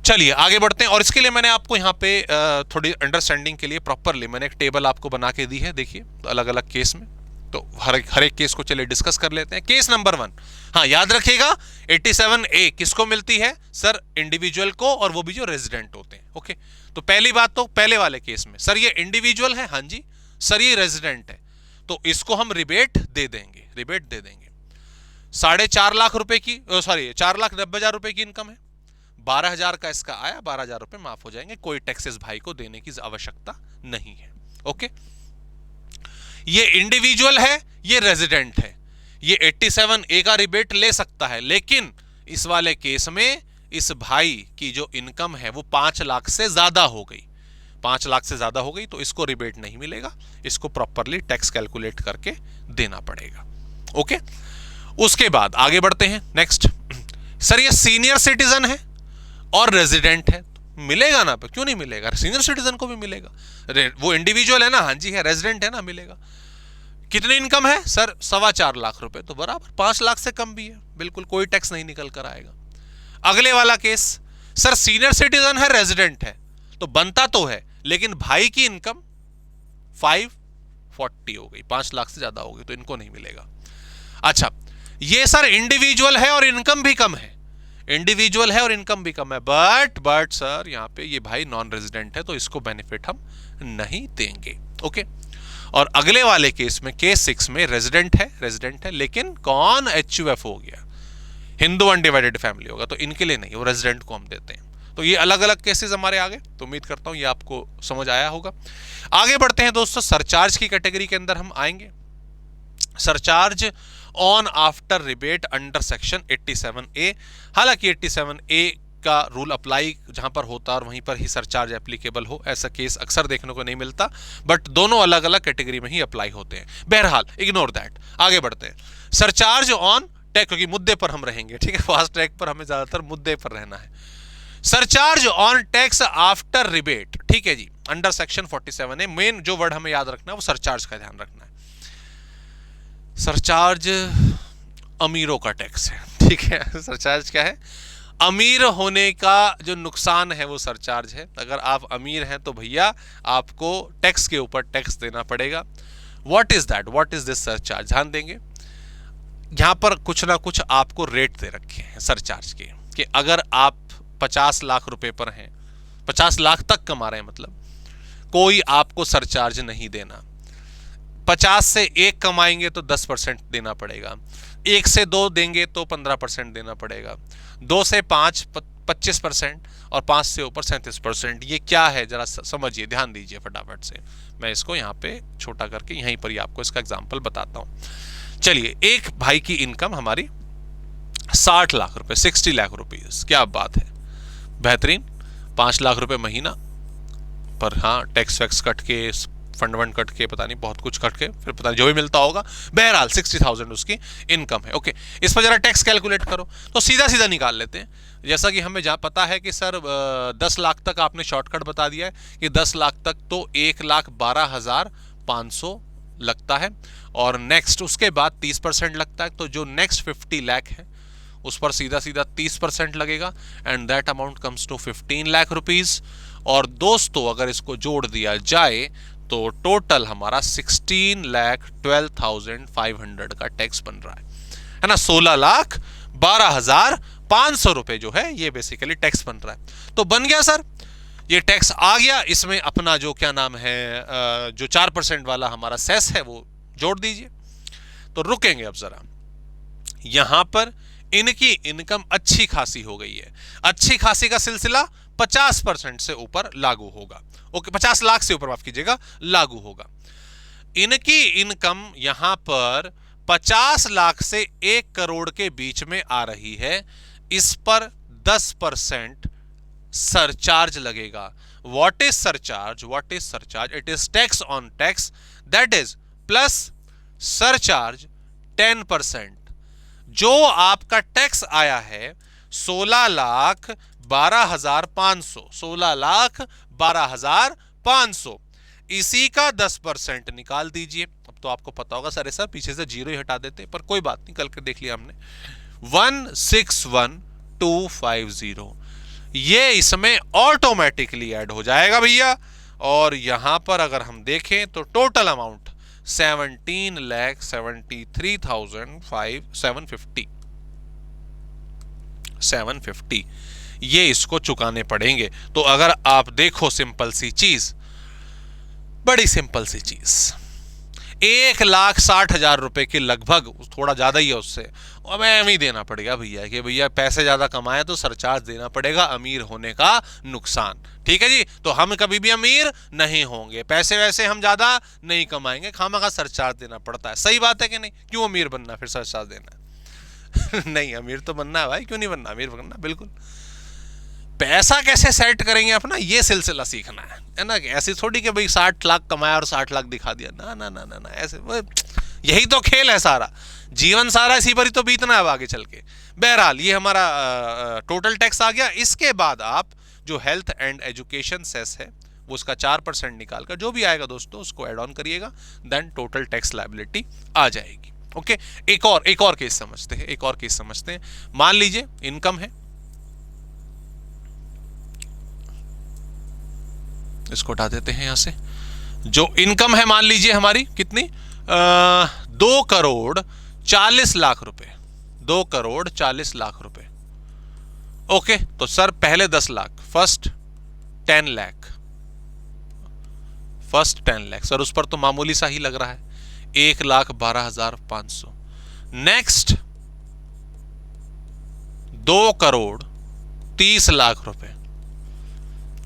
चलिए आगे बढ़ते हैं, और इसके लिए मैंने आपको यहाँ पे थोड़ी अंडरस्टैंडिंग के लिए प्रॉपरली मैंने एक टेबल आपको बना के दी है, देखिए अलग अलग केस में। तो हर एक केस को चलिए डिस्कस कर लेते हैं। केस नंबर 1, हाँ याद रखिएगा 87A किसको मिलती है सर? इंडिविजुअल को, और वो भी जो रेजिडेंट होते हैं। ओके, तो पहली बात तो पहले वाले केस में सर ये इंडिविजुअल है, हाँ जी सर ये रेजिडेंट है, तो इसको हम रिबेट दे देंगे, 4.5 लाख रुपए की, सॉरी 4,90,000 रुपए की इनकम है, 12,000 का इसका आया, 12,000 रुपए माफ हो जाएंगे, कोई टैक्सेस भाई को देने की आवश्यकता नहीं है। ओके, ये इंडिविजुअल है, ये रेजिडेंट है, ये 87A का रिबेट ले सकता है, लेकिन इस वाले केस में इस भाई की जो इनकम है वो 5 लाख से ज्यादा हो गई, 5 लाख से ज्यादा हो गई, तो इसको रिबेट नहीं मिलेगा, इसको प्रॉपरली टैक्स कैलकुलेट करके देना पड़ेगा। ओके, उसके बाद आगे बढ़ते हैं। नेक्स्ट, सर ये सीनियर सिटीजन है और रेजिडेंट है, मिलेगा ना, क्यों नहीं मिलेगा, सीनियर सिटीजन को भी मिलेगा, वो इंडिविजुअल है ना, हाँ जी है, रेजिडेंट है ना, मिलेगा। कितनी इनकम है सर, 4.25 लाख रुपए, तो बराबर 5 लाख से कम भी है, बिल्कुल कोई टैक्स नहीं निकल कर आएगा। अगले वाला केस, सर सीनियर सिटीजन है, रेजिडेंट है, तो बनता तो है, लेकिन भाई की इनकम 540 हो गई, 5 लाख से ज्यादा हो गई, तो इनको नहीं मिलेगा। अच्छा, ये सर इंडिविजुअल है और इनकम भी कम है, इंडिविजुअल है और इनकम भी कम है, बट सर यहां पे ये भाई नॉन रेजिडेंट है, तो इसको बेनिफिट हम नहीं देंगे। ओके, और अगले वाले केस में, केस 6 में रेजिडेंट है, लेकिन कौन HUF हो गया, हिंदू अनडिवाइडेड फैमिली होगा, तो इनके लिए नहीं, वो रेजिडेंट को हम देते हैं। तो ये अलग अलग केसेस हमारे आगे, तो उम्मीद करता हूं ये आपको समझ आया होगा। आगे बढ़ते हैं दोस्तों, सरचार्ज की कैटेगरी के अंदर हम आएंगे। Surcharge on after rebate under section 87A, हालांकि 87A का रूल अप्लाई जहां पर होता है और वहीं पर ही सरचार्ज एप्लीकेबल हो, ऐसा केस अक्सर देखने को नहीं मिलता, बट दोनों अलग अलग कैटेगरी में ही अप्लाई होते हैं। बहरहाल इग्नोर दैट, आगे बढ़ते हैं। सरचार्ज ऑन टैक्स, क्योंकि मुद्दे पर हम रहेंगे, ठीक है, फास्ट ट्रैक पर हमें ज्यादातर मुद्दे पर रहना है। Surcharge on tax after rebate, ठीक है जी, अंडर सेक्शन 47A, मेन जो वर्ड हमें याद रखना है वो सरचार्ज का ध्यान रखना है। सरचार्ज अमीरों का टैक्स है, ठीक है, सरचार्ज क्या है, अमीर होने का जो नुकसान है वो सरचार्ज है। अगर आप अमीर हैं तो भैया आपको टैक्स के ऊपर टैक्स देना पड़ेगा। What is that, what is this surcharge, ध्यान देंगे, यहां पर कुछ ना कुछ आपको रेट दे रखे हैं सरचार्ज के, कि अगर आप 50 लाख रुपए पर हैं, 50 लाख तक कमा रहे हैं, मतलब कोई आपको सरचार्ज नहीं देना। 50 से 1 कमाएंगे तो 10% देना पड़ेगा, 1 से 2 देंगे तो 15% देना पड़ेगा, 2 से 5 25%, और 5 से ऊपर 37%। ये क्या है जरा समझिए, ध्यान दीजिए फटाफट से, मैं इसको यहाँ पे छोटा करके यहीं पर ही आपको इसका एग्जाम्पल बताता हूँ। चलिए, एक भाई की इनकम हमारी 60 लाख रुपए, 60 लाख रुपीज, क्या बात है, बेहतरीन, 5 लाख रुपए महीना पर, हाँ टैक्स वैक्स कट के, फंड वंड कट के, पता नहीं बहुत कुछ कट के, फिर पता नहीं जो भी मिलता होगा, बहरहाल 60,000 उसकी इनकम है। ओके, इस पर जरा टैक्स कैलकुलेट करो, तो सीधा सीधा निकाल लेते हैं। जैसा कि हमें जहाँ पता है कि सर 10 लाख तक आपने शॉर्टकट बता दिया है कि 10 लाख तक तो 1,12,500 लगता है, और नेक्स्ट उसके बाद 30% लगता है, तो जो नेक्स्ट 50 लाख है उस पर सीधा सीधा 30% लगेगा, and that amount comes to 15 lakh rupees. और दोस्तों अगर इसको जोड़ दिया जाए तो टोटल हमारा 16,12,500 का टैक्स बन रहा है ना, 16,12,500 रुपए जो है ये बेसिकली टैक्स बन रहा है। तो बन गया सर, ये टैक्स आ गया, इसमें अपना जो क्या नाम है, जो 4% वाला हमारा सेस है वो जोड़ दीजिए। तो रुकेंगे अब जरा, यहां पर इनकी इनकम अच्छी खासी हो गई है, अच्छी खासी का सिलसिला 50% से ऊपर लागू होगा। ओके, 50 लाख से ऊपर माफ कीजिएगा लागू होगा। इनकी इनकम यहां पर 50 लाख से 1 करोड़ के बीच में आ रही है, इस पर 10% सरचार्ज लगेगा। What is surcharge, what is surcharge, it is tax on tax, that is plus surcharge 10%। जो आपका टैक्स आया है 16,12,500, 16,12,500, इसी का 10% निकाल दीजिए। अब तो आपको पता होगा सर सर पीछे से जीरो ही हटा देते, पर कोई बात नहीं, कल के देख लिया हमने। 161,250 ये इसमें ऑटोमेटिकली ऐड हो जाएगा भैया, और यहां पर अगर हम देखें तो टोटल अमाउंट 17,73,750 ये इसको चुकाने पड़ेंगे। तो अगर आप देखो सिंपल सी चीज, बड़ी सिंपल सी चीज, 1,60,000 रुपए के लगभग, थोड़ा ज्यादा ही है उससे, और मैं ही देना पड़ेगा भैया कि भैया पैसे ज्यादा कमाए तो सरचार्ज देना पड़ेगा, अमीर होने का नुकसान। ठीक है जी, तो हम कभी भी अमीर नहीं होंगे, पैसे वैसे हम ज्यादा नहीं कमाएंगे, खामखा सरचार्ज देना पड़ता है। सही बात है कि नहीं? क्यों अमीर बनना फिर सरचार्ज देना नहीं, अमीर तो बनना है भाई, क्यों नहीं बनना, अमीर बनना बिल्कुल। पैसा कैसे सेट करेंगे अपना, ये सिलसिला सीखना है ना। ऐसी थोड़ी कि भाई 60 लाख कमाया और 60 लाख दिखा दिया, ना ना ना ना ना, ऐसे यही तो खेल है सारा, जीवन सारा इसी पर ही तो बीतना है अब आगे चल के। बहरहाल ये हमारा टोटल टैक्स आ गया। इसके बाद आप जो हेल्थ एंड एजुकेशन सेस है वो उसका 4% निकालकर जो भी आएगा दोस्तों उसको ऐड ऑन करिएगा, देन टोटल टैक्स लायबिलिटी आ जाएगी। ओके, एक और केस समझते हैं, एक और केस समझते हैं। मान लीजिए इनकम है, इसको हटा देते हैं यहां से। जो इनकम है मान लीजिए हमारी कितनी, 2,40,40,00,000 रुपए, 2,40,40,00,000 रुपए। ओके, तो सर पहले 10 lakh, first 10 lakh, first 10 lakh sir, उस पर तो मामूली सा ही लग रहा है, 1,12,500। नेक्स्ट 2,30,00,000 रुपए,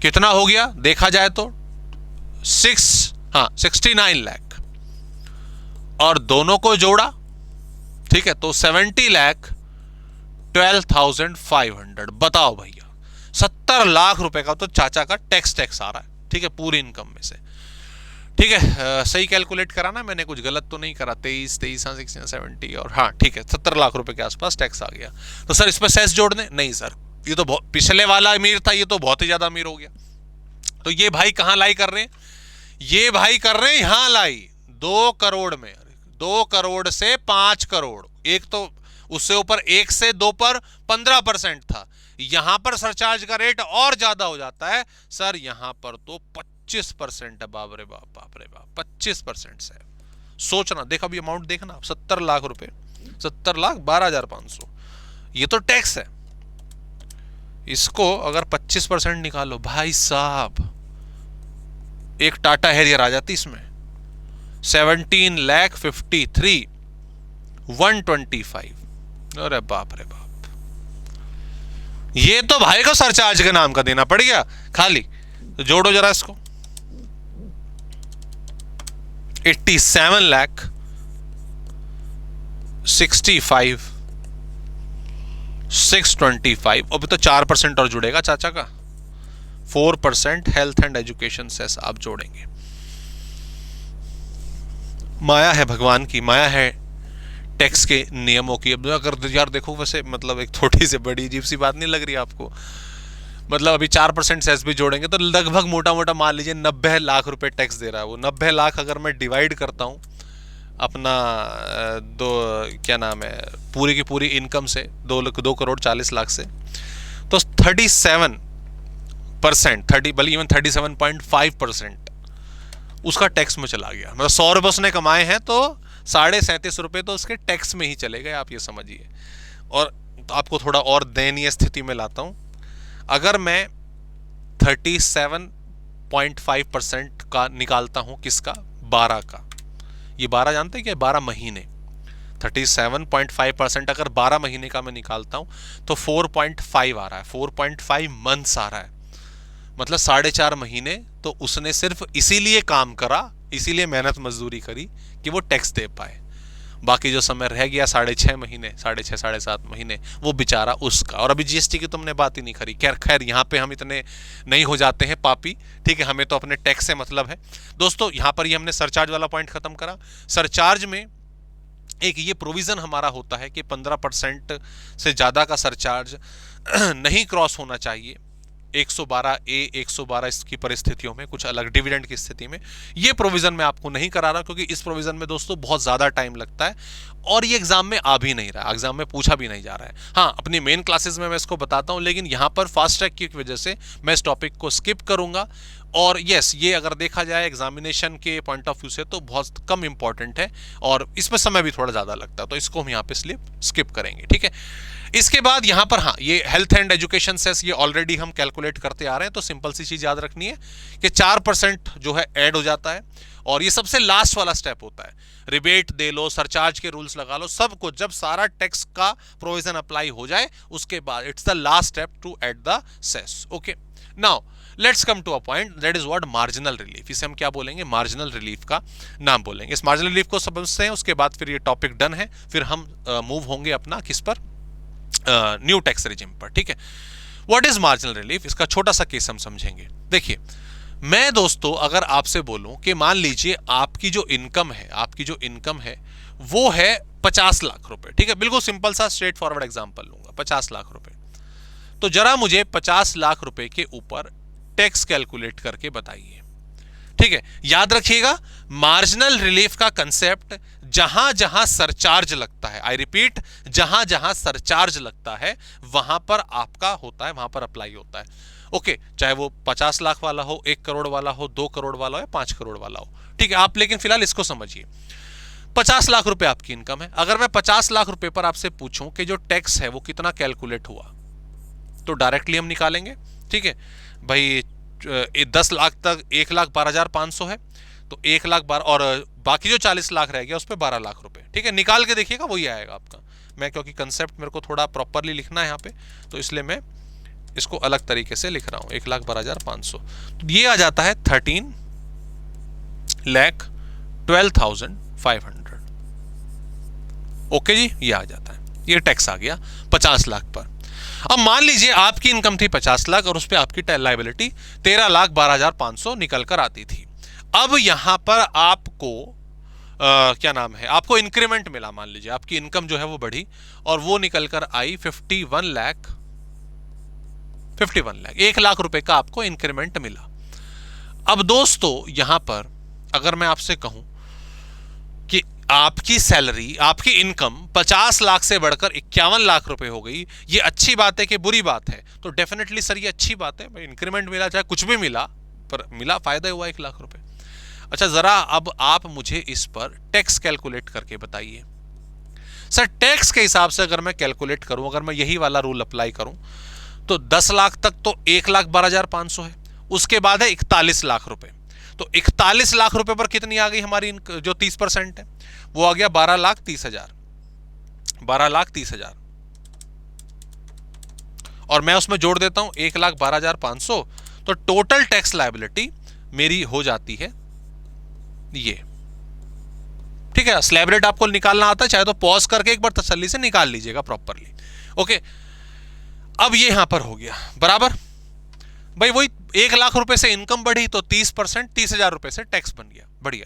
कितना हो गया देखा जाए तो 69 लाख, और दोनों को जोड़ा, ठीक है, तो 70,12,500। बताओ भैया, 70 लाख रुपए का तो चाचा का टैक्स आ रहा है, ठीक है, पूरी इनकम में से। ठीक है, सही कैलकुलेट करा ना मैंने, कुछ गलत तो नहीं करा, 23 हाँ 70 और हाँ ठीक है, 70 लाख रुपए के आसपास टैक्स आ गया। तो सर इसमें सेस जोड़ दें? नहीं सर, ये तो पिछले वाला अमीर था, ये तो बहुत ही ज्यादा अमीर हो गया। तो ये भाई कहां लाई कर रहे हैं, ये भाई कर रहे हैं यहां लाई 2 करोड़ में, 2 करोड़ से 5 करोड़, एक तो उससे ऊपर 1 से 2 पर 15% था, यहां पर सरचार्ज का रेट और ज्यादा हो जाता है सर, यहां पर तो 25% है। बाप रे बाप, बाप रे बाप, 25% से। सोचना, देखा भी अमाउंट देखना, 70 लाख रुपए, 70,12,500, ये तो टैक्स है। इसको अगर 25% निकालो भाई साहब, एक टाटा हैरियर आ जाती इसमें, 17,53,125। अरे बाप रे बाप, ये तो भाई को सरचार्ज के नाम का देना पड़ गया खाली। तो जोड़ो जरा इसको, 87,65,625। अभी तो 4% और जुड़ेगा चाचा का, 4% हेल्थ एंड एजुकेशन सेस आप जोड़ेंगे। माया है भगवान की, माया है टैक्स के नियमों की। अब अगर यार देखो, वैसे मतलब एक थोड़ी सी बड़ी अजीब सी बात नहीं लग रही आपको, मतलब अभी 4% सेस भी जोड़ेंगे तो लगभग मोटा मोटा मान लीजिए 90 लाख रुपए टैक्स दे रहा है वो। 90 लाख अगर मैं डिवाइड करता हूँ अपना क्या नाम है, पूरी की पूरी इनकम से, 2,40,00,000 से, तो 37%, बल्कि इवन 37.5% उसका टैक्स में चला गया। मतलब 100 रुपये उसने कमाए हैं तो 37.5 रुपये तो उसके टैक्स में ही चले गए, आप ये समझिए। और आपको थोड़ा और दयनीय स्थिति में लाता हूं, अगर मैं 37.5% का निकालता हूं, किसका, 12 का, ये 12 जानते हैं क्या, 12 महीने, 37.5% अगर 12 महीने का मैं निकालता हूं तो 4.5 आ रहा है, 4.5 मंथ्स आ रहा है। मतलब 4.5 महीने तो उसने सिर्फ इसीलिए काम करा, इसीलिए मेहनत मजदूरी करी कि वो टैक्स दे पाए। बाकी जो समय रह गया 6.5 महीने, 6.5 7.5 महीने, वो बेचारा उसका। और अभी जीएसटी की तुमने बात ही नहीं करी। खैर यहाँ पे हम इतने नहीं हो जाते हैं पापी, ठीक है, हमें तो अपने टैक्स से मतलब है। दोस्तों यहाँ पर ही हमने सरचार्ज वाला पॉइंट खत्म करा। सरचार्ज में एक ये प्रोविजन हमारा होता है कि 15% से ज्यादा का सरचार्ज नहीं क्रॉस होना चाहिए 112A 112 की परिस्थितियों में, कुछ अलग डिविडेंड की स्थिति में। ये प्रोविजन मैं आपको नहीं करा रहा क्योंकि इस प्रोविजन में दोस्तों बहुत ज्यादा टाइम लगता है और ये एग्जाम में आ भी नहीं रहा, एग्जाम में पूछा भी नहीं जा रहा है। हाँ, अपनी मेन क्लासेस में मैं इसको बताता हूं, लेकिन यहां पर फास्ट ट्रैक की वजह से मैं इस टॉपिक को स्किप करूंगा। और यस, ये अगर देखा जाए एग्जामिनेशन के पॉइंट ऑफ व्यू से तो बहुत कम इंपॉर्टेंट है और इसमें समय भी थोड़ा ज्यादा लगता है, तो इसको हम यहाँ पे स्किप करेंगे, ठीक है। इसके बाद यहां पर हाँ, ये हेल्थ एंड एजुकेशन सेस ये ऑलरेडी हम कैलकुलेट करते आ रहे हैं, तो सिंपल सी चीज याद रखनी है कि 4% जो है ऐड हो जाता है और ये सबसे लास्ट वाला स्टेप होता है। रिबेट दे लो, सरचार्ज के रूल्स लगा लो, सब कुछ जब सारा टैक्स का प्रोविजन अप्लाई हो जाए उसके बाद it's the last step to add the cess. Okay, now let's come to a point, that is what marginal relief. इसे हम क्या बोलेंगे? मार्जिनल रिलीफ का नाम बोलेंगे। इस मार्जिनल रिलीफ को समझते हैं, उसके बाद फिर ये टॉपिक डन है, फिर हम मूव होंगे अपना किस पर? न्यू टैक्स रिजिम पर। ठीक है, व्हाट इज मार्जिनल रिलीफ? इसका छोटा सा केस हम समझेंगे। देखिए, मैं दोस्तों अगर आपसे बोलूं कि मान लीजिए आपकी जो इनकम है वो है 50 लाख रुपए। ठीक है, बिल्कुल सिंपल सा स्ट्रेट फॉरवर्ड एग्जांपल लूंगा, 50 लाख रुपए। तो जरा मुझे 50 लाख रुपए के ऊपर टैक्स कैलकुलेट करके बताइए। ठीक है, याद रखिएगा मार्जिनल रिलीफ का कंसेप्ट जहां जहां सरचार्ज लगता है, आई रिपीट, जहां जहां सरचार्ज लगता है वहां पर आपका होता है, वहां पर अप्लाई होता है। ओके, चाहे वो 50 लाख वाला हो, 1 करोड़ वाला हो, 2 करोड़ वाला हो या 5 करोड़ वाला हो। ठीक है, आप लेकिन फिलहाल इसको समझिए, 50 लाख रुपए आपकी इनकम है। अगर मैं 50 लाख रुपए पर आपसे पूछूं कि जो टैक्स है वो कितना कैलकुलेट हुआ, तो डायरेक्टली हम निकालेंगे। ठीक है भाई, 10 लाख तक 1,12,500 है, तो 1,12,000 और बाकी जो 40 लाख रह गया उस पर 12 लाख रुपए। ठीक है, निकाल के देखिएगा वही आएगा आपका। मैं क्योंकि कंसेप्ट मेरे को थोड़ा प्रॉपरली लिखना है यहाँ पे, तो इसलिए मैं इसको अलग तरीके से लिख रहा हूँ। 1,12,500, तो ये आ जाता है 13,12,500। ओके जी, ये आ जाता है, ये टैक्स आ गया 50 लाख पर। अब मान लीजिए आपकी इनकम थी 50 लाख और उस पर आपकी लायबिलिटी 13,12,500 निकल कर आती थी। अब यहां पर आपको क्या नाम है, आपको इंक्रीमेंट मिला। मान लीजिए आपकी इनकम जो है वो बढ़ी और वो निकल कर आई 51 लाख, 1 लाख रुपए का आपको इंक्रीमेंट मिला। अब दोस्तों यहां पर अगर मैं आपसे कहूं कि आपकी सैलरी, आपकी इनकम 50 लाख से बढ़कर 51 लाख रुपए हो गई, ये अच्छी बात है कि बुरी बात है? तो डेफिनेटली सर ये अच्छी बात है, इंक्रीमेंट मिला, चाहे कुछ भी मिला, पर मिला, फायदा हुआ 1 लाख रुपए। अच्छा, जरा अब आप मुझे इस पर टैक्स कैलकुलेट करके बताइए। सर टैक्स के हिसाब से अगर मैं कैलकुलेट करूं, अगर मैं यही वाला रूल अप्लाई करूं, तो 10 लाख तक तो 1,12,500 है, उसके बाद है 41 लाख रुपए। तो 41 लाख रुपए पर कितनी आ गई हमारी जो 30% है, वो आ गया 12,30,000। 12,30,000 और मैं उसमें जोड़ देता हूं 1,12,500, तो टोटल टैक्स लायबिलिटी मेरी हो जाती है ये। ठीक है, स्लैब रेट आपको निकालना आता है, चाहे तो पॉज करके एक बार तसल्ली से निकाल लीजिएगा प्रॉपरली। ओके, अब ये यहां पर हो गया बराबर। भाई वही 1 लाख रुपए से इनकम बढ़ी तो 30%, 30,000 रुपए से टैक्स बन गया, बढ़िया।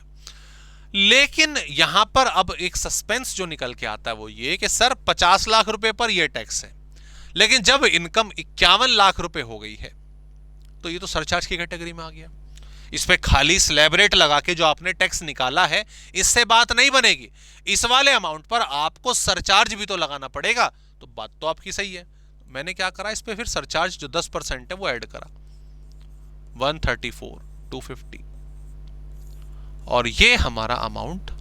लेकिन यहां पर अब एक सस्पेंस जो निकल के आता है वो ये कि सर 50 लाख रुपए पर ये टैक्स है, लेकिन जब इनकम 51 लाख रुपए हो गई है तो ये तो सरचार्ज की कैटेगरी में आ गया। इस पे खाली स्लैब रेट लगा के जो आपने टैक्स निकाला है इससे बात नहीं बनेगी, इस वाले अमाउंट पर आपको सरचार्ज भी तो लगाना पड़ेगा। तो बात तो आपकी सही है, मैंने क्या करा, इस पे फिर सरचार्ज जो 10% है वो ऐड करा, 134,250, और ये हमारा अमाउंट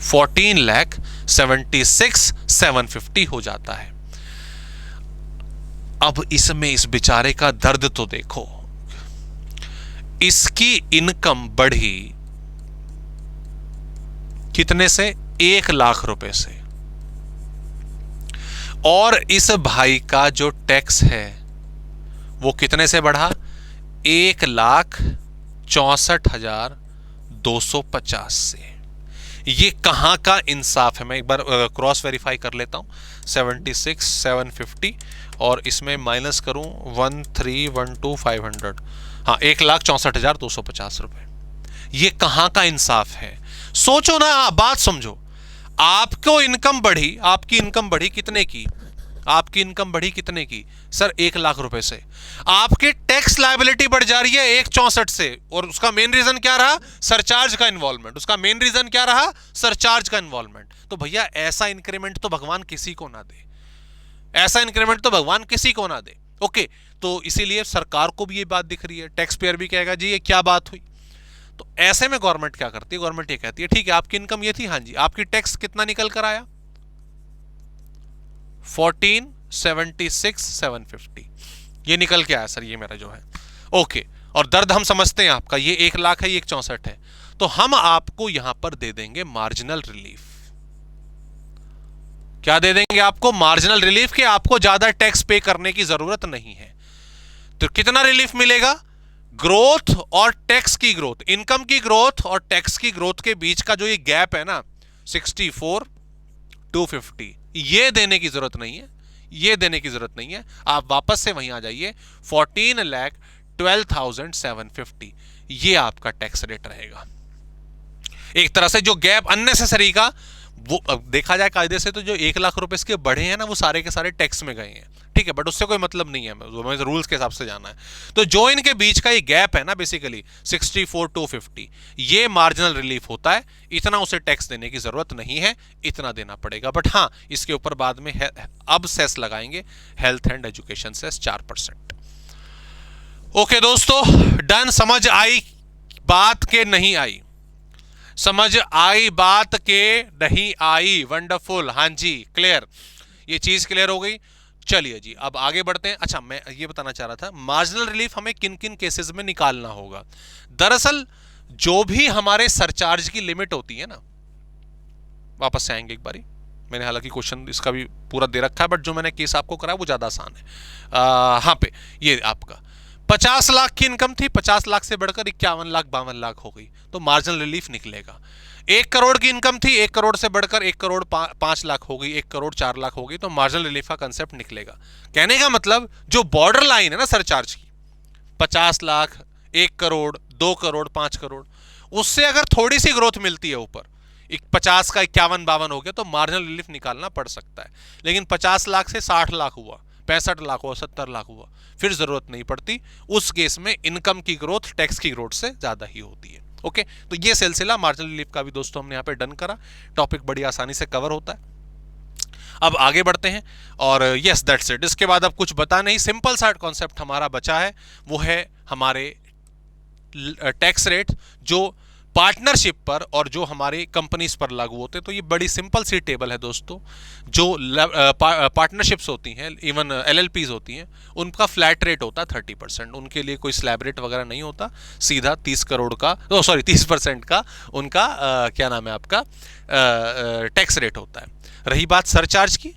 14,76,750 हो जाता है। अब इसमें इस बेचारे का दर्द तो देखो, इसकी इनकम बढ़ी कितने से? 1 लाख रुपए से, और इस भाई का जो टैक्स है वो कितने से बढ़ा? 1,64,250 से। ये कहां का इंसाफ है? मैं एक बार क्रॉस वेरीफाई कर लेता हूं, 76,750 और इसमें माइनस करूं 13,12,500, हाँ 1,64,250 रुपए। ये कहां का इंसाफ है? सोचो ना, बात समझो। आपको इनकम बढ़ी, आपकी इनकम बढ़ी कितने की? आपकी इनकम बढ़ी कितने की सर? 1 लाख रुपए से। आपकी टैक्स लायबिलिटी बढ़ जा रही है 1,64 से, और उसका मेन रीजन क्या रहा? सरचार्ज का इन्वॉल्वमेंट। उसका मेन रीजन क्या रहा? सरचार्ज का इन्वॉल्वमेंट। तो भैया ऐसा इंक्रीमेंट तो भगवान किसी को ना दे, ऐसा इंक्रीमेंट तो भगवान किसी को ना दे। ओके, तो इसीलिए सरकार को भी ये बात दिख रही है, टैक्स पेयर भी कहेगा जी ये क्या बात हुई। तो ऐसे में गवर्नमेंट क्या करती है? गवर्नमेंट ये कहती है ठीक है आपकी इनकम ये थी, हाँ जी, आपकी टैक्स कितना निकल कर आया? 14,76,750 ये निकल के आया सर, ये मेरा जो है। ओके, और दर्द हम समझते हैं आपका, ये 1 लाख है, ये 164 है, तो हम आपको यहां पर दे देंगे मार्जिनल रिलीफ। क्या दे देंगे आपको? मार्जिनल रिलीफ, कि आपको ज्यादा टैक्स पे करने की जरूरत नहीं है। तो कितना रिलीफ मिलेगा? ग्रोथ और टैक्स की ग्रोथ, इनकम की ग्रोथ और टैक्स की ग्रोथ के बीच का जो ये गैप है ना 64,250, ये देने की जरूरत नहीं है, ये देने की जरूरत नहीं है। आप वापस से वहीं आ जाइए, 14,12,750, ये आपका टैक्स रेट रहेगा। एक तरह से जो गैप अननेसेसरी का, वो देखा जाए कायदे से तो जो 1 लाख रुपए इसके बढ़े हैं ना, वो सारे के सारे टैक्स में गए हैं, ठीक है, बट उससे कोई मतलब नहीं है, हमें रूल्स के हिसाब से जाना है। तो जो इनके बीच का ये गैप है ना बेसिकली 64,250, ये मार्जिनल रिलीफ होता है। इतना उसे टैक्स देने की जरूरत नहीं है, इतना देना पड़ेगा। बट हाँ, इसके ऊपर बाद में अब सेस लगाएंगे, health and education cess 4%। Okay दोस्तों, डन। समझ आई बात के नहीं आई? समझ आई बात के नहीं आई? वंडरफुल, हाँ जी, क्लियर, ये चीज क्लियर हो गई। चलिए जी, अब आगे बढ़ते हैं। अच्छा, मैं ये बताना चाह रहा था, मार्जिनल रिलीफ हमें किन किन केसेस में निकालना होगा। दरअसल जो भी हमारे सरचार्ज की लिमिट होती है ना, वापस से आएंगे एक बारी, मैंने हालांकि क्वेश्चन इसका भी पूरा दे रखा है, बट जो मैंने केस आपको कराया वो ज्यादा आसान है। हाँ पे ये आपका 50 लाख की इनकम थी, 50 लाख से बढ़कर 51 लाख 52 लाख हो गई, तो मार्जिनल रिलीफ निकलेगा। 1 करोड़ की इनकम थी, 1 करोड़ से बढ़कर 1 करोड़ 5 लाख हो गई, 1 करोड़ 4 लाख हो गई, तो मार्जिनल रिलीफ का कंसेप्ट निकलेगा। कहने का मतलब जो बॉर्डर लाइन है ना सरचार्ज की, 50 लाख, 1 करोड़, 2 करोड़, 5 करोड़, उससे अगर थोड़ी सी ग्रोथ मिलती है ऊपर, 50 का 51-52 हो गया, तो मार्जिनल रिलीफ निकालना पड़ सकता है। लेकिन 50 लाख से 60 लाख हुआ, 65 लाख हुआ, 70 लाख हुआ, फिर जरूरत नहीं पड़ती। उस केस में इनकम की ग्रोथ टैक्स की ग्रोथ से ज्यादा ही होती है। ओके, तो ये सिलसिला मार्जिनल रिलीफ का भी दोस्तों हमने यहाँ पे डन करा। टॉपिक बड़ी आसानी से कवर होता है। अब आगे बढ़ते हैं, और यस दैट्स इट। इसके बाद अब कुछ बता नहीं, सिंपल सा कॉन्सेप्ट हमारा बचा है, वो है हमारे टैक्स रेट जो पार्टनरशिप पर और जो हमारे कंपनीज पर लागू होते हैं। तो ये बड़ी सिंपल सी टेबल है दोस्तों। जो पार्टनरशिप्स होती हैं, इवन एलएलपीज होती हैं, उनका फ्लैट रेट होता है 30%। उनके लिए कोई स्लैब रेट वगैरह नहीं होता, सीधा 30 करोड़ का, 30% का उनका क्या नाम है आपका टैक्स रेट होता है। रही बात सरचार्ज की,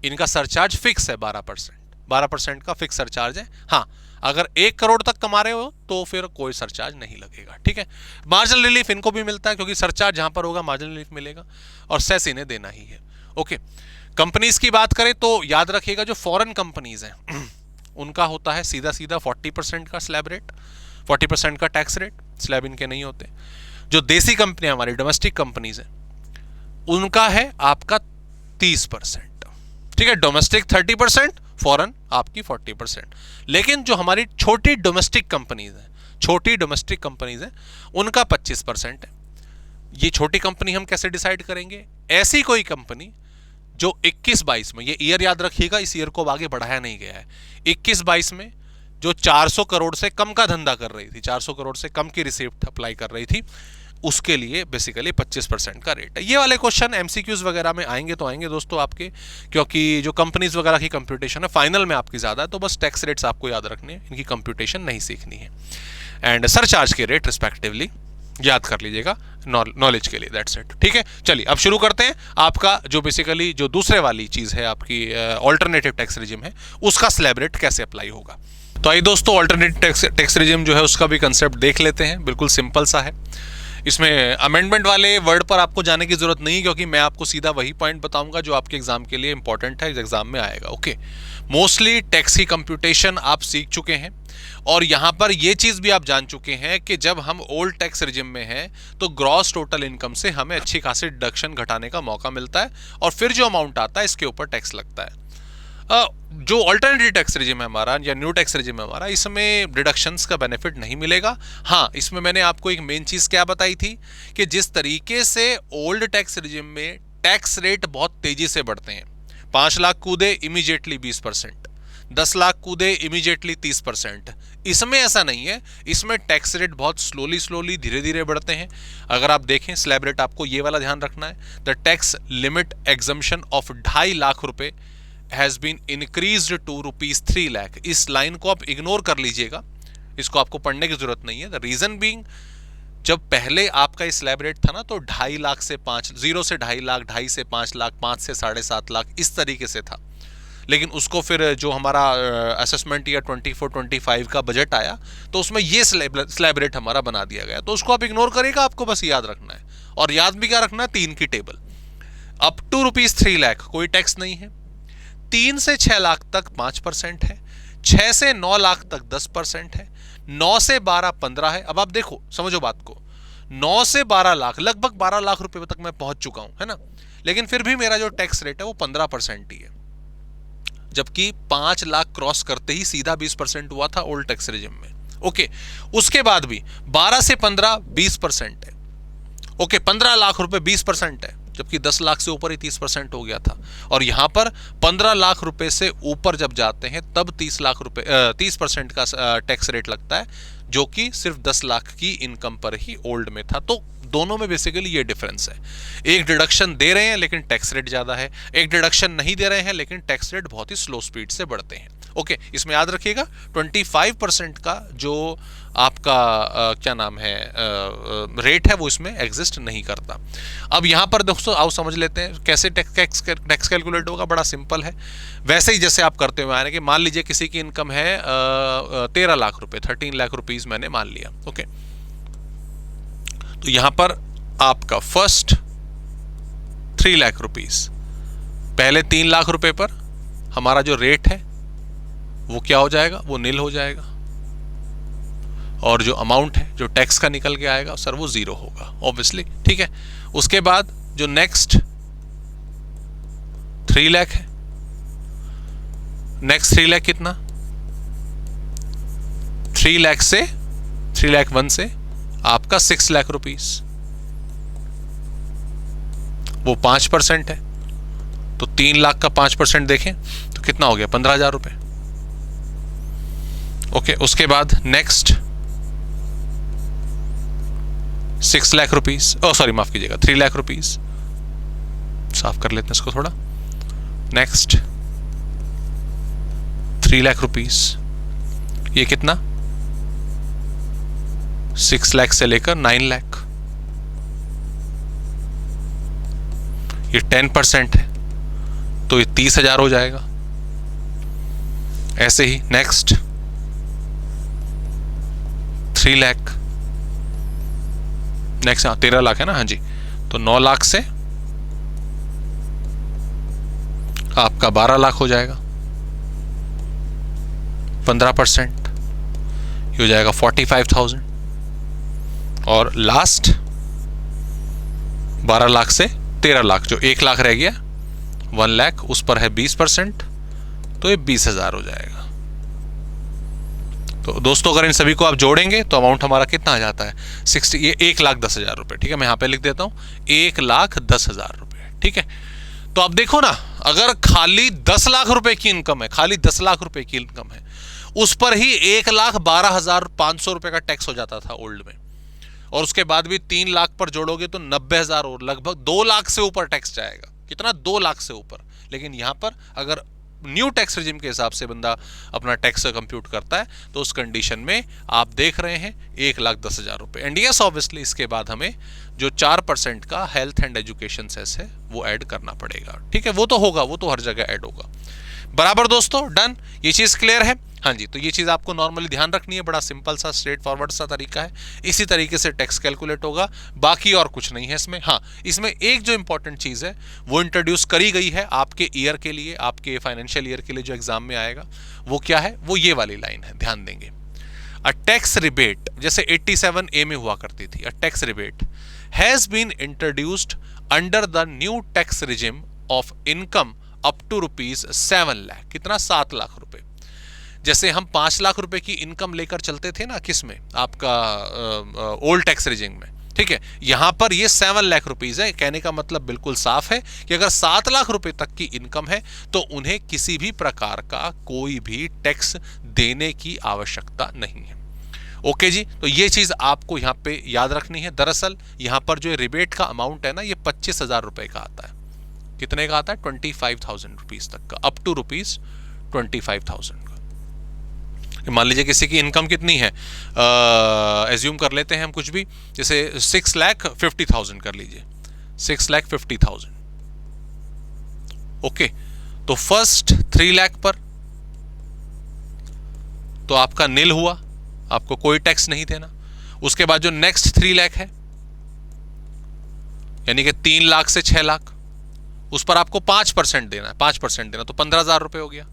इनका सरचार्ज फिक्स है 12% का फिक्स सरचार्ज है। हाँ, अगर 1 करोड़ तक कमा रहे हो तो फिर कोई सरचार्ज नहीं लगेगा, ठीक है। मार्जिनल रिलीफ इनको भी मिलता है, क्योंकि सरचार्ज जहां पर होगा मार्जिनल रिलीफ मिलेगा, और सेस इन्हें देना ही है। ओके, कंपनीज की बात करें तो याद रखिएगा, जो फॉरेन कंपनीज हैं उनका होता है सीधा सीधा 40% का स्लैब रेट, 40% का टैक्स रेट, स्लैब इनके नहीं होते। जो देसी कंपनियां हमारी डोमेस्टिक कंपनीज हैं, उनका है आपका 30%, ठीक है। डोमेस्टिक 30%, फॉरेन आपकी 40%। लेकिन जो हमारी छोटी डोमेस्टिक कंपनीज हैं, उनका 25% है। ये छोटी कंपनी हम कैसे डिसाइड करेंगे? ऐसी कोई कंपनी जो 21-22 में, ये ईयर याद रखिएगा, इस ईयर को आगे बढ़ाया नहीं गया है, 21-22 में जो 400 करोड़ से कम का धंधा कर रही थी, 400 करोड़ से कम की रिसिप्ट अप्लाई कर रही थी, उसके लिए बेसिकली 25% का रेट है। ये वाले क्वेश्चन एमसीक्यूज वगैरह में आएंगे तो आएंगे दोस्तों आपके, क्योंकि जो कंपनीज वगैरह की कंप्यूटेशन है फाइनल में आपकी ज़्यादा है, तो बस टैक्स रेट्स आपको याद रखने हैं, इनकी कंप्यूटेशन नहीं सीखनी है। एंड सरचार्ज के रेट रिस्पेक्टिवली याद कर लीजिएगा नॉलेज के लिए, दैट्स इट, ठीक है। चलिए अब शुरू करते हैं। आपका जो बेसिकली जो दूसरे वाली चीज़ है आपकी ऑल्टरनेटिव टैक्स रिजिम है, उसका स्लैब रेट कैसे अप्लाई होगा। तो आइए दोस्तों, ऑल्टरनेटिव टैक्स रिजिम जो है उसका भी कंसेप्ट देख लेते हैं। बिल्कुल सिंपल सा है, इसमें अमेंडमेंट वाले वर्ड पर आपको जाने की जरूरत नहीं, क्योंकि मैं आपको सीधा वही पॉइंट बताऊंगा जो आपके एग्जाम के लिए इंपॉर्टेंट है, इस एग्जाम में आएगा। ओके, मोस्टली टैक्स की कंप्यूटेशन आप सीख चुके हैं, और यहां पर यह चीज भी आप जान चुके हैं कि जब हम ओल्ड टैक्स रिजिम में हैं तो ग्रॉस टोटल इनकम से हमें अच्छी खासी डिडक्शन घटाने का मौका मिलता है, और फिर जो अमाउंट आता है इसके ऊपर टैक्स लगता है। जो अल्टरनेटिव टैक्स रिजिम है हमारा, या न्यू टैक्स रिजिम है हमारा, इसमें डिडक्शंस का बेनिफिट नहीं मिलेगा। हाँ, इसमें मैंने आपको एक मेन चीज़ क्या बताई थी कि जिस तरीके से ओल्ड टैक्स रिजिम में टैक्स रेट बहुत तेजी से बढ़ते हैं, 5 लाख कूदे इमीडिएटली 20%, 10 लाख कूदे इमीडिएटली 30%, इसमें ऐसा नहीं है। इसमें टैक्स रेट बहुत स्लोली धीरे धीरे बढ़ते हैं। अगर आप देखें स्लैब रेट, आपको ये वाला ध्यान रखना है, the tax limit exemption of 2.5 lakh रुपए has been increased to ₹3 lakh. इस लाइन को आप इग्नोर कर लीजिएगा, इसको आपको पढ़ने की जरूरत नहीं है। द रीजन बीइंग, जब पहले आपका ये स्लैब रेट था ना तो 2.5 लाख से 5, 0 से 2.5 लाख, 2.5 से 5 लाख, 5 से 7.5 लाख, इस तरीके से था। लेकिन उसको फिर जो हमारा असेसमेंट ईयर 24-25 का बजट आया तो उसमें ये स्लैब रेट हमारा बना दिया गया। तो उसको आप इग्नोर करेगा, आपको बस याद रखना है। और याद भी क्या रखना है, 3 की टेबल। अप टू ₹3 लाख कोई टैक्स नहीं है, 3 से 6 लाख तक 5% है, 6 से 9 लाख तक 10% है, 9 से 12 15 है। अब आप देखो, समझो बात को, 9 से 12 लाख, लगभग 12 लाख रुपए तक मैं पहुंच चुका हूं, है ना, लेकिन फिर भी मेरा जो टैक्स रेट है वो 15% ही है। जबकि 5 लाख क्रॉस करते ही सीधा 20% हुआ था ओल्ड टैक्स रेजिम में। ओके, उसके बाद भी 12 से 15 20% है। ओके, 15 लाख रुपए 20% है, जबकि 10 लाख से ऊपर ही 30% हो गया था। और यहां पर 15 लाख रुपए से ऊपर जब जाते हैं तब 30% का टैक्स रेट लगता है, जो कि सिर्फ 10 लाख की इनकम पर ही ओल्ड में था। तो दोनों में बेसिकली ये डिफरेंस है। एक डिडक्शन दे रहे हैं लेकिन टैक्स रेट ज्यादा है, एक डिडक्शन नहीं दे रहे हैं लेकिन टैक्स रेट बहुत ही स्लो स्पीड से बढ़ते हैं। ओके, इसमें याद रखिएगा 25% का जो आपका क्या नाम है रेट है वो इसमें एग्जिस्ट नहीं करता। अब यहां पर दोस्तों आओ समझ लेते हैं कैसे टैक्स कैलकुलेट होगा। बड़ा सिंपल है, वैसे ही जैसे आप करते हुए आ रहे हैं कि मान लीजिए किसी की इनकम है 13 लाख रुपए, 13 लाख रुपीज मैंने मान लिया। ओके, तो यहां पर आपका फर्स्ट 3 लाख रुपीज, पहले 3 लाख रुपए पर हमारा जो रेट है वो क्या हो जाएगा, वो नील हो जाएगा। और जो अमाउंट है जो टैक्स का निकल के आएगा सर वो 0 होगा ऑब्वियसली, ठीक है। उसके बाद जो नेक्स्ट 3 लाख है, नेक्स्ट 3 लाख कितना, 3 लाख से 3 लाख 1 से आपका 6 लाख रुपीस, वो 5% है। तो 3 लाख का 5% देखें तो कितना हो गया, 15,000 रुपए। ओके, उसके बाद नेक्स्ट 6 लाख रुपीस, सॉरी माफ कीजिएगा 3 लाख रुपीस, साफ कर लेते हैं इसको थोड़ा। नेक्स्ट 3 लाख रुपीस, ये कितना 6 लाख से लेकर 9 लाख, ये 10% है तो ये 30,000 हो जाएगा। ऐसे ही नेक्स्ट 3 लाख, नेक्स्ट 13 लाख है ना, हाँ जी, तो 9 लाख से आपका 12 लाख हो जाएगा, 15% ये हो जाएगा 45,000। और लास्ट 12 लाख से 13 लाख, जो 1 लाख रह गया 1 लाख, उस पर है 20%, तो ये 20,000 हो जाएगा। तो दोस्तों अगर इन सभी को आप जोड़ेंगे तो अमाउंट हमारा कितना आ जाता है 60, ये 1,10,000 रुपए, ठीक है। मैं यहां पे लिख देता हूं 1,10,000 रुपए, ठीक है। तो आप देखो ना, अगर खाली 10 लाख रुपए की इनकम है, खाली 10 लाख रुपए की इनकम है, उस पर ही 1,12,500 रुपए का टैक्स हो जाता था ओल्ड में। और उसके बाद भी 3 लाख पर जोड़ोगे तो 90,000 और लगभग 2 लाख से ऊपर टैक्स जाएगा। कितना, 2 लाख से ऊपर। लेकिन यहां पर अगर न्यू टैक्स रेजिम के हिसाब से बंदा अपना टैक्स कंप्यूट करता है तो उस कंडीशन में आप देख रहे हैं 1,10,000 रुपए। एंड यस ऑब्वियसली इसके बाद हमें जो 4% का हेल्थ एंड एजुकेशन सेस है वो ऐड करना पड़ेगा, ठीक है। वो तो होगा, वो तो हर जगह ऐड होगा, बराबर दोस्तों, डन। ये चीज क्लियर है, हाँ जी। तो ये चीज आपको नॉर्मली ध्यान रखनी है, बड़ा सिंपल सा स्ट्रेट फॉरवर्ड सा तरीका है। इसी तरीके से टैक्स कैलकुलेट होगा, बाकी और कुछ नहीं है इसमें। हाँ, इसमें एक जो इंपॉर्टेंट चीज है वो इंट्रोड्यूस करी गई है आपके ईयर के लिए, आपके फाइनेंशियल ईयर के लिए जो एग्जाम में आएगा। वो क्या है, वो ये वाली लाइन है, ध्यान देंगे। अ टैक्स रिबेट, जैसे 87A में हुआ करती थी, a tax rebate has been introduced under the new tax regime of income up to ₹7 lakh. कितना, 7 लाख रुपए। जैसे हम 5 लाख रुपए की इनकम लेकर चलते थे ना, किस में, आपका ओल्ड टैक्स रेजिम में, ठीक है। यहां पर ये 7 लाख रुपीज है। कहने का मतलब बिल्कुल साफ है कि अगर 7 लाख रुपए तक की इनकम है तो उन्हें किसी भी प्रकार का कोई भी टैक्स देने की आवश्यकता नहीं है। ओके जी, तो ये चीज आपको यहां पे याद रखनी है। दरअसल यहां पर जो रिबेट का अमाउंट है ना, ये 25,000 रुपए का आता है। कितने का आता है, 25,000 रुपीज तक का, अप टू ₹25,000 का। मान लीजिए किसी की इनकम कितनी है, एज्यूम कर लेते हैं हम कुछ भी, जैसे 6,50,000 कर लीजिए, 6,50,000। ओके, तो फर्स्ट 3 लाख पर तो आपका नील हुआ, आपको कोई टैक्स नहीं देना। उसके बाद जो नेक्स्ट 3 लाख है, यानी कि 3 लाख से 6 लाख, उस पर आपको 5% देना है, 5% देना, तो 15,000 रुपए हो गया।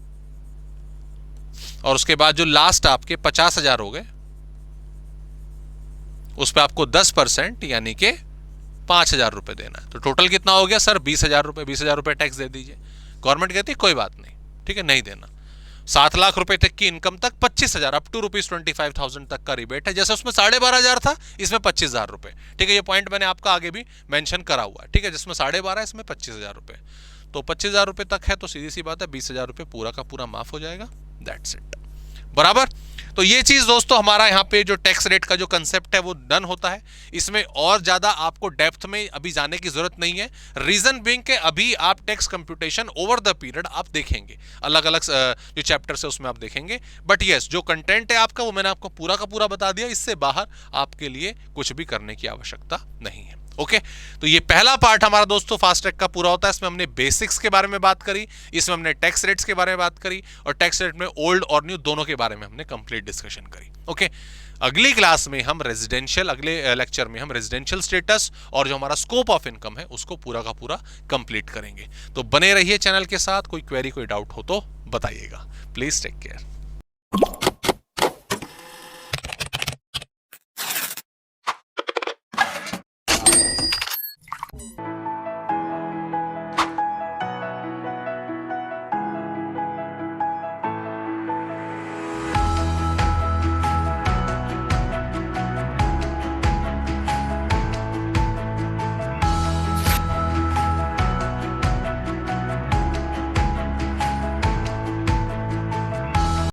और उसके बाद जो लास्ट आपके 50,000 हो गए, उस पर आपको 10% यानी कि 5,000 रुपए देना है। तो टोटल कितना हो गया सर? 20,000 रुपए। 20,000 रुपए टैक्स दे दीजिए। गवर्नमेंट कहती है कोई बात नहीं, ठीक है, नहीं देना। 7 लाख रुपए तक की इनकम तक 25,000 अप टू ₹25,000 तक का रिबेट है। जैसे उसमें 12,500 था, इसमें 25,000 रुपए, ठीक है। ये पॉइंट मैंने आपका आगे भी मेंशन करा हुआ है, ठीक है। जिसमें 12,500 इसमें 25,000 रुपए, तो 25,000 रुपए तक है, तो सीधी सी बात है 20,000 रुपए पूरा का पूरा माफ हो जाएगा। दैट्स इट, बराबर। तो ये चीज दोस्तों हमारा यहाँ पे जो टैक्स रेट का जो कंसेप्ट है वो डन होता है। इसमें और ज्यादा आपको डेप्थ में अभी जाने की जरूरत नहीं है। रीजन बीइंग के अभी आप tax computation over the period आप देखेंगे, अलग अलग जो चैप्टर्स है उसमें आप देखेंगे। बट यस, जो कंटेंट है आपका वो मैंने आपको पूरा का पूरा बता दिया। इससे बाहर आपके लिए कुछ भी करने की आवश्यकता नहीं है। ओके, तो ये पहला पार्ट हमारा दोस्तों फास्ट ट्रैक का पूरा होता है। इसमें हमने बेसिक्स के बारे में बात करी, इसमें हमने टैक्स रेट्स के बारे में बात करी, और टैक्स रेट में ओल्ड और न्यू दोनों के बारे में हमने कंप्लीट डिस्कशन करी। ओके, अगली क्लास में हम रेजिडेंशियल, अगले लेक्चर में हम रेजिडेंशियल स्टेटस और जो हमारा स्कोप ऑफ इनकम है उसको पूरा का पूरा कंप्लीट करेंगे। तो बने रहिए चैनल के साथ। कोई क्वेरी, कोई डाउट हो तो बताइएगा। Please take care.